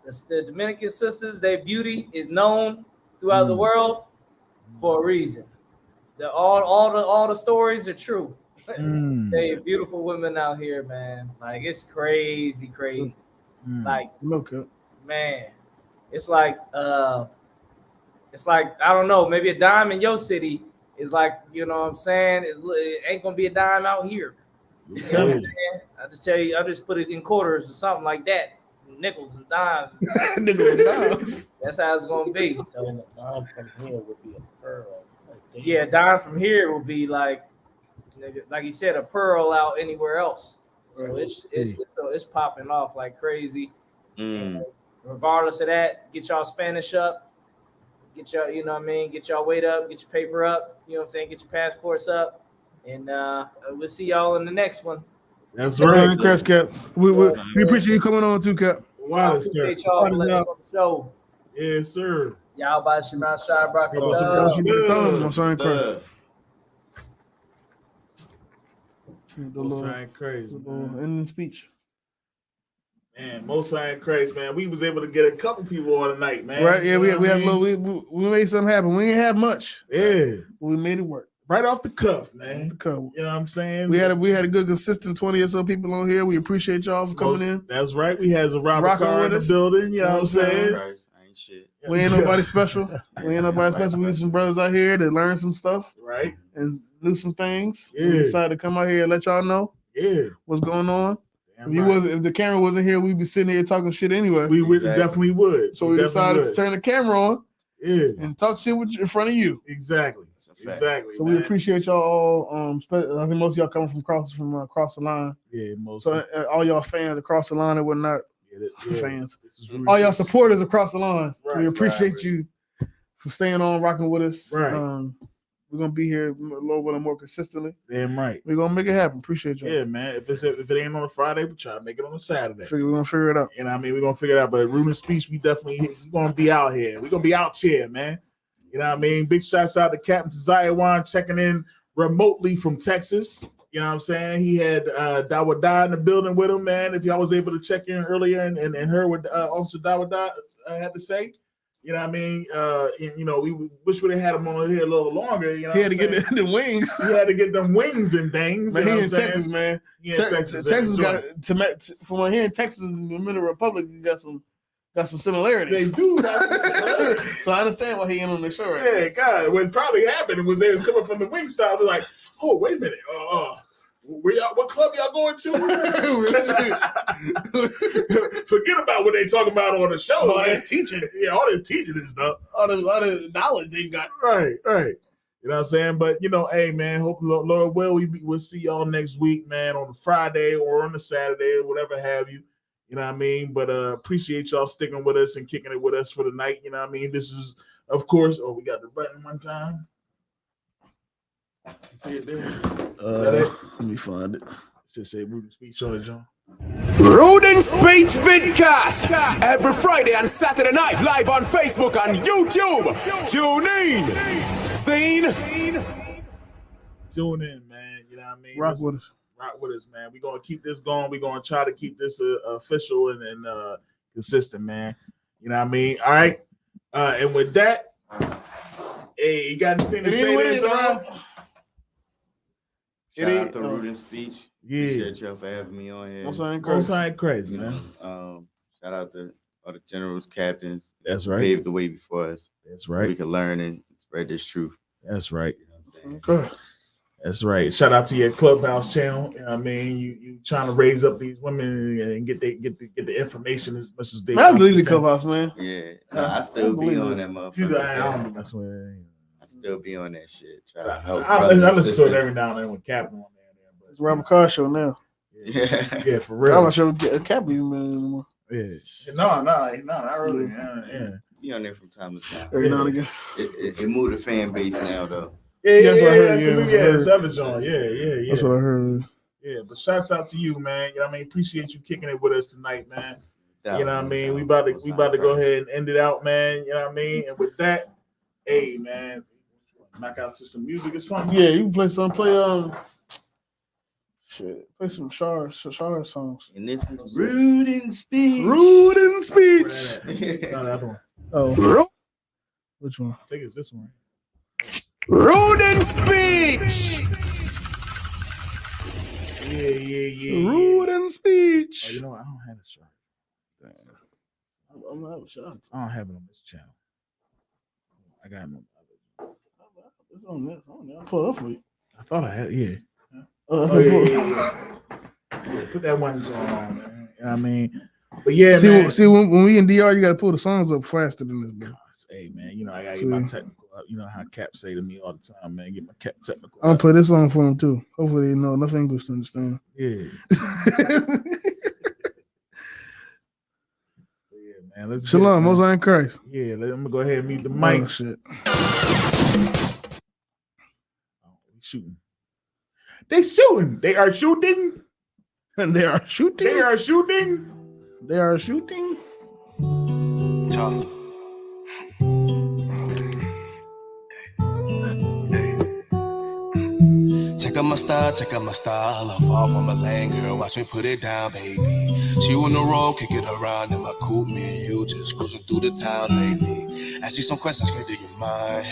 the Dominican sisters, their beauty is known throughout the world for a reason. All the stories are true. They beautiful women out here, man. Like it's crazy. Like man, it's like I don't know, maybe a dime in your city is like, you know what I'm saying, it ain't gonna be a dime out here. You know what I'm saying? I just tell you, I just put it in quarters or something like that, nickels and dimes. That's how it's gonna be. So a dime from here would be a pearl. Yeah, dime from here will be like you said, a pearl out anywhere else. So it's popping off like crazy. And regardless of that, get y'all Spanish up, get y'all, you know what I mean, get y'all weight up, get your paper up, you know what I'm saying, get your passports up, and we'll see y'all in the next one. That's right, Chris Cap. We appreciate you coming on too, Cap. Wow, sir. Y'all for letting us on the show. Yes, sir. Y'all by Shemar Shai Brock. Most ain't crazy. Ending speech. Man, most ain't crazy, man. We was able to get a couple people on tonight, man. Right? Yeah, we had a little. We made something happen. We ain't have much. Yeah, we made it work. Right off the cuff, man. The cuff. You know what I'm saying? We had a good consistent 20 or so people on here. We appreciate y'all for coming in. That's right. We had a Robert Carr in the building. You know what I'm saying? Ain't shit. We ain't nobody special. We need some brothers out here that learn some stuff. Right. And do some things. Yeah. We decided to come out here and let y'all know. Yeah. What's going on. If the camera wasn't here, we'd be sitting here talking shit anyway. We definitely would. So we decided to turn the camera on. Yeah. And talk shit in front of you. Exactly. Exactly. So we appreciate y'all all. I think most of y'all coming from across the line. Yeah, most. So all y'all fans across the line and whatnot. Yeah. Fans. All y'all supporters across the line. Right, we appreciate you for staying on, rocking with us. Right. We're gonna be here a little bit more consistently. Damn right. We're gonna make it happen. Appreciate y'all. Yeah, man. If it ain't on a Friday, we try to make it on a Saturday. We're gonna figure it out. You know what I mean? We're gonna figure it out. But Ruben Speech, we gonna be out here. We're gonna be out here, man. You know what I mean? Big shouts out to Captain Zion checking in remotely from Texas. You know what I'm saying? He had Dawada in the building with him, man. If y'all was able to check in earlier and heard what Officer Dawada had to say, you know what I mean? We wish we'd have had him on here a little longer. You know, he had to get the wings. He had to get them wings and things. But you know he what in I'm Texas, saying? man. He in Texas got from here in Texas and the Dominican Republic, you got some similarities. They do got some similarities. So I understand why he ain't on the show right Yeah, God. What probably happened was they was coming from the wing stop. They're like, oh, wait a minute. What club y'all going to? Forget about what they talking about on the show. All man. that teaching. Yeah, all this teaching and stuff. All the knowledge they got. Right. You know what I'm saying? But, hey, man, hope Lord will, we'll see y'all next week, man, on a Friday or on a Saturday or whatever have you. You know what I mean? But appreciate y'all sticking with us and kicking it with us for the night. You know what I mean? This is, of course, we got the button one time. See it there? Let me find it. Just say Ruben Speech on it, John. Ruben Speech Vidcast every Friday and Saturday night live on Facebook and YouTube. Tune in. Tune in, man. You know what I mean? Rock with us. Rock with us, man. We're gonna keep this going. We're gonna try to keep this official and consistent, man. You know what I mean? All right. And with that, hey, you got anything to say there, Zara? Shout out to Ruben Speech. Yeah. Appreciate y'all for having me on here. Most ain't crazy, man. Shout out to all the generals, captains. That's right. Paved the way before us. That's so right. we can learn and spread this truth. That's right. You know what I'm saying? Okay. That's right. Shout out to your Clubhouse channel. You know what I mean, you trying to raise up these women and get the information as much as they. I believe the Clubhouse, man. Yeah, I still be on that motherfucker. That's what. I still be on that shit. Try to help. I listen to it every now and then with Captain on there. It's Robert Carr show now. Yeah, for real. I'm not sure Cap even anymore. Yeah. No, not really. Yeah. Be on there from time to time. Every now and again. It moved the fan base now though. Yeah. That's what I heard. It's other John. Yeah. That's what I heard. Yeah, but shouts out to you, man. You know what I mean? Appreciate you kicking it with us tonight, man. Yeah, you know what I mean? We about to go ahead and end it out, man. You know what I mean? And with that, hey, man, knock out to some music or something. Yeah, you can play some play some Shar songs. And this is Rude in Speech. Rude in Speech. No, that one. Oh, which one? I think it's this one. Rude in Speech. Yeah. Rude in Speech. Oh, you know what? I don't have a shirt. I'm not have a shot. I don't have it on this channel. I got it on the other. It's on this. I'll pull it up for you. I thought I had, yeah. Yeah. Yeah, put that one on, man. You know what I mean? But yeah, man. See, when we in DR, you got to pull the songs up faster than this, bro. Hey, man, you know, I got to get my technical up. You know how Cap say to me all the time, man. Get my Cap technical I'll up. play this song for them, too. Hopefully they know enough English to understand. Yeah. Man, let's Shalom, Most High in Christ. Yeah, let me go ahead and mute the mic. Oh, shit. Shooting. They shooting. They are shooting. And they are shooting. They are shooting. They are shooting. Check out my style. I fall from a lane, girl. Watch me put it down, baby. She on the road, kick it around in my coupe. Me and you just cruising through the town lately. Ask you some questions, girl, do you mind?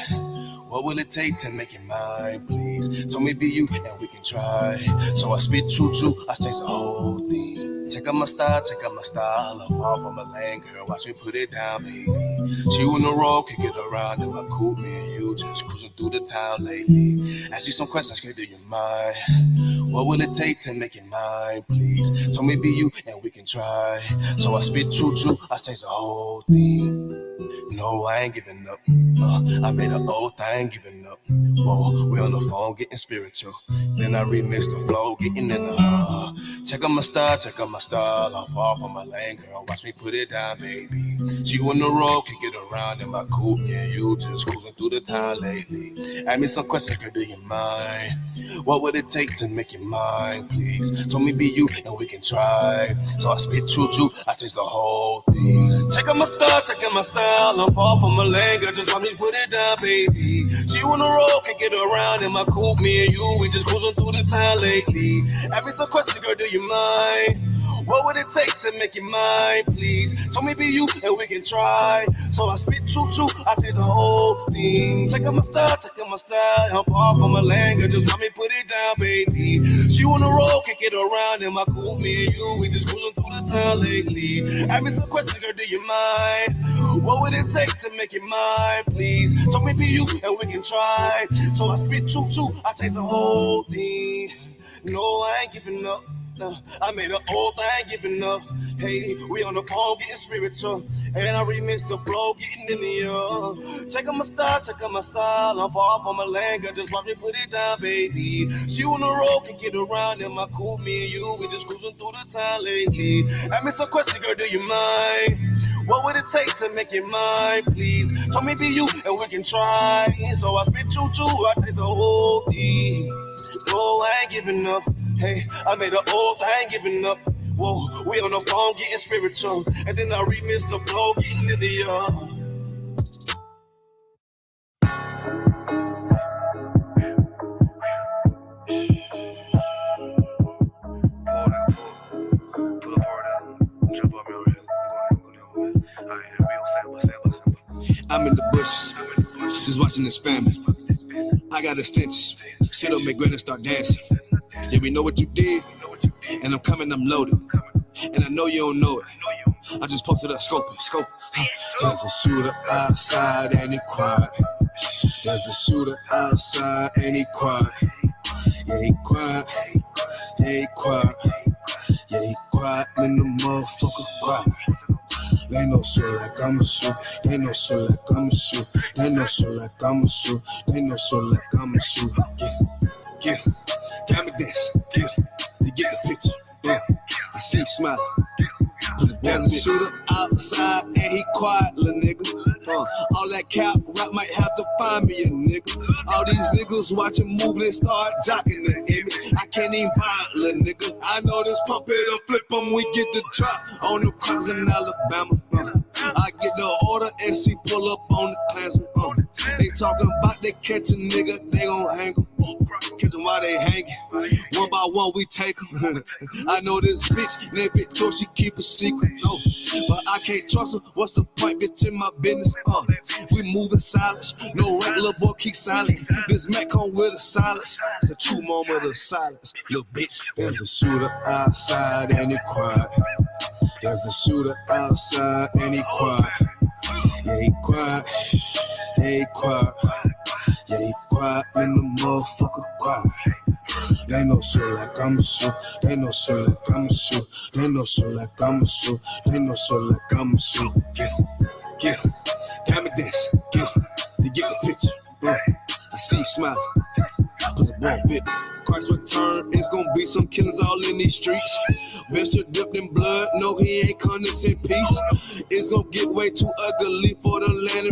What will it take to make it mine, please? Tell me be you and we can try. So I spit true, I change the whole thing. Check out my style. I fall from a lane, girl. Watch me put it down, baby. She on the road, kick it around in my coupe. Me and you just cruising through the town lately. Ask you some questions, girl, do you mind? What will it take to make it mine, please? Tell me be you and we can try. So I spit true, I change the whole thing. No, I ain't giving up. I made an oath, I ain't giving up. Whoa, we on the phone getting spiritual. Then I remix the flow, getting in the check out my style. I fall from my lane, girl. Watch me put it down, baby. She on the road, kick it around in my coupe. Yeah, you just cruising through the town lately. Ask me some questions, girl, do you mind? What would it take to make it mine, please? Tell me be you and we can try. So I spit true, I change the whole thing. Check out my style. I'm far from a lane, girl. Just watch me put it down, baby. She on the road, can get around in my coupe. Me and you, we just cruising through the town lately. Ask me some questions, girl, do you mind? What would it take to make it mine, please? Tell me be you and we can try. So I spit true, I change the whole thing. Check out my style. I'm far from a lane, girl. Just let me put it down, baby. She on the road, can get around in my coupe. Me and you, we just cruising through the town lately. Ask me some questions, girl, do you mind? What would it take to make it mine, please? Tell me be you and we can try. So I spit true, I change the whole thing. No, I ain't giving up. No, I made an oath, I ain't giving up. Hey, we on the phone getting spiritual. And I remix the flow, getting in the air. Check out my style. I'm far from a lane, girl. Just watch me put it down, baby. She on the road, can get around in my coupe. Me and you, we just cruising through the town lately. Ask me some questions, girl, do you mind? What would it take to make it mine, please? Tell me be you and we can try. So I spit true, I take the whole thing. No, I ain't giving up. Hey, I made an oath, I ain't giving up. Whoa, we on the phone getting spiritual. And then I remix the flow, getting in the I'm in the bushes, just watching this family. I got extensions, sit up, make Granny start dancing. Yeah, we know what you did, and I'm coming, I'm loaded. And I know you don't know it. I just posted up, scope. There's a shooter outside and he quiet. There's a shooter outside and he quiet. Yeah, he quiet. Yeah, he quiet. Yeah, he quiet when the motherfucker quiet. They know so like I'ma shoot. They know so like I'ma shoot. They know so like I'ma shoot. They know so like I'ma shoot. Get it. Got me dancing. Get it. You get the picture. Yeah. I see you smiling. There's a shooter outside and he quiet, little nigga. All that cap rap might have to find me a nigga. All these niggas niggas watching movie, they start jocking the image. I can't even buy it, little nigga. I know this pump it'll flip them, we get the drop on the crumbs in Alabama. I get the order and she pull up on the Klansman. They talking about they catch a nigga, they gon' hang em. Catch them while they hanging. One by one we take them. I know this bitch, that bitch told she keep a secret. No, but I can't trust her. What's the point, bitch, in my business? We moving silence. No regular boy keep silent. This Mac come with a silence. It's a true moment of silence. Little bitch, there's a shooter outside and he quiet. There's a shooter outside and he quiet. Yeah, he quiet. Yeah, he quiet. Yeah, he quiet and the motherfucker quiet. They know shit like I'm a shoot. They know shit like I'm a shoot. They know shit like I'm a shoot. They know shit like I'm a shoot. Get damn it, this. Get to get the picture. I see you smiling. Cause it won't fit. Christ's return, it's gonna be some killings all in these streets. Bester dipped in blood, no, he ain't condescend peace. It's gonna get way too ugly for the land.